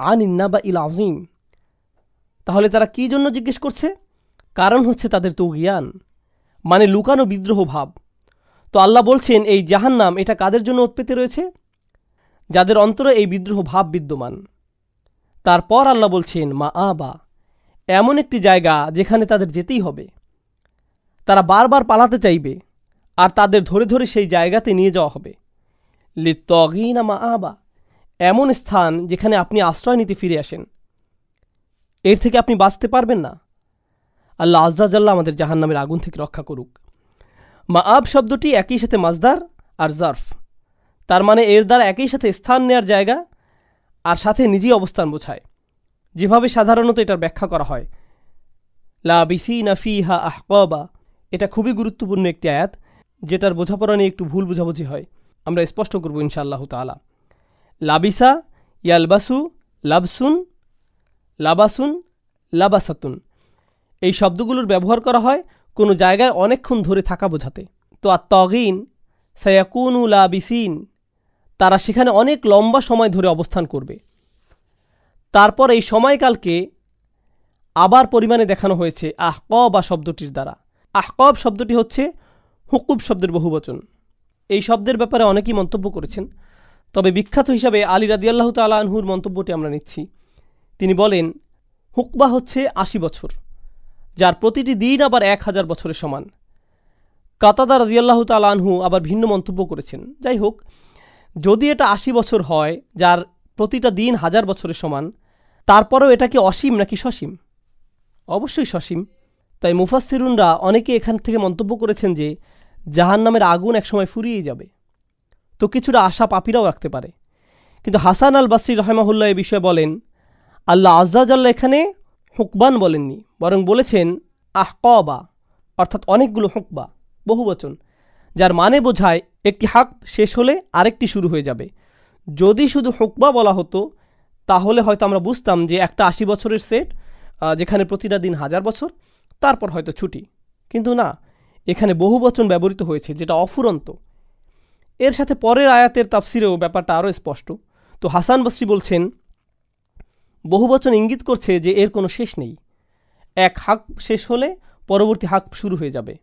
আনিন নাবা ইল আযীম। তাহলে তারা কি জন্য জিজ্ঞেস করছে? কারণ হচ্ছে তাদের তুগিয়ান, মানে লুকানো বিদ্রোহ ভাব। তো আল্লাহ বলছেন এই জাহান্নাম এটা কাদের জন্য উৎপেতে রয়েছে? যাদের অন্তরে এই বিদ্রোহ ভাব বিদ্যমান। তারপর আল্লাহ বলছেন মাআবা, এমন একটি জায়গা যেখানে তাদের যেতেই হবে। তারা বারবার পালাতে চাইবে, আর তাদের ধরে ধরে সেই জায়গাতে নিয়ে যাওয়া হবে। লিত্তাগিনা মাআবা, এমন স্থান যেখানে আপনি আশ্রয় নিতে ফিরে আসেন। এর থেকে আপনি বাঁচতে পারবেন না। আল্লাহ আজ্জা জাল্লা আমাদের জাহান্নামের আগুন থেকে রক্ষা করুক। মাআব শব্দটি একই সাথে মাজদার আর জারফ, তার মানে এর দ্বারা একই সাথে স্থান নেয়ার জায়গা আর সাথে নিজেই অবস্থান বোঝায়। যেভাবে সাধারণত এটার ব্যাখ্যা করা হয়, লাবিসিনা ফিহা আহকাবা, এটা খুবই গুরুত্বপূর্ণ একটি আয়াত, যেটার বোঝাপড়া নিয়ে একটু ভুল বোঝাবুঝি হয়। আমরা স্পষ্ট করব ইনশাআল্লাহ তাআলা। লাবিসা ইয়ালবাসু লাবসুন, লাবাসুন, লাবাসাতুন, এই শব্দগুলোর ব্যবহার করা হয় কোনো জায়গায় অনেকক্ষণ ধরে থাকা বোঝাতে। তো আত-তাগিন সায়াকুনু লাবিসিন, তারা সেখানে অনেক লম্বা সময় ধরে অবস্থান করবে। তারপর এই সময়কালকে আবার পরিমাণে দেখানো হয়েছে আহকবা শব্দটির দ্বারা। আহকব শব্দটি হচ্ছে হুকুব শব্দের বহুবচন। এই শব্দের ব্যাপারে অনেকেই মন্তব্য করেছেন, তবে বিখ্যাত হিসাবে আলী রাদিয়াল্লাহু তাআলা আনহুর মন্তব্যটি আমরা নিচ্ছি। তিনি বলেন, হুকবা হচ্ছে ৮০ বছর, যার প্রতিটি দিন আবার ১,০০০ বছরের সমান। কাতাদা রাদিয়াল্লাহু তাআলা আনহু আবার ভিন্ন মন্তব্য করেছেন। যাই হোক, যদি এটা ৮০ বছর হয়, যার প্রতিটা দিন ১,০০০ বছরের সমান, তারপরেও এটা কি অসীম নাকি সসীম? অবশ্যই সসীম। তাই মুফাসসিরুনরা অনেকে এখান থেকে মন্তব্য করেছেন যে জাহান্নামের আগুন একসময় ফুরিয়ে যাবে। তো কিছুটা আশা পাপীরাও রাখতে পারে। কিন্তু হাসান আল বাসরি রাহিমাহুল্লাহ এ বিষয়ে বলেন, আল্লাহ আজ্জা জাল্লা এখানে হুকবান বলেননি, বরং বলেছেন আহকবা, অর্থাৎ অনেকগুলো হুকবা, বহুবচন, যার মানে বোঝায় একটি হাক শেষ হলে আরেকটি শুরু হয়ে যাবে। যদি শুধু হুকবা বলা হতো তাহলে হয়তো আমরা বুঝতাম যে একটা ৮০ বছরের সেট, যেখানে প্রতিটা দিন ১,০০০ বছর, তারপর হয়তো ছুটি। কিন্তু না, এখানে বহুবচন ব্যবহৃত হয়েছে, যেটা অফুরন্ত। এর সাথে পরের আয়াতের তাফসিরেও ব্যাপারটা আরও স্পষ্ট। তো হাসান বসরি বলছেন, বহুবচন ইঙ্গিত করছে যে এর কোনো শেষ নেই। এক হাক শেষ হলে পরবর্তী হাক শুরু হয়ে যাবে,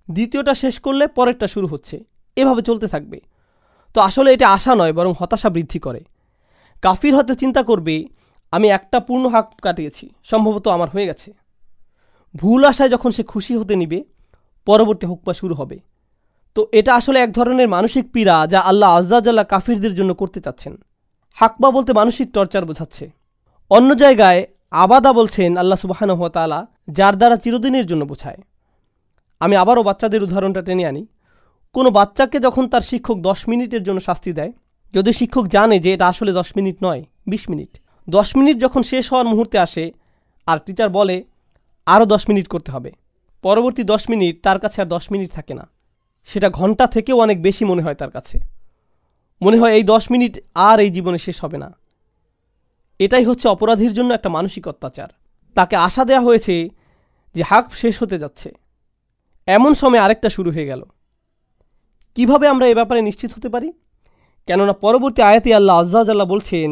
দ্বিতীয়টা শেষ করলে পরেরটা শুরু হচ্ছে, এভাবে চলতে থাকবে। তো আসলে এটা আশা নয়, বরং হতাশা বৃদ্ধি করে। কাফির হয়তো চিন্তা করবে, আমি একটা পূর্ণ হাক কাটিয়েছি, সম্ভবত আমার হয়ে গেছে। ভুল আশায় যখন সে খুশি হতে নিবে, পরবর্তী হুকবা শুরু হবে। তো এটা আসলে এক ধরনের মানসিক পীড়া যা আল্লাহ আজ্জা জাল্লা কাফিরদের জন্য করতে চাচ্ছেন। হাকবা বলতে মানসিক টর্চার বোঝাচ্ছে। অন্য জায়গায় আবাদা বলছেন আল্লাহ সুবহানাহু ওয়া তাআলা, যার দ্বারা চিরদিনের জন্য বোঝায়। আমি আবারও বাচ্চাদের উদাহরণটা টেনে আনি। কোনো বাচ্চাকে যখন তার শিক্ষক 10 মিনিটের জন্য শাস্তি দেয়, যদি শিক্ষক জানে যে এটা আসলে 10 মিনিট নয়, 20 মিনিট, 10 মিনিট যখন শেষ হওয়ার মুহূর্তে আসে আর টিচার বলে আরও 10 মিনিট করতে হবে, পরবর্তী 10 মিনিট তার কাছে আর 10 মিনিট থাকে না, সেটা ঘন্টা থেকেও অনেক বেশি মনে হয় তার কাছে। মনে হয় এই 10 মিনিট আর এই জীবনে শেষ হবে না। এটাই হচ্ছে অপরাধীর জন্য একটা মানসিক অত্যাচার। তাকে আশা দেওয়া হয়েছে যে হাক শেষ হতে যাচ্ছে, এমন সময় আরেকটা শুরু হয়ে গেল। কিভাবে আমরা এ ব্যাপারে নিশ্চিত হতে পারি? কেননা পরবর্তী আয়াতে আল্লাহ আজ্জা জাল্লা বলছেন,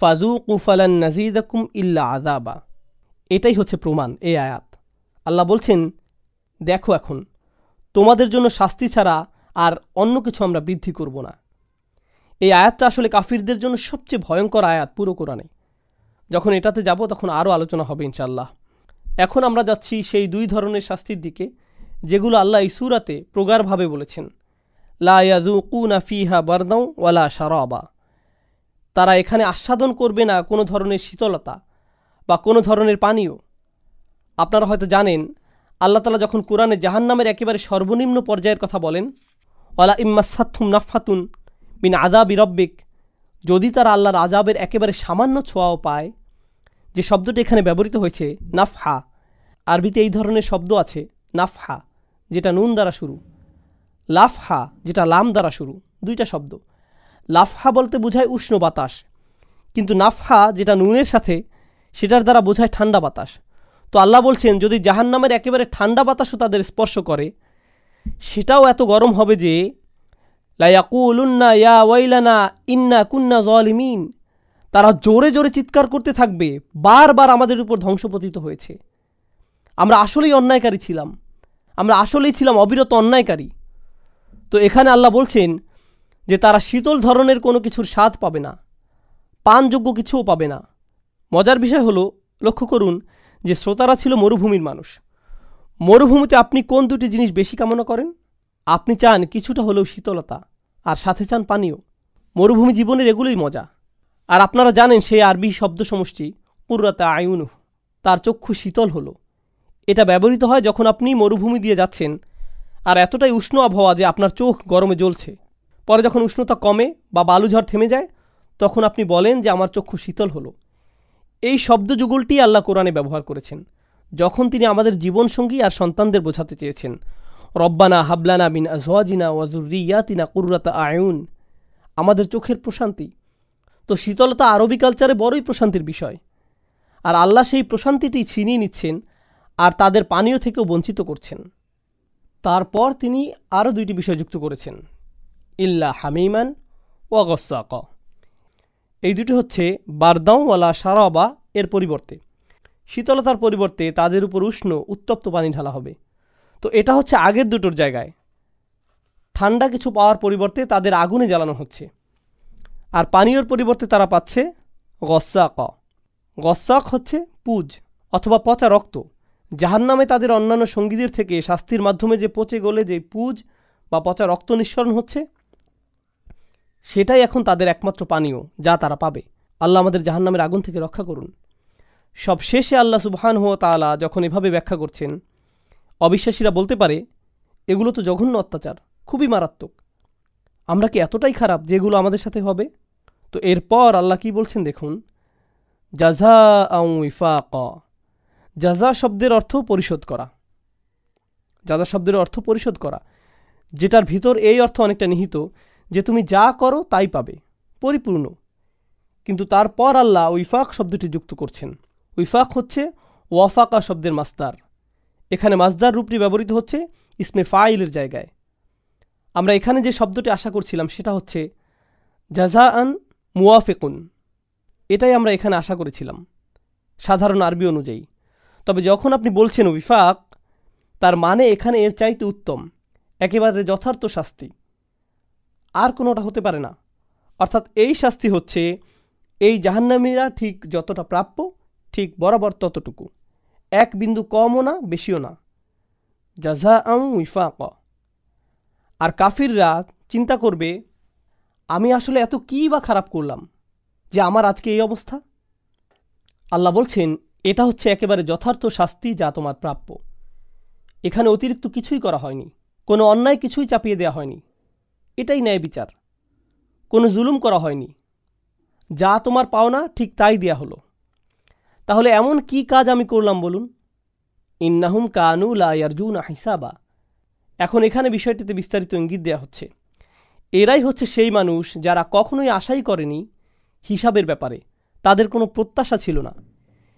ফাযুকু ফালান নাযীদাকুম ইল্লা আযাবা। এটাই হচ্ছে প্রমাণ, এই আয়াত। আল্লাহ বলছেন, দেখো এখন তোমাদের জন্য শাস্তি ছাড়া আর অন্য কিছু আমরা বৃদ্ধি করব না। এই আয়াতটা আসলে কাফিরদের জন্য সবচেয়ে ভয়ঙ্কর আয়াত পুরো কোরআনে। যখন এটাতে যাব তখন আরও আলোচনা হবে ইনশাআল্লাহ। এখন আমরা যাচ্ছি সেই 2 ধরনের শাস্তির দিকে, যেগুলো আল্লাহ এই সূরাতে প্রগাঢ়ভাবে বলেছেন। লা ইয়াযুকুনা ফিহা বারদাও ওয়ালা শারাবা। তারা এখানে আস্বাদন করবে না কোনো ধরনের শীতলতা বা কোনো ধরনের পানীয়। আপনারা হয়তো জানেন, আল্লাহ তাআলা যখন কোরআনে জাহান্নামের একেবারে সর্বনিম্ন পর্যায়ের কথা বলেন, ওয়ালা ইম্মাসাতহুম নাফাতুন মিন আযাবি রাব্বিক, যদি তারা আল্লাহর আযাবের একেবারে সামান্য ছোঁয়াও পায়, যে শব্দটি এখানে ব্যবহৃত হয়েছে নাফহা, আরবিতে এই ধরনের শব্দ আছে, নাফহা যেটা নুন দ্বারা শুরু, লাফহা যেটা লাম দ্বারা শুরু, 2টা শব্দ। লাফহা বলতে বোঝায় উষ্ণ বাতাস, কিন্তু নাফহা যেটা নুনের সাথে, সেটার দ্বারা বোঝায় ঠান্ডা বাতাস। তো আল্লাহ বলছেন, যদি জাহান্নামের একেবারে ঠান্ডা বাতাসও তাদের স্পর্শ করে, সেটাও এত গরম হবে যে লা ইয়াকুলুন্না ইয়া ওয়াইলানা ইন্না কুন্না যালিমিন, তারা জোরে জোরে চিৎকার করতে থাকবে, বারবার আমাদের উপর ধ্বংসপতিত হয়েছে, আমরা আসলেই অন্যায়কারী ছিলাম, আমরা আসলেই ছিলাম অবিরত অন্যায়কারী। তো এখানে আল্লাহ বলছেন যে তারা শীতল ধরনের কোনো কিছুর স্বাদ পাবে না, পানযোগ্য কিছুও পাবে না। মজার বিষয় হলো, লক্ষ্য করুন যে শ্রোতারা ছিল মরুভূমির মানুষ। মরুভূমিতে আপনি কোন 2টি জিনিস বেশি কামনা করেন? আপনি চান কিছুটা হলেও শীতলতা, আর সাথে চান পানীয়। মরুভূমি জীবনের এগুলোই মজা। আর আপনারা জানেন সেই আরবি শব্দ সমষ্টি কুররাতা আয়ুনু, তার চক্ষু শীতল হলো। এটা ব্যবহৃত হয় যখন আপনি মরুভূমি দিয়ে যাচ্ছেন আর এতটাই উষ্ণ আবহাওয়া যে আপনার চোখ গরমে জ্বলছে। পরে যখন উষ্ণতা কমে বা বালুঝড় থেমে যায়, তখন আপনি বলেন যে আমার চক্ষু শীতল হলো। এই শব্দযুগলটি আল্লাহ কোরআনে ব্যবহার করেছেন যখন তিনি আমাদের জীবনসঙ্গী আর সন্তানদের বোঝাতে চেয়েছেন, রব্বানা হাবলানা মিন আজওয়াজিনা ওয়া যুররিয়াতিনা কুররাতা আয়ুন, আমাদের চোখের প্রশান্তি। তো শীতলতা আরবি কালচারে বড়ই প্রশান্তির বিষয়। আর আল্লাহ সেই প্রশান্তিটি ছিনিয়ে নিচ্ছেন আর তাদের পানীয় থেকেও বঞ্চিত করছেন। তারপর তিনি আরও দুইটি বিষয় যুক্ত করেছেন, ইল্লা হামিমান ওয়া গসাক। এই দুটি হচ্ছে বারদাও ওয়ালা শারাবা এর পরিবর্তে, শীতলতার পরিবর্তে তাদের উপর উষ্ণ উত্তপ্ত পানি ঢালা হবে। তো এটা হচ্ছে আগের দুটোর জায়গায় ঠান্ডা কিছু পাওয়ার পরিবর্তে তাদের আগুনে জ্বালানো হচ্ছে। আর পানীয়র পরিবর্তে তারা পাচ্ছে গসাক। গসাক হচ্ছে পুজ অথবা পচা রক্ত। জাহান্নামে তাদের অন্যান্য সঙ্গীদের থেকে শাস্তির মাধ্যমে যে পচে গলে যে পুজ বা পচা রক্ত নিঃসরণ হচ্ছে, সেটাই এখন তাদের একমাত্র পানীয় যা তারা পাবে। আল্লাহ আমাদের জাহান্নামের আগুন থেকে রক্ষা করুন। সব শেষে আল্লাহ সুবহানাহু ওয়া তাআলা যখন এভাবে ব্যাখ্যা করছেন, অবিশ্বাসীরা বলতে পারে এগুলো তো জঘন্য অত্যাচার, খুবই মারাত্মক। আমরা কি এতটাই খারাপ যে এগুলো আমাদের সাথে হবে? তো এরপর আল্লাহ কি বলছেন দেখুন, জাযাআন ওয়িফাকা। জাযা শব্দের অর্থ পরিশোধ করা। জাযা শব্দের অর্থ পরিশোধ করা, যেটার ভিতর এই অর্থ অনেকটা নিহিত যে তুমি যা করো তাই পাবে, পরিপূর্ণ। কিন্তু তারপর আল্লাহ ওয়িফাক শব্দটি যুক্ত করছেন। ওয়িফাক হচ্ছে ওয়াফাকা শব্দের মাসদার। এখানে মাসদার রূপটি ব্যবহৃত হচ্ছে ইসমে ফাইলের জায়গায়। আমরা এখানে যে শব্দটি আশা করছিলাম সেটা হচ্ছে জাযাআন মুওয়াফিকুন। এটাই আমরা এখানে আশা করেছিলাম সাধারণ আরবি অনুযায়ী। তবে যখন আপনি বলছেন ওয়িফাক, তার মানে এখানে এর চাইতে উত্তম, একেবারে যথার্থ শাস্তি আর কোনোটা হতে পারে না। অর্থাৎ এই শাস্তি হচ্ছে এই জাহান্নামীরা ঠিক যতটা প্রাপ্য ঠিক বরাবর ততটুকু, এক বিন্দু কমও না বেশিও না। জাযাআন ওয়িফাকা। আর কাফিররা চিন্তা করবে, আমি আসলে এত কী বা খারাপ করলাম যে আমার আজকে এই অবস্থা? আল্লাহ বলছেন এটা হচ্ছে একেবারে যথার্থ শাস্তি যা তোমার প্রাপ্য। এখানে অতিরিক্ত কিছুই করা হয়নি, কোনো অন্যায় কিছুই চাপিয়ে দেওয়া হয়নি। এটাই ন্যায় বিচার। কোনো জুলুম করা হয়নি, যা তোমার পাওনা ঠিক তাই দেয়া হলো। তাহলে এমন কি কাজ আমি করলাম বলুন? ইন্নাহুম কানু লা ইয়ারজুনা হিসাবা। এখন এখানে বিষয়টিতে বিস্তারিত ইঙ্গিত দেওয়া হচ্ছে, এরাই হচ্ছে সেই মানুষ যারা কখনোই আশাই করেনি হিসাবের ব্যাপারে, তাদের কোনো প্রত্যাশা ছিল না।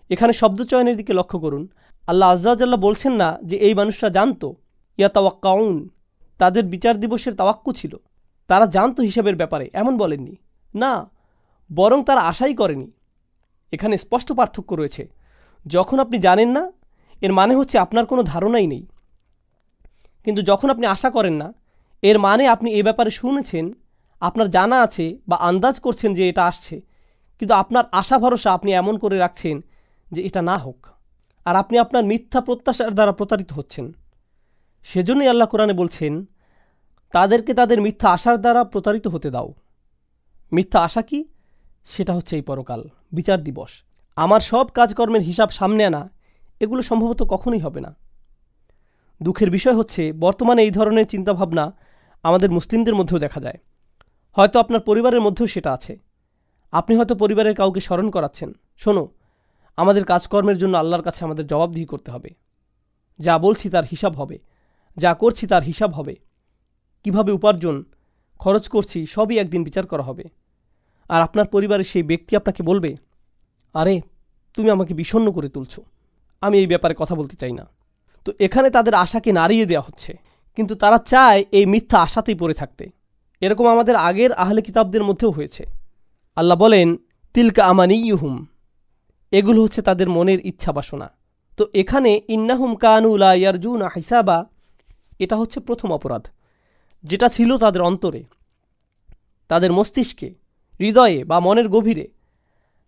এখানে শব্দচয়নের দিকে লক্ষ্য করুন। আল্লাহ আযজা ওয়া জাল্লা বলছেন না যে এই মানুষরা জানতো, ইয়াতাওয়াক্কাউন, তাদের বিচার দিবসের তাওয়াক্কু ছিল, তারা জানতো হিসাবের ব্যাপারে, এমন বলেননি। না, বরং তারা আশাই করেনি। এখানে স্পষ্ট পার্থক্য রয়েছে। যখন আপনি জানেন না, এর মানে হচ্ছে আপনার কোনো ধারণাই নেই। কিন্তু যখন আপনি আশা করেন না, এর মানে আপনি এ ব্যাপারে শুনেছেন, আপনার জানা আছে বা আন্দাজ করছেন যে এটা আসছে, কিন্তু আপনার আশা ভরসা আপনি এমন করে রাখছেন যে এটা না হোক, আর আপনি আপনার মিথ্যা প্রত্যাশার দ্বারা প্রতারিত হচ্ছেন। সেজন্যই আল্লাহ কোরআনে বলছেন, তাদেরকে তাদের মিথ্যা আশার দ্বারা প্রতারিত হতে দাও। মিথ্যা আশা কি? সেটা হচ্ছে এই পরকাল, বিচার দিবস। আমার সব কাজকর্মের হিসাব সামনে আনা, এগুলো সম্ভবত কখনোই হবে না। দুঃখের বিষয় হচ্ছে বর্তমানে এই ধরনের চিন্তাভাবনা আমাদের মুসলিমদের মধ্যেও দেখা যায়। হয়তো আপনার পরিবারের মধ্যেও সেটা আছে। আপনি হয়তো পরিবারের কাউকে স্মরণ করাচ্ছেন, শোনো, আমাদের কাজকর্মের জন্য আল্লাহর কাছে আমাদের জবাবদিহি করতে হবে। যা বলছি তার হিসাব হবে, যা করছি তার হিসাব হবে, কিভাবে উপার্জন খরচ করছি সবই একদিন বিচার করা হবে। আর আপনার পরিবারের সেই ব্যক্তি আপনাকে বলবে, আরে তুমি আমাকে বিষণ্ণ করে তুলছো, আমি এই ব্যাপারে কথা বলতে চাই না। তো এখানে তাদের আশাকে নাড়িয়ে দেওয়া হচ্ছে, কিন্তু তারা চায় এই মিথ্যা আশাতেই পড়ে থাকতে। এরকম আমাদের আগের আহলে কিতাবদের মধ্যেও হয়েছে। আল্লাহ বলেন, তিলকা আমানিয়ুহুম, এগুলো হচ্ছে তাদের মনের ইচ্ছা বাসনা। তো এখানে ইন্নাহুম কানু লা ইয়ারজুনা হিসাবা, এটা হচ্ছে প্রথম অপরাধ, যেটা ছিল তাদের অন্তরে, তাদের মস্তিষ্কে, হৃদয়ে বা মনের গভীরে।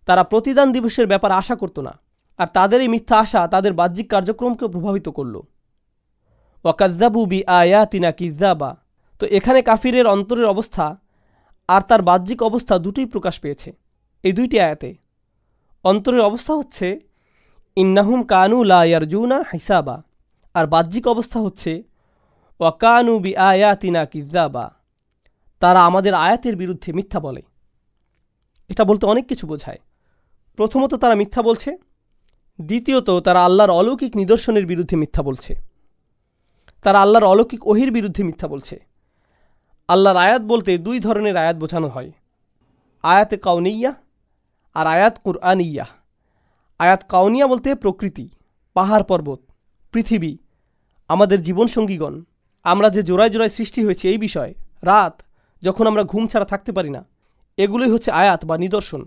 তারা প্রতিদান দিবসের ব্যাপার আশা করত না, আর তাদের এই মিথ্যা আশা তাদের বাহ্যিক কার্যক্রমকেও প্রভাবিত করল। ওয়াকাযযাবু বিআয়াতিনা কিযযাবা। তো এখানে কাফিরের অন্তরের অবস্থা আর তার বাহ্যিক অবস্থা দুটোই প্রকাশ পেয়েছে এই দুইটি আয়াতে। অন্তরের অবস্থা হচ্ছে ইন্নাহুম কানু লা ইয়ারজুনা হিসাবা, আর বাহ্যিক অবস্থা হচ্ছে ওয়াকানু বিআয়াতিনা কিযযাবা, তারা আমাদের আয়াতের বিরুদ্ধে মিথ্যা বলে। এটা বলতে অনেক কিছু বোঝায়। প্রথমত তারা মিথ্যা বলছে, দ্বিতীয়ত তারা আল্লাহর অলৌকিক নিদর্শনের বিরুদ্ধে মিথ্যা বলছে, তারা আল্লাহর অলৌকিক ওহির বিরুদ্ধে মিথ্যা বলছে। আল্লাহর আয়াত বলতে দুই ধরনের আয়াত বোঝানো হয়, আয়াতে কাউনিয়া আর আয়াত কুরআনিয়া। আয়াত কাউনিয়া বলতে প্রকৃতি, পাহাড় পর্বত, পৃথিবী, আমাদের জীবনসঙ্গীগণ, আমরা যে জোড়ায় জোড়ায় সৃষ্টি হয়েছে এই বিষয়, রাত যখন আমরা ঘুম ছাড়া থাকতে পারি না, এগুলোই হচ্ছে আয়াত বা নিদর্শন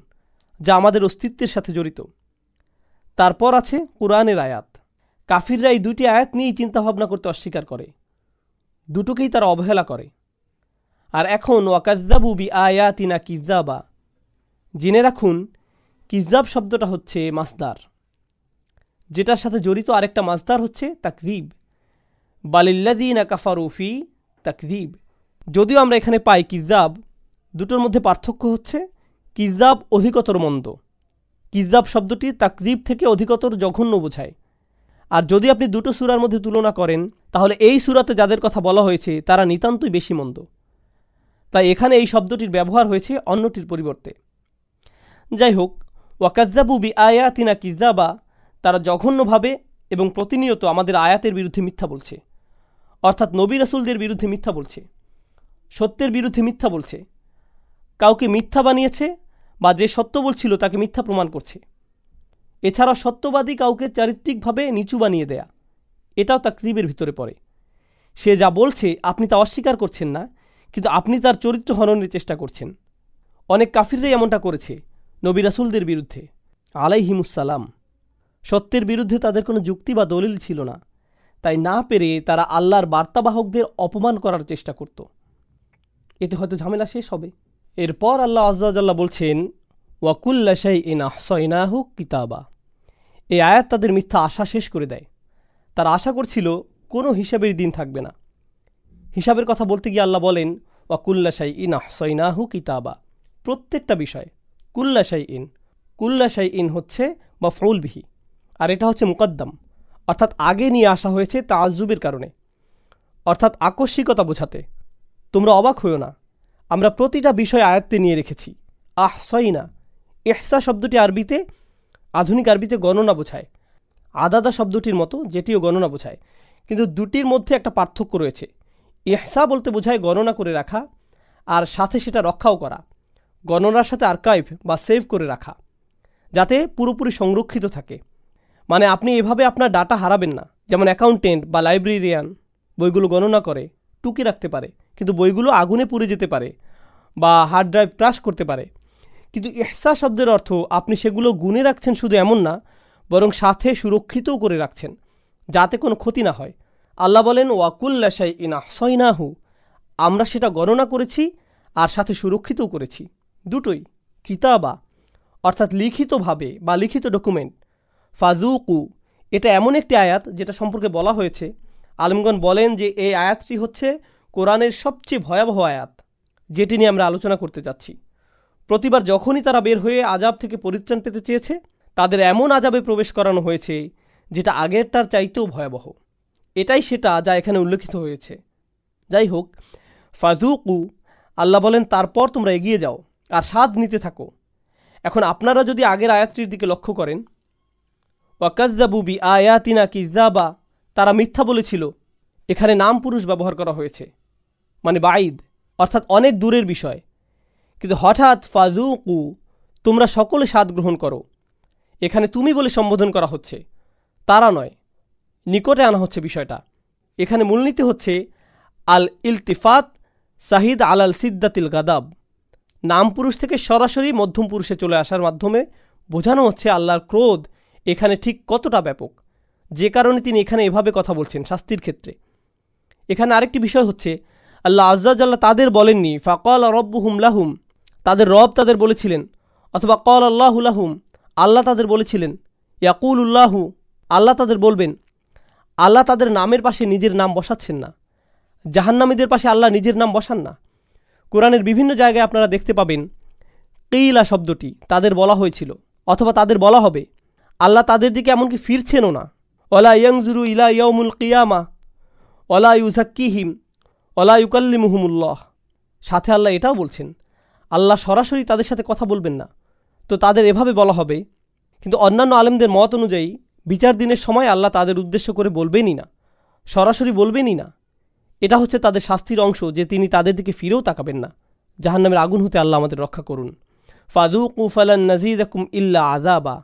যা আমাদের অস্তিত্বের সাথে জড়িত। তারপর আছে কুরআনের আয়াত। কাফিররা এই দুটি আয়াত নিয়েই চিন্তাভাবনা করতে অস্বীকার করে, দুটোকেই তারা অবহেলা করে। আর এখন ওয়াকাজ্জাবু বি আয়াতিনা কিজ্জাবা, জেনে রাখুন কিজ্জাব শব্দটা হচ্ছে মাসদার, যেটার সাথে জড়িত আরেকটা মাসদার হচ্ছে তাকযীব। বালিল্লাযীনা কাফারু ফি তাকযীব। যদিও আমরা এখানে পাই কিজ্জাব, দুটোর মধ্যে পার্থক্য হচ্ছে কিজ্জাব অধিকতর মন্দ। কিজ্জাব শব্দটি তাকযীব থেকে অধিকতর জঘন্য বোঝায়। আর যদি আপনি দুটো সূরার মধ্যে তুলনা করেন, তাহলে এই সূরাতে যাদের কথা বলা হয়েছে তারা নিতান্তই বেশি মন্দ। তাই এখানে এই শব্দটির ব্যবহার হয়েছে অন্যটির পরিবর্তে। যাই হোক, ওয়াকাজ্জাবু বি আয়াতিনা কিজ্জাবা, তারা জঘন্যভাবে এবং প্রতিনিয়ত আমাদের আয়াতের বিরুদ্ধে মিথ্যা বলছে, অর্থাৎ নবী রাসূলদের বিরুদ্ধে মিথ্যা বলছে, সত্যের বিরুদ্ধে মিথ্যা বলছে, কাউকে মিথ্যা বানিয়েছে বা যে সত্য বলছিল তাকে মিথ্যা প্রমাণ করছে। এছাড়া সত্যবাদী কাউকে চারিত্রিকভাবে নিচু বানিয়ে দেয়া, এটাও তাকযীবের ভিতরে পড়ে। সে যা বলছে আপনি তা অস্বীকার করছেন না, কিন্তু আপনি তার চরিত্র হননের চেষ্টা করছেন। অনেক কাফিররাই এমনটা করেছে নবী রাসূলদের বিরুদ্ধে আলাইহিমুসসালাম। সত্যের বিরুদ্ধে তাদের কোনো যুক্তি বা দলিল ছিল না, তাই না পেরে তারা আল্লাহর বার্তাবাহকদের অপমান করার চেষ্টা করত। এতে হয়তো ঝামেলা শেষ হবে। এরপর আল্লাহ আযজা ওয়া জাল্লা বলছেন ওয়াকুল্লা শাইইন আহসাইনাহু কিতাবা। এই আয়াত তাদের মিথ্যা আশা শেষ করে দেয়। তারা আশা করছিল কোনো হিসাবের দিন থাকবে না। হিসাবের কথা বলতে গিয়ে আল্লাহ বলেন ওয়াকুল্লা শাইইন আহসাইনাহু কিতাবা। প্রত্যেকটা বিষয়, কুল্লা শাইইন হচ্ছে মাফউল বিহি, আর এটা হচ্ছে মুকদ্দম, অর্থাৎ আগে নিয়ে আসা হয়েছে তাআজ্জুবের কারণে, অর্থাৎ আকস্মিকতা বোঝাতে। তোমরা অবাক হইও না, আমরা প্রতিটা বিষয় আয়াত্তে নিয়ে রেখেছি। আহসাইনা, ইহসা শব্দটি আরবিতে, আধুনিক আরবিতে গণনা বোঝায়, আদাদা শব্দটির মতো, যেটিও গণনা বোঝায়। কিন্তু দুটির মধ্যে একটা পার্থক্য রয়েছে। ইহসা বলতে বোঝায় গণনা করে রাখা, আর সাথে সেটা রক্ষাও করা। গণনার সাথে আর্কাইভ বা সেভ করে রাখা, যাতে পুরোপুরি সংরক্ষিত থাকে। মানে আপনি এভাবে আপনার ডাটা হারাবেন না। যেমন অ্যাকাউন্টেন্ট বা লাইব্রেরিয়ান বইগুলো গণনা করে টুকি রাখতে পারে, কিন্তু বইগুলো আগুনে পুড়ে যেতে পারে বা হার্ড ড্রাইভ ক্রাশ করতে পারে। কিন্তু ইহসা শব্দের অর্থ আপনি সেগুলো গুনে রাখছেন শুধু এমন না, বরং সাথে সুরক্ষিতও করে রাখছেন, যাতে কোনো ক্ষতি না হয়। আল্লাহ বলেন ওয়াকুল্লা শাইইন আহসাইনাহু, আমরা সেটা গণনা করেছি আর সাথে সুরক্ষিতও করেছি। দুটোই। কিতাবা অর্থাৎ লিখিতভাবে বা লিখিত ডকুমেন্ট। ফাজুকু, এটা এমন একটি আয়াত যেটা সম্পর্কে বলা হয়েছে, আলেমগণ বলেন যে এই আয়াতটি হচ্ছে কোরআনের সবচেয়ে ভয়াবহ আয়াত, যেটি নিয়ে আমরা আলোচনা করতে যাচ্ছি। প্রতিবার যখনই তারা বের হয়ে আযাব থেকে পরিত্রাণ পেতে চেয়েছে, তাদের এমন আযাবে প্রবেশ করানো হয়েছে যেটা আগেরটার চাইতেও ভয়াবহ। এটাই সেটা যা এখানে উল্লেখিত হয়েছে। যাই হোক, ফাজুকু, আল্লাহ বলেন তারপর তোমরা এগিয়ে যাও আর স্বাদ নিতে থাকো। এখন আপনারা যদি আগের আয়াতটির দিকে লক্ষ্য করেন, ওয়াকাজ্জাবু বি আয়াতিনা কিজ্জাবা, তারা মিথ্যা বলেছিল, এখানে নাম পুরুষ ব্যবহার করা হয়েছে, মানে বাঈদ, অর্থাৎ অনেক দূরের বিষয়। কিন্তু হঠাৎ ফাজুকু, তোমরা সকলে স্বাদ গ্রহণ করো, এখানে তুমি বলে সম্বোধন করা হচ্ছে, তারা নয়, নিকটে আনা হচ্ছে বিষয়টা। এখানে মূলনীতি হচ্ছে আল ইলতিফাত সাহিদ আলাল সিদ্দাতিল গাদাব। নাম পুরুষ থেকে সরাসরি মধ্যম পুরুষে চলে আসার মাধ্যমে বোঝানো হচ্ছে আল্লাহর ক্রোধ এখানে ঠিক কতটা ব্যাপক, যে কারণে তিনি এখানে এভাবে কথা বলছেন শাস্তির ক্ষেত্রে। এখানে আরেকটি বিষয় হচ্ছে, আল্লাহ আযজা ওয়া জাল্লা তাদের বলেননি ফাকাল রব্বুহুম লাহুম, তাদের রব তাদের বলেছিলেন, অথবা কল আল্লাহু লাহুম, আল্লাহ তাদের বলেছিলেন, ইয়াকুলুল্লাহু, আল্লাহ তাদের বলবেন। আল্লাহ তাদের নামের পাশে নিজের নাম বসাচ্ছেন না। জাহান্নামীদের পাশে আল্লাহ নিজের নাম বসান না। কোরআনের বিভিন্ন জায়গায় আপনারা দেখতে পাবেন কিলা শব্দটি তাদের বলা হয়েছিল, অথবা তাদের বলা হবে। আল্লাহ তাদের দিকে এমনকি ফিরছেনও না। ওয়ালা ইয়ানজুরু ইলা ইয়াউমুল কিয়ামা ওয়ালা ইউযাক্কিহিম ওয়ালা ইউকাল্লিমুহুমুল্লাহ। সাথে আল্লাহ এটাও বলছেন আল্লাহ সরাসরি তাদের সাথে কথা বলবেন না, তো তাদের এভাবে বলা হবে। কিন্তু অন্যান্য আলেমদের মত অনুযায়ী বিচার দিনের সময় আল্লাহ তাদের উদ্দেশ্য করে বলবেনই না, সরাসরি বলবেনই না। এটা হচ্ছে তাদের শাস্তির অংশ, যে তিনি তাদের দিকে ফিরেও তাকাবেন না। জাহান্নামের আগুন হতে আল্লাহ আমাদের রক্ষা করুন। ফাযুকু ফালান নাযীদাকুম ইল্লা আযাবা,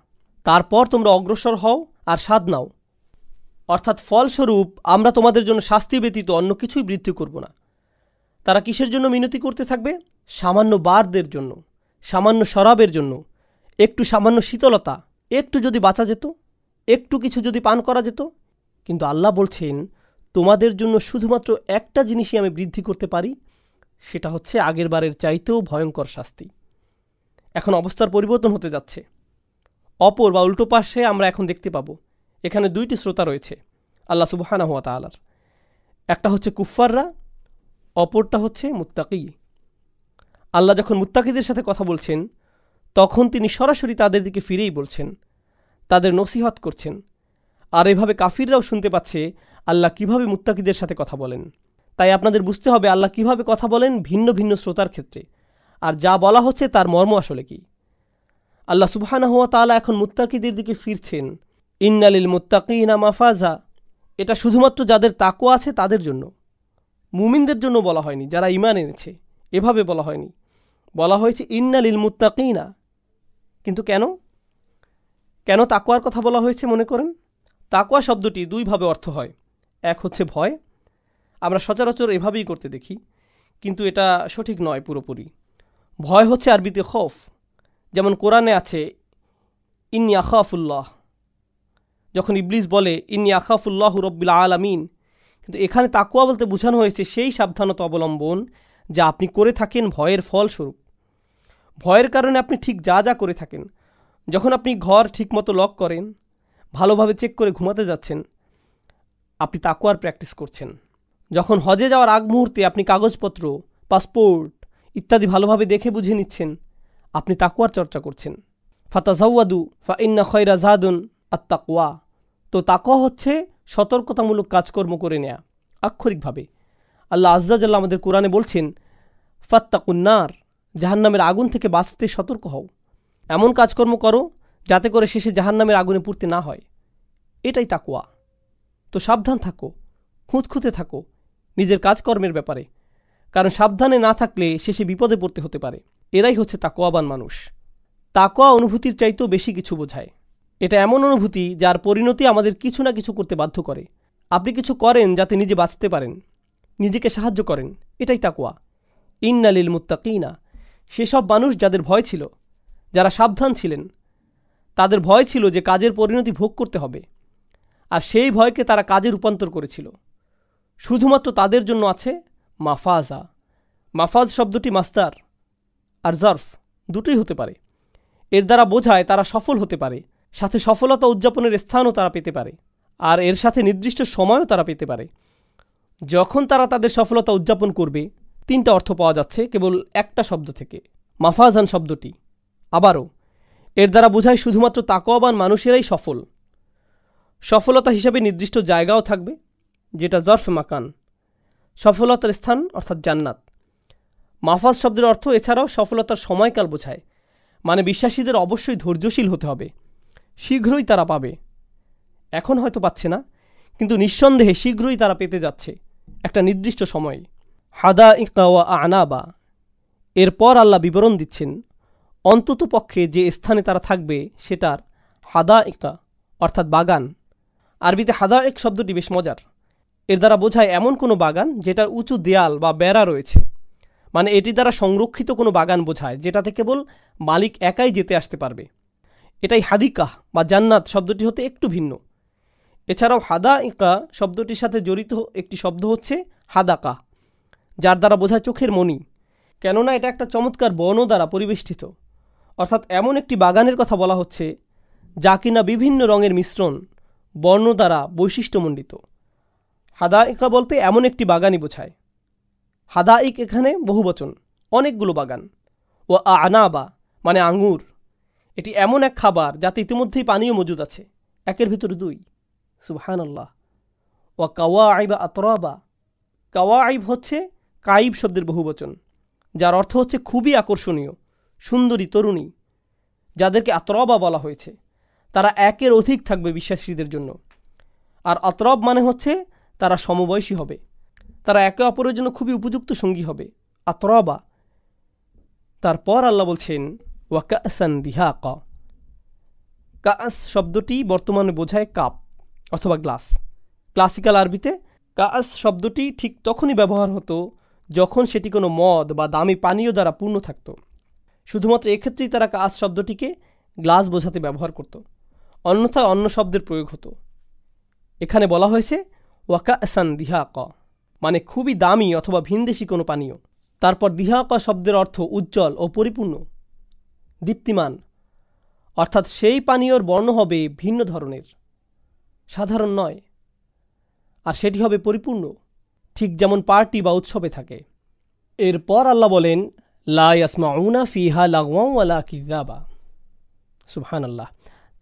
তারপর তোমরা অগ্রসর হও আর স্বাদ নাও। অর্থাৎ ফলস্বরূপ আমরা তোমাদের জন্য শাস্তি ব্যতীত অন্য কিছুই বৃদ্ধি করব না। তারা কিসের জন্য মিনতি করতে থাকবে? সামান্য বারদের জন্য, সামান্য শরাবের জন্য, একটু সামান্য শীতলতা, একটু যদি বাঁচা যেত, একটু কিছু যদি পান করা যেত। কিন্তু আল্লাহ বলছেন, তোমাদের জন্য শুধুমাত্র একটা জিনিসই আমি বৃদ্ধি করতে পারি, সেটা হচ্ছে আগের বারের চাইতেও ভয়ঙ্কর শাস্তি। এখন অবস্থার পরিবর্তন হতে যাচ্ছে। অপর বা উল্টো পাশে আমরা এখন দেখতে পাবো এখানে দুইটি শ্রোতা রয়েছে আল্লাহ সুবহানাহু ওয়া তাআলার। একটা হচ্ছে কুফফাররা, অপরটা হচ্ছে মুত্তাকি। আল্লাহ যখন মুত্তাকিদের সাথে কথা বলছেন তখন তিনি সরাসরি তাদের দিকে ফিরেই বলছেন, তাদের নসিহত করছেন। আর এভাবে কাফিররাও শুনতে পাচ্ছে আল্লাহ কিভাবে মুত্তাকিদের সাথে কথা বলেন। তাই আপনাদের বুঝতে হবে আল্লাহ কিভাবে কথা বলেন ভিন্ন ভিন্ন শ্রোতার ক্ষেত্রে, আর যা বলা হচ্ছে তার মর্ম আসলে কি। আল্লাহ সুবহানাহু ওয়া তাআলা এখন মুত্তাকিদের দিকে ফিরছেন। ইন্নালিল মুত্তাকিনা মাফাজা, এটা শুধুমাত্র যাদের তাকওয়া আছে তাদের জন্য, মুমিনদের জন্য বলা হয়নি, যারা ঈমান এনেছে এভাবে বলা হয়নি, বলা হয়েছে ইন্নালিল মুত্তাকিনা। কিন্তু কেন কেন তাকওয়ার কথা বলা হয়েছে মনে করেন? তাকওয়া শব্দটি দুইভাবে অর্থ হয়। এক হচ্ছে ভয়, আমরা সচরাচর এভাবেই করতে দেখি, কিন্তু এটা সঠিক নয় পুরোপুরি। ভয় হচ্ছে আরবিতে খৌফ, যেমন কোরআনে আছে ইন্নী আখাফুল্লাহ, যখন ইবলিস বলে ইন্নী আখাফুল্লাহ রব্বিল আলামিন। কিন্তু এখানে তাকওয়া বলতে বোঝানো হয়েছে সেই সাবধানতা অবলম্বন যা আপনি করে থাকেন ভয়ের ফলস্বরূপ। ভয়ের কারণে আপনি ঠিক যা যা করে থাকেন, যখন আপনি ঘর ঠিকমতো লক করেন, ভালোভাবে চেক করে ঘুমাতে যাচ্ছেন, আপনি তাকওয়ার প্র্যাকটিস করছেন। যখন হজে যাওয়ার আগ মুহূর্তে আপনি কাগজপত্র, পাসপোর্ট ইত্যাদি ভালোভাবে দেখে বুঝে নিচ্ছেন, আপনি তাকওয়ার চর্চা করছেন। ফাতাজাওয়াদু ফা ইন্না খায়রা যাদুন আত-তাকওয়া। তো তাকওয়া হচ্ছে সতর্কতামূলক কাজকর্ম করে নেয়া। আক্ষরিকভাবে আল্লাহ আজ্জা জাল্লা আমাদের কোরআনে বলছেন ফাত্তাকুন্নার, জাহান্নামের আগুন থেকে বাঁচতে সতর্ক হও, এমন কাজকর্ম করো যাতে করে শেষে জাহান্নামের আগুনে পুড়তে না হয়। এটাই তাকওয়া। তো সাবধান থাকো, খুঁতখুঁতে থাকো নিজের কাজকর্মের ব্যাপারে, কারণ সাবধানে না থাকলে শেষে বিপদে পড়তে হতে পারে। এরাই হচ্ছে তাকওয়াবান মানুষ। তাকওয়া অনুভূতির চাইতেও বেশি কিছু বোঝায়। এটা এমন অনুভূতি যার পরিণতি আমাদের কিছু না কিছু করতে বাধ্য করে। আপনি কিছু করেন যাতে নিজে বাঁচতে পারেন, নিজেকে সাহায্য করেন, এটাই তাকওয়া। ইন্নালিল মুত্তাকিনা, সেসব মানুষ যাদের ভয় ছিল, যারা সাবধান ছিলেন, তাদের ভয় ছিল যে কাজের পরিণতি ভোগ করতে হবে, আর সেই ভয়কে তারা কাজে রূপান্তর করেছিল। শুধুমাত্র তাদের জন্য আছে মাফাজা। মাফাজ শব্দটি মাস্তার আর জারফ দুটোই হতে পারে। এর দ্বারা বোঝায় তারা সফল হতে পারে, সাথে সফলতা উদযাপনের স্থানও তারা পেতে পারে, আর এর সাথে নির্দিষ্ট সময়ও তারা পেতে পারে। যখন তারা তাদের সফলতা উদযাপন করবে, তিনটা অর্থ পাওয়া যাচ্ছে কেবল একটা শব্দ থেকে, মাফাজান শব্দটি। আবারও এর দ্বারা বোঝায় শুধুমাত্র তাকওয়াবান মানুষেরাই সফল। সফলতা হিসাবে নির্দিষ্ট জায়গাও থাকবে, যেটা জরফ মাকান, সফলতার স্থান অর্থাৎ জান্নাত। মাফাজ শব্দের অর্থ এছাড়াও সফলতার সময়কাল বোঝায়, মানে বিশ্বাসীদের অবশ্যই ধৈর্যশীল হতে হবে, শীঘ্রই তারা পাবে। এখন হয়তো পাচ্ছে না, কিন্তু নিঃসন্দেহে শীঘ্রই তারা পেতে যাচ্ছে একটা নির্দিষ্ট সময়ে। হাদাইকা ওয়া আনাবা, এরপর আল্লাহ বিবরণ দিচ্ছেন অন্তত পক্ষে যে স্থানে তারা থাকবে সেটার হাদাইকা অর্থাৎ বাগান। আরবিতে হাদাইক শব্দটি বেশ মজার। এর দ্বারা বোঝায় এমন কোনো বাগান যেটার উঁচু দেয়াল বা বেড়া রয়েছে, মানে এটি দ্বারা সংরক্ষিত কোনো বাগান বোঝায় যেটাতে কেবল মালিক একাই যেতে আসতে পারবে। এটাই হাদিকাহ বা জান্নাত শব্দটি হতে একটু ভিন্ন। এছাড়াও হাদাইকা শব্দটির সাথে জড়িত একটি শব্দ হচ্ছে হাদাকা, যার দ্বারা বোঝায় চোখের মণি, কেননা এটা একটা চমৎকার বন দ্বারা পরিবেষ্টিত। অর্থাৎ এমন একটি বাগানের কথা বলা হচ্ছে যা কিনা বিভিন্ন রঙের মিশ্রণ, বর্ণ দ্বারা বৈশিষ্ট্যমণ্ডিত। হাদাইকা বলতে এমন একটি বাগানই বোঝায়। হাদাইক এখানে বহুবচন, অনেকগুলো বাগান। ও আনাবা মানে আঙুর, এটি এমন এক খাবার যাতে ইতিমধ্যেই পানীয় মজুদ আছে, একের ভিতরে দুই। সুবহানাল্লাহ। ও কাওয়াইবা আতরাবা, কাওয়াইব হচ্ছে কাইব শব্দের বহুবচন, যার অর্থ হচ্ছে খুবই আকর্ষণীয়, সুন্দরী তরুণী, যাদেরকে আতরাবা বলা হয়েছে। তারা একের অধিক থাকবে বিশ্বাসীদের জন্য। আর আতরাব মানে হচ্ছে তারা সমবয়সী হবে, তারা একে অপরের জন্য খুবই উপযুক্ত সঙ্গী হবে, আতরাবা। তারপর আল্লাহ বলছেন ওয়াকাসান দিহাকা, কাস শব্দটি বর্তমানে বোঝায় কাপ অথবা গ্লাস। ক্লাসিক্যাল আরবিতে কাস শব্দটি ঠিক তখনই ব্যবহার হতো যখন সেটি কোনো মদ বা দামি পানীয় দ্বারা পূর্ণ থাকত। শুধুমাত্র এক্ষেত্রেই তারা কাস শব্দটিকে গ্লাস বোঝাতে ব্যবহার করত, অন্যথায় অন্য শব্দের প্রয়োগ হতো। এখানে বলা হয়েছে ওয়াকাসান দিহাক, মানে খুবই দামি অথবা ভিনদেশি কোনো পানীয়। তারপর দিহাক শব্দের অর্থ উজ্জ্বল ও পরিপূর্ণ, দীপ্তিমান, অর্থাৎ সেই পানীয়র বর্ণ হবে ভিন্ন ধরনের, সাধারণ নয়, আর সেটি হবে পরিপূর্ণ, ঠিক যেমন পার্টি বা উৎসবে থাকে। এরপর আল্লাহ বলেন লা ইয়াসমাউনা ফিহা লাগওয়ান ওয়ালা কিযাবা। সুবহানাল্লাহ।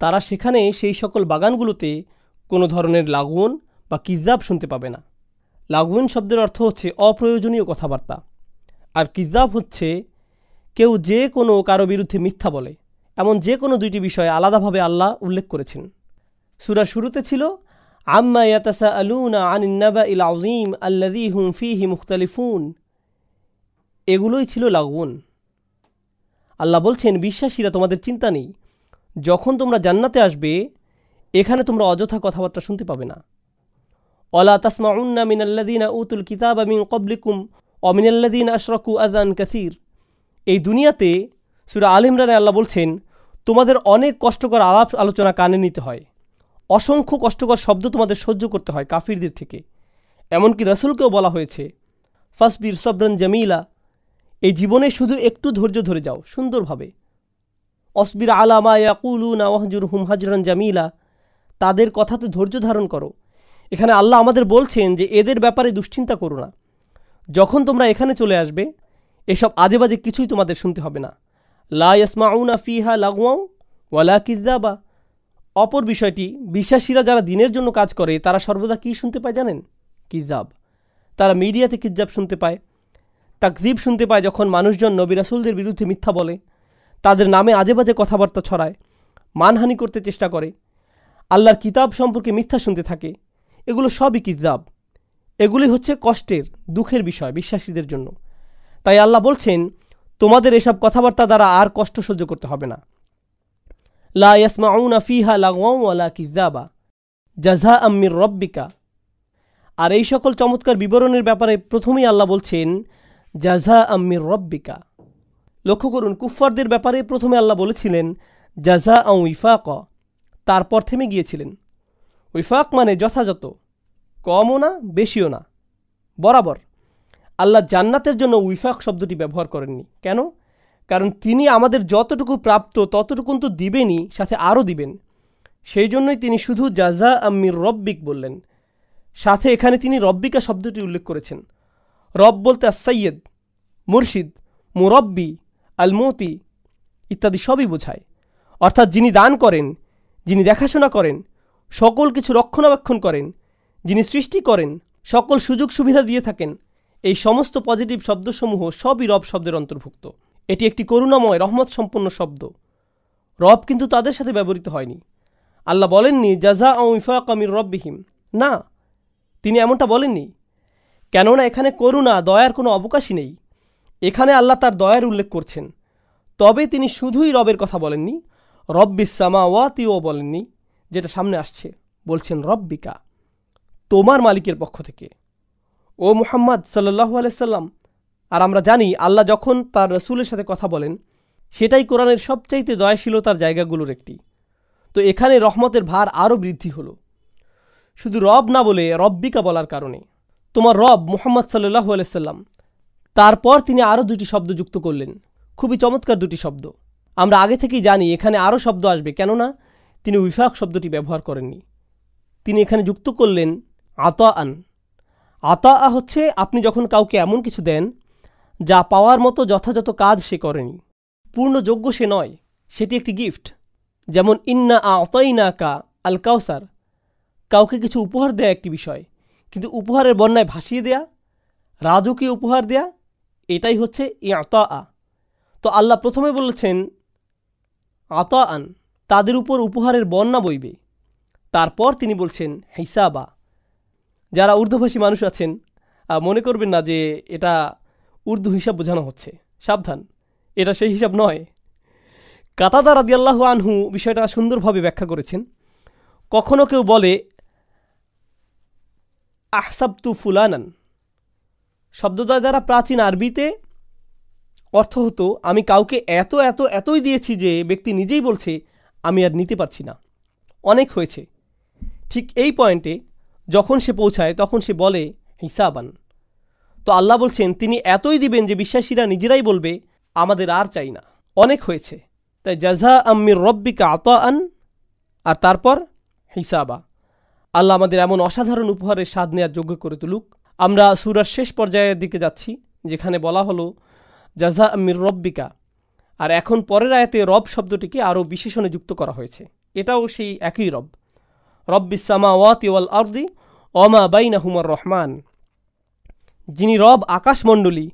তারা সেখানে সেই সকল বাগানগুলোতে কোনো ধরনের লাগওন বা কিযাব শুনতে পাবে না। লাগওন শব্দের অর্থ হচ্ছে অপ্রয়োজনীয় কথাবার্তা, আর কিযাব হচ্ছে কেউ যে কোনো কারো বিরুদ্ধে মিথ্যা বলে। এমন যে কোনো দুইটি বিষয় আলাদাভাবে আল্লাহ উল্লেখ করেছেন। সূরার শুরুতে ছিল আম্মা ইয়াতাসাআলুনা আনিন নাবাইল আযীম আল্লাযী হুম ফীহি মুখতালিফুন। এগুলোই ছিল লাগওন। আল্লাহ বলছেন, বিশ্বাসীরা তোমাদের চিন্তা নেই, যখন তোমরা জান্নাতে আসবে এখানে তোমরা অযথা কথাবার্তা শুনতে পাবে না। ওয়ালা তাসমাউন্না মিনাল্লাযীনা উতুল কিতাবা মিন ক্বাবলিকুম ওয়া মিনাল্লাযীনা আশরাকু আযান কাসীর। এই দুনিয়াতে সূরা আল ইমরানে আল্লাহ বলছেন, তোমাদের অনেক কষ্টকর আলাপ আলোচনা কানে নিতে হয়, অসংখ্য কষ্টকর শব্দ তোমাদের সহ্য করতে হয় কাফিরদের থেকে। এমনকি রাসূলকেও বলা হয়েছে ফাসবির সবরান জামিলা, এই জীবনে শুধু একটু ধৈর্য ধরে যাও সুন্দরভাবে। অসবির আলা মা ইয়াকুলুনা ওয়াহজুরহুম হাজরান জামিলা, তাদের কথাতে ধৈর্য ধারণ করো। এখানে আল্লাহ আমাদের বলছেন যে এদের ব্যাপারে দুশ্চিন্তা করো না, যখন তোমরা এখানে চলে আসবে এসব আজে বাজে কিছুই তোমাদের শুনতে হবে না। লা ইয়াসমাউনা ফিহা লাগওয়ান ওয়ালা কিযাবা। অপর বিষয়টি, বিশ্বাসীরা যারা দিনের জন্য কাজ করে তারা সর্বদা কী শুনতে পায় জানেন? কিযাব। তারা মিডিয়াতে কিযাব শুনতে পায়, তাকযীব শুনতে পায় যখন মানুষজন নবী রাসূলদের বিরুদ্ধে মিথ্যা বলে, তাদের নামে আজে বাজে কথাবার্তা ছড়ায়, মানহানি করতে চেষ্টা করে, আল্লাহর কিতাব সম্পর্কে মিথ্যা শুনতে থাকে। এগুলো সবই কিযাব। এগুলি হচ্ছে কষ্টের, দুঃখের বিষয় বিশ্বাসীদের জন্য। তাই আল্লাহ বলছেন, তোমাদের এসব কথাবার্তা দ্বারা আর কষ্ট সহ্য করতে হবে না। লা ইয়াসমাউনা ফিহা লাগওয়ান ওয়ালা কিযাবা জাযাআম মির রাব্বিকা। আর এই সকল চমৎকার বিবরণের ব্যাপারে প্রথমেই আল্লাহ বলছেন জাযাআম মির রাব্বিকা। লক্ষ্য করুন, কুফফারদের ব্যাপারে প্রথমে আল্লাহ বলেছিলেন জাযাআন উইফাকা, তারপর থেমে গিয়েছিলেন। উইফাক মানে যথাযথ, কমও না বেশিও না, বরাবর। আল্লাহ জান্নাতের জন্য উইফাক শব্দটি ব্যবহার করেননি। কেন? কারণ তিনি আমাদের যতটুকু প্রাপ্ত ততটুকুন তো দিবেনই, সাথে আরও দিবেন। সেই জন্যই তিনি শুধু জাযাআম মির রব্বিক বললেন, সাথে এখানে তিনি রব্বিকা শব্দটি উল্লেখ করেছেন। রব বলতে আস-সাইয়্যিদ, মুর্শিদ, মুরব্বি, আল মুতি ইত্যাদি সবই বোঝায়। অর্থাৎ যিনি দান করেন, যিনি দেখাশোনা করেন, সকল কিছু রক্ষণাবেক্ষণ করেন, যিনি সৃষ্টি করেন, সকল সুযোগ সুবিধা দিয়ে থাকেন, এই সমস্ত পজিটিভ শব্দসমূহ সবই রব শব্দের অন্তর্ভুক্ত। এটি একটি করুণাময় রহমত সম্পন্ন শব্দ। রব কিন্তু তাদের সাথে ব্যবহৃত হয়নি। আল্লাহ বলেননি জাযাআন উইফাকা মির রব্বিহিম, না, তিনি এমনটা বলেননি। কেননা এখানে করুণা দয়ার কোনো অবকাশই নেই। এখানে আল্লাহ তার দয়ার উল্লেখ করছেন। তবে তিনি শুধুই রবের কথা বলেননি, রব্বিস সামাওয়াতিও বলেননি, যেটা সামনে আসছে। বলছেন রব্বিকা, তোমার মালিকের পক্ষ থেকে, ও মুহাম্মদ সাল্লাল্লাহু আলাইহি সাল্লাম। আর আমরা জানি আল্লাহ যখন তার রাসূলের সাথে কথা বলেন সেটাই কোরআনের সবচাইতে দয়াশীলতার জায়গাগুলোর একটি। তো এখানে রহমতের ভার আরও বৃদ্ধি হলো, শুধু রব না বলে রব্বিকা বলার কারণে। তোমার রব মুহাম্মদ সাল্লাল্লাহু আলাইহি সাল্লাম। তারপর তিনি আরও দুটি শব্দ যুক্ত করলেন, খুবই চমৎকার দুটি শব্দ। আমরা আগে থেকেই জানি এখানে আরও শব্দ আসবে, কেননা তিনি উইফাক শব্দটি ব্যবহার করেননি। তিনি এখানে যুক্ত করলেন আতাআন। আতাআ হচ্ছে আপনি যখন কাউকে এমন কিছু দেন যা পাওয়ার মতো যথাযথ কাজ সে করেনি, পূর্ণ যোগ্য সে নয়, সেটি একটি গিফট। যেমন ইন্না আতাইনাকা আল কাউসার, কাউকে কিছু উপহার দেয়া একটি বিষয়, কিন্তু উপহারের বন্যায় ভাসিয়ে দেয়া, রাজকীয় উপহার দেয়া, এটাই হচ্ছে আতাআ। তো আল্লাহ প্রথমে বলেছেন আতাআন, তাদের উপর উপহারের বন্যা বইবে। তারপর তিনি বলছেন হিসাবা। যারা উর্দুভাষী মানুষ আছেন মনে করবেন না যে এটা উর্দু হিসাব বোঝানো হচ্ছে, সাবধান, এটা সেই হিসাব নয়। কাতাদা রাদিয়াল্লাহু আনহু বিষয়টা সুন্দরভাবে ব্যাখ্যা করেছেন। কখনো কেউ বলে আহসাবতু ফুলানান, শব্দদ্বয় দ্বারা প্রাচীন আরবিতে অর্থ হতো আমি কাউকে এতই দিয়েছি যে ব্যক্তি নিজেই বলছে আমি আর নিতে পারছি না, অনেক হয়েছে। ঠিক এই পয়েন্টে যখন সে পৌঁছায় তখন সে বলে হিসাবান। তো আল্লাহ বলছেন তিনি এতই দিবেন যে বিশ্বাসীরা নিজেরাই বলবে আমাদের আর চাই না, অনেক হয়েছে। তাই জাযা আম্মির রব্বিকা আতাআন, আর তারপর হিসাবা। আল্লাহ আমাদের এমন অসাধারণ উপহারের স্বাদ নেওয়ার যোগ্য করে তুলুক। আমরা সূরার শেষ পর্যায়ের দিকে যাচ্ছি, যেখানে বলা হলো জাযা আম্মির রব্বিকা, আর এখন পরের আয়াতে রব শব্দটিকে আরও বিশেষণে যুক্ত করা হয়েছে। এটাও সেই একই রব, রব্বিস সামাওয়াতি ওয়াল আরদি ওমা বাইনাহুমার রহমান, যিনি রব আকাশমণ্ডলী,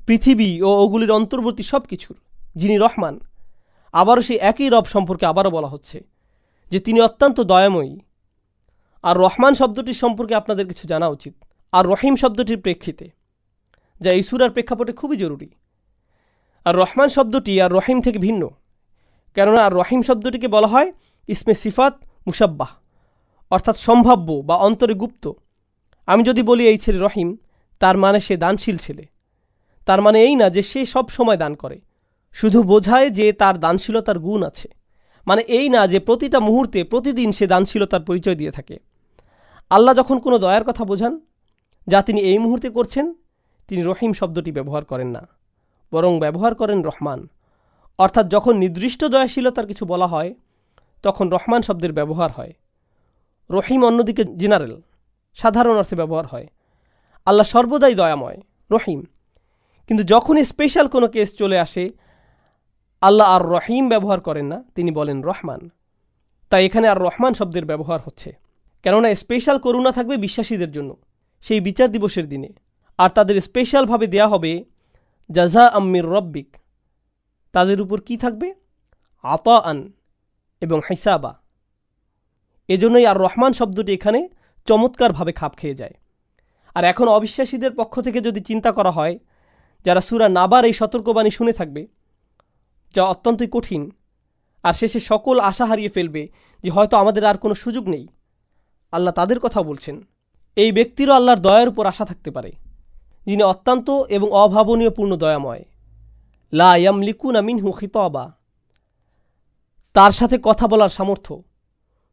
পৃথিবী ও ওগুলির অন্তর্বর্তী সব কিছুর, যিনি রহমান। আবারও সেই একই রব সম্পর্কে আবারও বলা হচ্ছে যে তিনি অত্যন্ত দয়াময়ী। আর রহমান শব্দটির সম্পর্কে আপনাদের কিছু জানা উচিত, আর রহিম শব্দটির প্রেক্ষিতে, যা এই সূরার প্রেক্ষাপটে খুবই জরুরি। আর রহমান শব্দটি আর রহিম থেকে ভিন্ন, কেননা আর রহিম শব্দটিকে বলা হয় ইসমে সিফাত মুসাব্বাহ, অর্থাৎ সম্ভাব্য বা অন্তরে গুপ্ত। আমি যদি বলি এই ছেলে রহিম, তার মানে সে দানশীল ছেলে। তার মানে এই না যে সে সব সময় দান করে, শুধু বোঝায় যে তার দানশীলতার গুণ আছে। মানে এই না যে প্রতিটা মুহূর্তে প্রতিদিন সে দানশীলতার পরিচয় দিয়ে থাকে। আল্লাহ যখন কোনো দয়ার কথা বোঝান যা তিনি এই মুহূর্তে করছেন, তিনি রহিম শব্দটি ব্যবহার করেন না, বরং ব্যবহার করেন রহমান। অর্থাৎ যখন নির্দিষ্ট দয়াশীলতার কিছু বলা হয় তখন রহমান শব্দের ব্যবহার হয়। রহিম অন্যদিকে জেনারেল, সাধারণ অর্থে ব্যবহার হয়। আল্লাহ সর্বদাই দয়াময়, রহিম। কিন্তু যখনই স্পেশাল কোনো কেস চলে আসে আল্লাহ আর রহিম ব্যবহার করেন না, তিনি বলেন রহমান। তাই এখানে আর রহমান শব্দের ব্যবহার হচ্ছে, কেননা স্পেশাল করুণা থাকবে বিশ্বাসীদের জন্য সেই বিচার দিবসের দিনে, আর তাদের স্পেশালভাবে দেয়া হবে জাযা আম্মির রব্বিক। তাদের উপর কি থাকবে? আতাআন এবং হিসাবা। এজন্যই আর রহমান শব্দটি এখানে চমৎকারভাবে খাপ খেয়ে যায়। আর এখন অবিশ্বাসীদের পক্ষ থেকে যদি চিন্তা করা হয়, যারা সূরা নাবার এই সতর্কবাণী শুনে থাকবে, যা অত্যন্তই কঠিন, আর শেষে সকল আশা হারিয়ে ফেলবে যে হয়তো আমাদের আর কোনো সুযোগ নেই, আল্লাহ তাদের কথা বলছেন এই ব্যক্তিরও আল্লাহর দয়ার উপর আশা থাকতে পারে, যিনি অত্যন্ত এবং অভাবনীয় পূর্ণ দয়াময়। লা ইয়ামলিকুনা মিনহু খিতাবা, তার সাথে কথা বলার সামর্থ্য,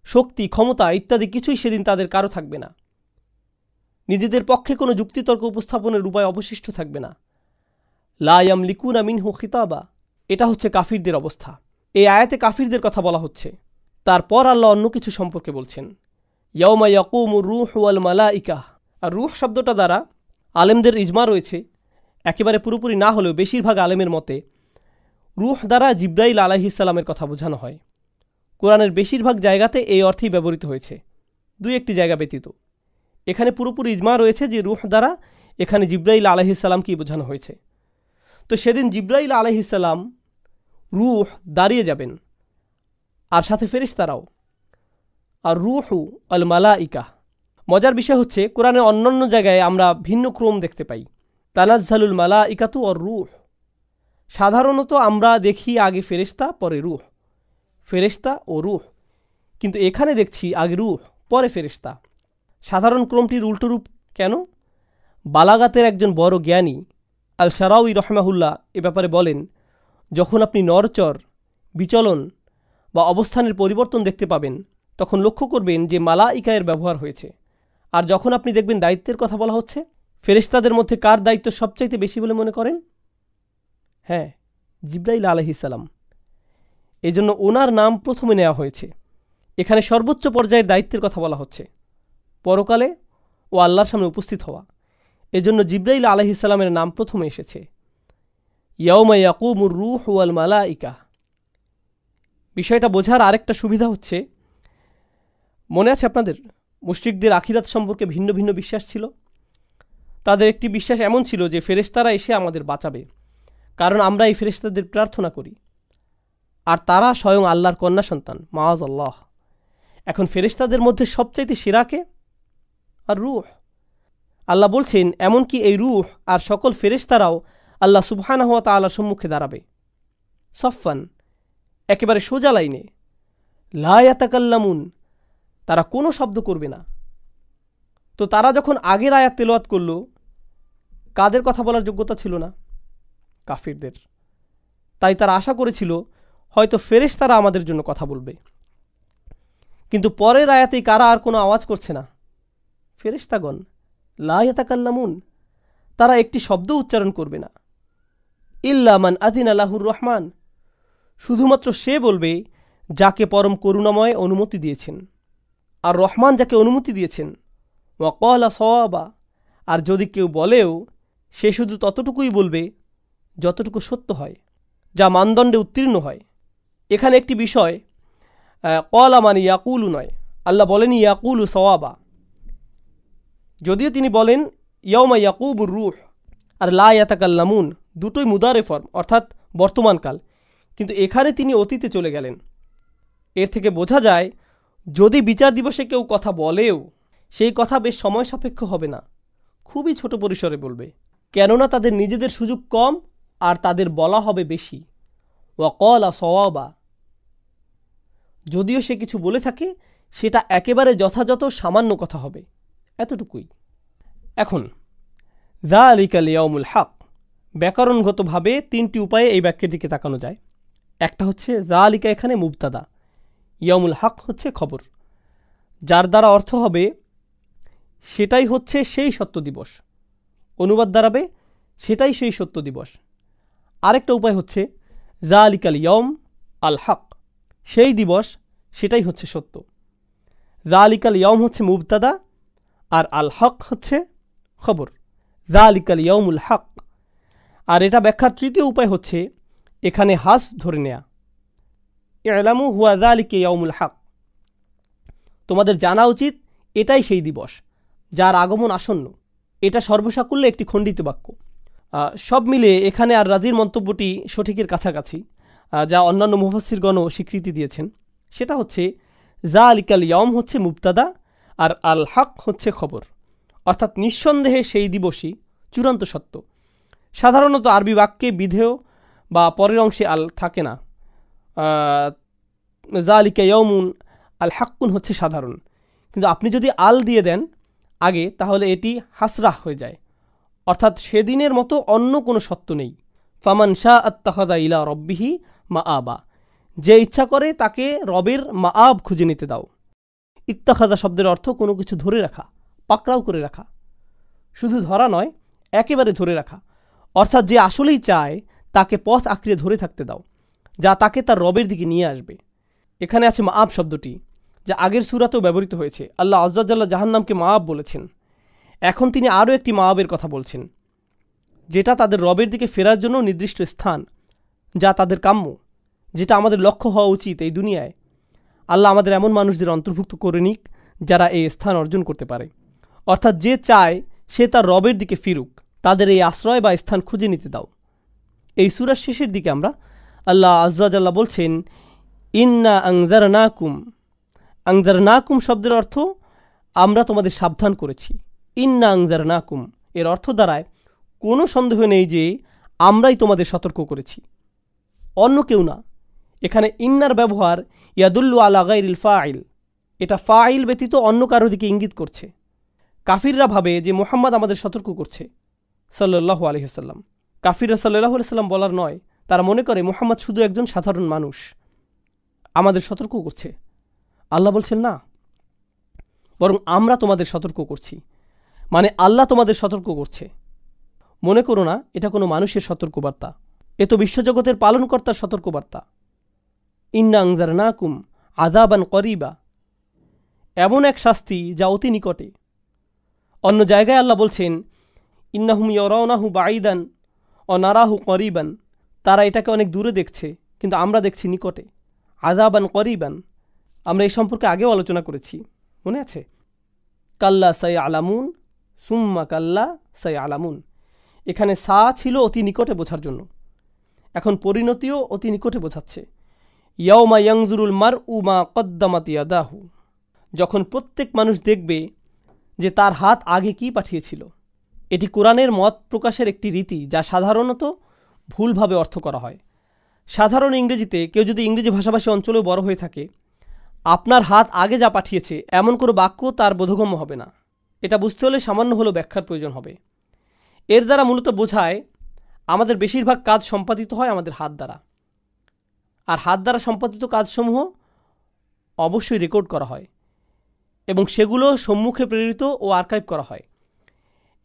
শক্তি, ক্ষমতা ইত্যাদি কিছুই সেদিন তাদের কারো থাকবে না। নিজেদের পক্ষে কোনো যুক্তিতর্ক উপস্থাপনের উপায় অবশিষ্ট থাকবে না। লা ইয়ামলিকুনা মিনহু খিতাবা, এটা হচ্ছে কাফিরদের অবস্থা। এই আয়াতে কাফিরদের কথা বলা হচ্ছে। তারপর আল্লাহ অন্য কিছু সম্পর্কে বলছেন, ইয়াউমা ইয়াকুমুর রূহু ওয়াল মালাইকা। আর রূহ শব্দটা দ্বারা আলেমদের ইজমা রয়েছে, একেবারে পুরোপুরি না হলেও বেশিরভাগ আলেমের মতে রূহ দ্বারা জিব্রাইল আলাইহিস সালামের কথা বোঝানো হয়। কোরআনের বেশিরভাগ জায়গাতে এই অর্থেই ব্যবহৃত হয়েছে, দুই একটি জায়গা ব্যতীত। এখানে পুরোপুরি ইজমা রয়েছে যে রূহ দ্বারা এখানে জিব্রাইল আলাইহিস সালামকেই বোঝানো হয়েছে। তো সেদিন জিব্রাইল আলাইহিস সালাম রূহ দাঁড়িয়ে যাবেন, আর সাথে ফেরেশতারাও। আর রূহু আল মালাইকা। মজার বিষয় হচ্ছে কোরআনের অন্যান্য জায়গায় আমরা ভিন্ন ক্রম দেখতে পাই, তানাজ্জালুল মালাইকাতু আর রূহ। সাধারণত আমরা দেখি আগে ফেরেশতা পরে রূহ, ফেরেশতা ও রূহ, কিন্তু এখানে দেখছি আগে রূহ পরে ফেরেশতা। সাধারণ ক্রমটির উল্টো রূপ কেন? বালাগাতের একজন বড় জ্ঞানী আল শারাউই রহমাহুল্লাহ এ ব্যাপারে বলেন, যখন আপনি নড়চড়, বিচলন বা অবস্থানের পরিবর্তন দেখতে পাবেন তখন লক্ষ্য করবেন যে মালাইকায়ের ব্যবহার হয়েছে। আর যখন আপনি দেখবেন দায়িত্বের কথা বলা হচ্ছে, ফেরেশতাদের মধ্যে কার দায়িত্ব সবচাইতে বেশি বলে মনে করেন? হ্যাঁ, জিব্রাইল আলাইহিস সালাম। এজন্য ওনার নাম প্রথমে নেওয়া হয়েছে। এখানে সর্বোচ্চ পর্যায়ের দায়িত্বের কথা বলা হচ্ছে, পরকালে ও আল্লাহর সামনে উপস্থিত হওয়া। এজন্য জিব্রাইল আলাইহিস সালামের নাম প্রথমে এসেছে। ইয়াউমা ইয়াকুমুর রূহু ওয়াল মালাইকা। বিষয়টা বোঝার আরেকটা সুবিধা হচ্ছে, মনে আছে আপনাদের মুশরিকদের আখিরাত সম্পর্কে ভিন্ন ভিন্ন বিশ্বাস ছিল। তাদের একটি বিশ্বাস এমন ছিল যে ফেরেশতারা এসে আমাদের বাঁচাবে, কারণ আমরা এই ফেরেশতাদের প্রার্থনা করি, আর তারা স্বয়ং আল্লাহর কন্যা সন্তান, মাআযাল্লাহ। এখন ফেরেশতাদের মধ্যে সবচাইতে সেরাকে? আর রূহ। আল্লাহ বলছেন এমনকি এই রূহ আর সকল ফেরেশতারাও আল্লাহ সুবহানাহু ওয়া তাআলার সম্মুখে দাঁড়াবে সফফান, একেবারে সোজা লাইনে, লা ইয়াতাকাল্লামুন, তারা কোনো শব্দ করবে না। তো তারা যখন আগের আয়াত তেলাওয়াত করল, কাদের কথা বলার যোগ্যতা ছিল না? কাফিরদের। তাই তারা আশা করেছিল হয়তো ফেরেশতারা আমাদের জন্য কথা বলবে। কিন্তু পরের আয়াতেই কারা আর কোনো আওয়াজ করছে না? ফেরেশতাগণ। লা ইয়াতাকাল্লামুন, তারা একটি শব্দ উচ্চারণ করবে না। ইল্লা মান আযিনা লাহুর রহমান, শুধুমাত্র সে বলবে যাকে পরম করুণাময় অনুমতি দিয়েছেন, আর রহমান যাকে অনুমতি দিয়েছেন। ওয়া ক্বালা সাওয়াবা, আর যদি কেউ বলেও সে শুধু ততটুকুই বলবে যতটুকু সত্য হয়, যা মানদণ্ডে উত্তীর্ণ হয়। এখানে একটি বিষয়, ক্বালা মানে ইয়াকুলু নয়, আল্লাহ বলেন ইয়াকুলু সাওয়াবা। যদিও তিনি বলেন ইয়াউমা ইয়াকুবুর রূহ আর লা ইয়াতাকাল্লামুন, দুটোই মুদারে ফর্ম, অর্থাৎ বর্তমানকাল, কিন্তু এখানে তিনি অতীতে চলে গেলেন। এর থেকে বোঝা যায় যদি বিচার দিবসে কেউ কথা বলেও সেই কথা বেশ সময় সাপেক্ষ হবে না, খুবই ছোট পরিসরে বলবে, কেননা তাদের নিজেদের সুযোগ কম আর তাদের বলা হবে বেশি। ওয়া ক্বালা সাওয়াবা, যদিও সে কিছু বলে থাকে সেটা একেবারে যথাযথ সামান্য কথা হবে, এতটুকুই। এখন যালিকাল ইয়াউমুল হক, ব্যাকরণগতভাবে তিনটি উপায়ে এই বাক্যের দিকে তাকানো যায়। একটা হচ্ছে যালিকা এখানে মুবতাদা, ইয়াউমুল হক হচ্ছে খবর, যার দ্বারা অর্থ হবে সেটাই হচ্ছে সেই সত্য দিবস। অনুবাদ দাঁড়াবে সেটাই সেই সত্য দিবস। আরেকটা উপায় হচ্ছে যালিকাল ইয়াউম আল হক, সেই দিবস সেটাই হচ্ছে সত্য। যালিকাল ইয়াউম হচ্ছে মুবতাদা আর আল হক হচ্ছে খবর, যালিকাল ইয়াউমুল হক। আর এটা ব্যাখ্যার তৃতীয় উপায় হচ্ছে এখানে হাসব ধরে নেয়া, ইলামু হুয়া যালিকা ইয়াউমুল হক, তোমাদের জানা উচিত এটাই সেই দিবস যার আগমন আসন্ন। এটা সর্বসাকুল্যে একটি খণ্ডিত বাক্য। সব মিলে এখানে আর রাজির মন্তব্যটি সঠিকের কাছাকাছি, যা অন্যান্য মুফাসসিরগণও স্বীকৃতি দিয়েছেন। সেটা হচ্ছে যালিকাল ইয়াউম হচ্ছে মুবতাদা আর আল হক হচ্ছে খবর, অর্থাৎ নিঃসন্দেহে সেই দিবসই চূড়ান্ত সত্য। সাধারণত আরবি বাক্যে বিধেয় বা পরের অংশে আল থাকে না। যালিকা ইয়াউমুন আল হাক্কুন হচ্ছে সাধারণ, কিন্তু আপনি যদি আল দিয়ে দেন আগে তাহলে এটি হাসরাহ হয়ে যায়, অর্থাৎ সেদিনের মতো অন্য কোনো সত্য নেই। ফামান শাআ আত্তাখাযা ইলা রব্বিহি মাআবা, যে ইচ্ছা করে তাকে রবের মাআব খুঁজে নিতে দাও। ইত্তাখাযা শব্দের অর্থ কোনো কিছু ধরে রাখা, পাকড়াও করে রাখা, শুধু ধরা নয় একেবারে ধরে রাখা, অর্থাৎ যে আসলেই চায় তাকে পথ আঁকড়ে ধরে থাকতে দাও, যা তাকে তার রবের দিকে নিয়ে আসবে। এখানে আছে মাআব শব্দটি, যা আগের সূরাতেও ব্যবহৃত হয়েছে। আল্লাহ আযজা ওয়া জাল্লা জাহান্নামকে মাআব বলেছেন। এখন তিনি আরও একটি মাআবের কথা বলছেন, যেটা তাদের রবের দিকে ফেরার জন্য নির্দিষ্ট স্থান, যা তাদের কাম্য, যেটা আমাদের লক্ষ্য হওয়া উচিত এই দুনিয়ায়। আল্লাহ আমাদের এমন মানুষদের অন্তর্ভুক্ত করে নিক যারা এই স্থান অর্জন করতে পারে, অর্থাৎ যে চায় সে তার রবের দিকে ফিরুক, তাদের এই আশ্রয় বা স্থান খুঁজে নিতে দাও। এই সূরার শেষের দিকে আমরা আল্লাহ আযজা ওয়া জাল্লা বলছেন ইন্না আনজারনাকুম। আনজারনাকুম শব্দের অর্থ আমরা তোমাদের সাবধান করেছি। ইন্না আনজারনাকুম এর অর্থ দাঁড়ায় কোনো সন্দেহ নেই যে আমরাই তোমাদের সতর্ক করেছি, অন্য কেউ না। এখানে ইন্নার ব্যবহার ইয়াদুল্লু আলা গায়রিল ফাইল, এটা ফাইল ব্যতীত অন্য কারো দিকে ইঙ্গিত করছে। কাফিররা ভাবে যে মুহাম্মদ আমাদের সতর্ক করছে সাল্লাল্লাহু আলাইহি ওয়াসাল্লাম। কাফিররা সাল্লাল্লাহু আলাইহি ওয়াসাল্লাম বলার নয়, তারা মনে করে মুহাম্মদ শুধু একজন সাধারণ মানুষ, আমাদের সতর্ক করছে। আল্লাহ বলছেন না, বরং আমরা তোমাদের সতর্ক করছি, মানে আল্লাহ তোমাদের সতর্ক করছে। মনে করো না এটা কোনো মানুষের সতর্কবার্তা, এ তো বিশ্বজগতের পালনকর্তার সতর্কবার্তা। ইন্না আনজারনাকুম আযাবান করিবা, এমন এক শাস্তি যা অতি নিকটে। অন্য জায়গায় আল্লাহ বলছেন ইন্নাহুম ইয়ারাউনাহু বাঈদান ওয়া নারাহু করিবান, তারা এটাকে অনেক দূরে দেখছে কিন্তু আমরা দেখছি নিকটে। আযাবান করিবান, আমরা এই সম্পর্কে আগেও আলোচনা করেছি, মনে আছে? কাল্লা সায়ালামুন সুম্মা কাল্লা সায়ালামুন, এখানে সা ছিল অতি নিকটে বোঝার জন্য, এখন পরিণতিও অতি নিকটে বোঝাচ্ছে। ইয়াউমা ইয়ানজুরুল মারউ মা কদ্দামাত ইয়াদাহু, যখন প্রত্যেক মানুষ দেখবে যে তার হাত আগে কি পাঠিয়েছিল। এটি কোরআনের মত প্রকাশের একটি রীতি, যা সাধারণত ভুলভাবে অর্থ করা হয়। সাধারণ ইংরেজিতে কেউ যদি ইংরেজি ভাষাভাষী অঞ্চলেও বড় হয়ে থাকে, আপনার হাত আগে যা পাঠিয়েছে এমন কোনো বাক্য তার বোধগম্য হবে না। এটা বুঝতে হলে সামান্য হলেও ব্যাখ্যার প্রয়োজন হবে। এর দ্বারা মূলত বোঝায় আমাদের বেশিরভাগ কাজ সম্পাদিত হয় আমাদের হাত দ্বারা, আর হাত দ্বারা সম্পাদিত কাজসমূহ অবশ্যই রেকর্ড করা হয় এবং সেগুলো সম্মুখে প্রেরিত ও আর্কাইভ করা হয়।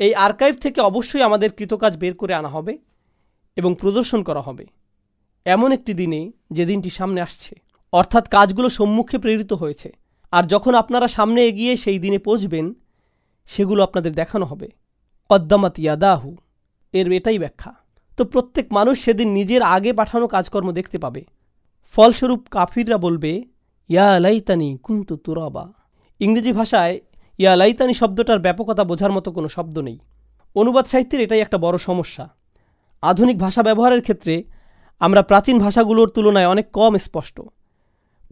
এই আর্কাইভ থেকে অবশ্যই আমাদের কৃতকাজ বের করে আনা হবে এবং প্রদর্শন করা হবে এমন একটি দিনে, যে দিনটি সামনে আসছে, অর্থাৎ কাজগুলো সম্মুখে প্রেরিত হয়েছে। আর যখন আপনারা সামনে এগিয়ে সেই দিনে পৌঁছবেন, সেগুলো আপনাদের দেখানো হবে। কদ্দামাত ইয়াদাহু, এর এটাই ব্যাখ্যা। তো প্রত্যেক মানুষ সেদিন নিজের আগে পাঠানো কাজকর্ম দেখতে পাবে। ফলস্বরূপ কাফিররা বলবে, ইয়া লাইতানি কুনতু তুরাবা। ইংরেজি ভাষায় ইয়া লাইতানি শব্দটার ব্যাপকতা বোঝার মতো কোনো শব্দ নেই। অনুবাদ সাহিত্যের এটাই একটা বড় সমস্যা। আধুনিক ভাষা ব্যবহারের ক্ষেত্রে আমরা প্রাচীন ভাষাগুলোর তুলনায় অনেক কম স্পষ্ট।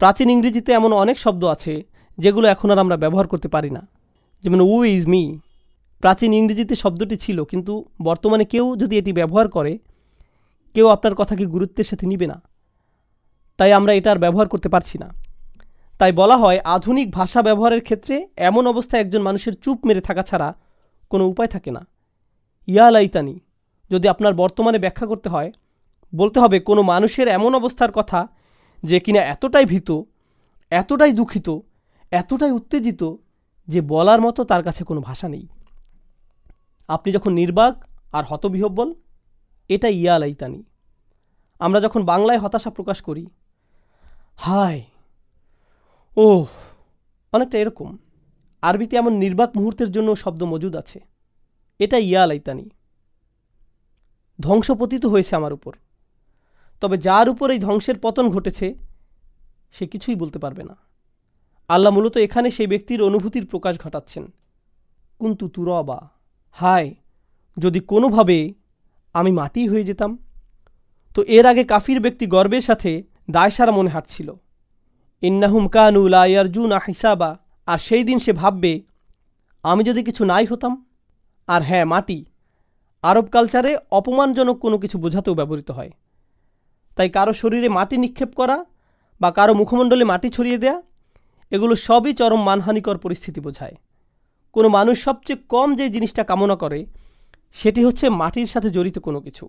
প্রাচীন ইংরেজিতে এমন অনেক শব্দ আছে যেগুলো এখন আর আমরা ব্যবহার করতে পারি না, যেমন উ ইজ মি। প্রাচীন ইংরেজিতে শব্দটি ছিল, কিন্তু বর্তমানে কেউ যদি এটি ব্যবহার করে, কেউ আপনার কথাকে গুরুত্বের সাথে নিবে না, তাই আমরা এটা আর ব্যবহার করতে পারছি না। তাই বলা হয়, আধুনিক ভাষা ব্যবহারের ক্ষেত্রে এমন অবস্থায় একজন মানুষের চুপ মেরে থাকা ছাড়া কোনো উপায় থাকে না। ইয়া লাইতানি যদি আপনার বর্তমানে ব্যাখ্যা করতে হয়, বলতে হবে কোনো মানুষের এমন অবস্থার কথা যে কিনা এতটাই ভীত, এতটাই দুঃখিত, এতটাই উত্তেজিত যে বলার মতো তার কাছে কোনো ভাষা নেই। আপনি যখন নির্বাক আর হতবিহ্বল, এটা ইয়া লাইতানি। আমরা যখন বাংলায় হতাশা প্রকাশ করি, হায়, ও, অনেকটা এরকম। আরবিতে এমন নির্বাক মুহূর্তের জন্য শব্দ মজুদ আছে, এটা ইয়া লাইতানি। ধ্বংস পতিত হয়েছে আমার উপর, তবে যার উপর এই ধ্বংসের পতন ঘটেছে সে কিছুই বলতে পারবে না। আল্লাহ মূলত এখানে সেই ব্যক্তির অনুভূতির প্রকাশ ঘটাচ্ছেন। কুনতু তুরাবা, হায়, যদি কোনোভাবে আমি মাটি হয়ে যেতাম। তো এর আগে কাফির ব্যক্তি গর্বের সাথে দায়সারা মনে হাঁটছিল, ইন্নাহুম কানু লা ইয়ারজুনা হিসাবা। আর সেই দিন সে ভাববে, আমি যদি কিছু নাই হতাম। আর হ্যাঁ, মাটি আরব কালচারে অপমানজনক কোনো কিছু বোঝাতেও ব্যবহৃত হয়। তাই কারো শরীরে মাটি নিক্ষেপ করা বা কারো মুখমণ্ডলে মাটি ছড়িয়ে দেয়া, এগুলো সবই চরম মানহানিকর পরিস্থিতি বোঝায়। কোনো মানুষ সবচেয়ে কম যে জিনিসটা কামনা করে সেটি হচ্ছে মাটির সাথে জড়িত কোনো কিছু,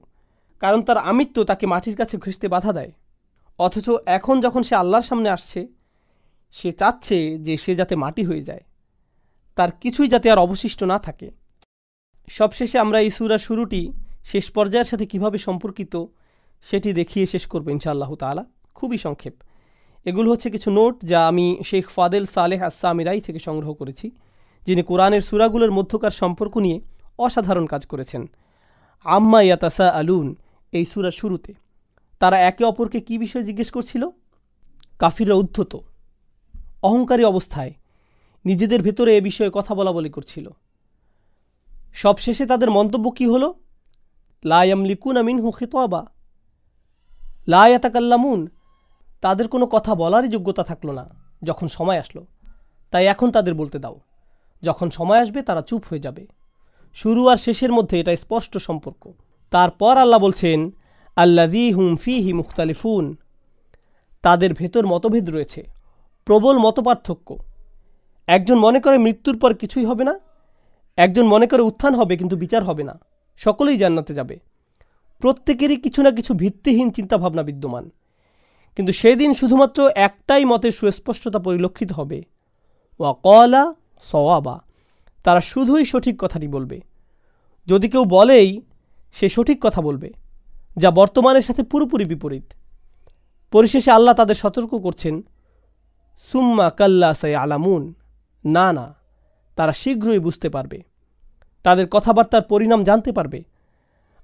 কারণ তার আমিত্ব তাকে মাটির কাছে ঘেঁষতে বাধা দেয়। অথচ এখন যখন সে আল্লাহর সামনে আসছে, সে চাচ্ছে যে সে যাতে মাটি হয়ে যায়, তার কিছুই যাতে আর অবশিষ্ট না থাকে। সবশেষে আমরা এই সূরার শুরুটি শেষ পর্যায়ের সাথে কিভাবে সম্পর্কিত সেটি দেখিয়ে শেষ করব ইনশাআল্লাহ তাআলা। খুবই সংক্ষেপ। এগুলো হচ্ছে কিছু নোট যা আমি শেখ ফাদেল সালেহ আস-সামিরাই থেকে সংগ্রহ করেছি, যিনি কোরআনের সূরাগুলোর মধ্যকার সম্পর্ক নিয়ে অসাধারণ কাজ করেছেন। আম্মা ইয়াতাসাআলুন, এই সূরার শুরুতে তারা একে অপরকে কী বিষয়ে জিজ্ঞেস করছিল? কাফিররা উদ্ধত অহংকারী অবস্থায় নিজেদের ভেতরে এ বিষয়ে কথা বলাবলি করছিল। সবশেষে তাদের মন্তব্য কী হলো? লা ইয়ামলিকুনা মিনহু খিতাবা, লা ইয়াতাকাল্লামুন, তাদের কোনো কথা বলারই যোগ্যতা থাকলো না যখন সময় আসলো। তাই এখন তাদের বলতে দাও, যখন সময় আসবে তারা চুপ হয়ে যাবে। শুরু আর শেষের মধ্যে এটা স্পষ্ট সম্পর্ক। তারপর আল্লাহ বলছেন, আল্লাযী হুম ফীহি মুখতালিফুন, তাদের ভেতর মতভেদ রয়েছে, প্রবল মতপার্থক্য। একজন মনে করে মৃত্যুর পর কিছুই হবে না, একজন মনে করে উত্থান হবে কিন্তু বিচার হবে না, সকলেই জান্নাতে যাবে। প্রত্যেকেরই কিছু না কিছু ভিত্তিহীন চিন্তাভাবনা বিদ্যমান। কিন্তু সেদিন শুধুমাত্র একটাই মতের সুস্পষ্টতা পরিলক্ষিত হবে, ওয়া ক্বালা সওয়াবা, তারা শুধুই সঠিক কথাটি বলবে। যদি কেউ বলেই সে সঠিক কথা বলবে, যা বর্তমানের সাথে পুরোপুরি বিপরীত। পরিশেষে আল্লাহ তাদের সতর্ক করছেন, সুম্মা কাল্লা সায়ালামুন, না না, তারা শীঘ্রই বুঝতে পারবে, তাদের কথাবার্তার পরিণাম জানতে পারবে।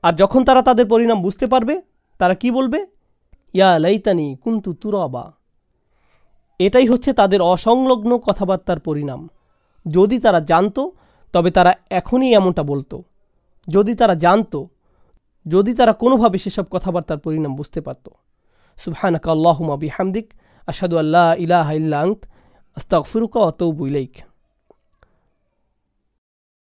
আর যখন তারা তাদের পরিণাম বুঝতে পারবে, তারা কি বলবে? ইয়া লাইতানি কুনতু তুরাবা। এটাই হচ্ছে তাদের অসংলগ্ন কথাবার্তার পরিণাম। যদি তারা জানতো তবে তারা এখনই এমনটা বলতো। যদি তারা জানতো, যদি তারা কোনোভাবে সেসব কথাবার্তার পরিণাম বুঝতে পারত। সুবহানাকা আল্লাহুম্মা বিহামদিক, আশহাদু আল্লা ইলাহা ইল্লা আনত, আস্তাগফিরুকা ওয়া আতুবু ইলাইক।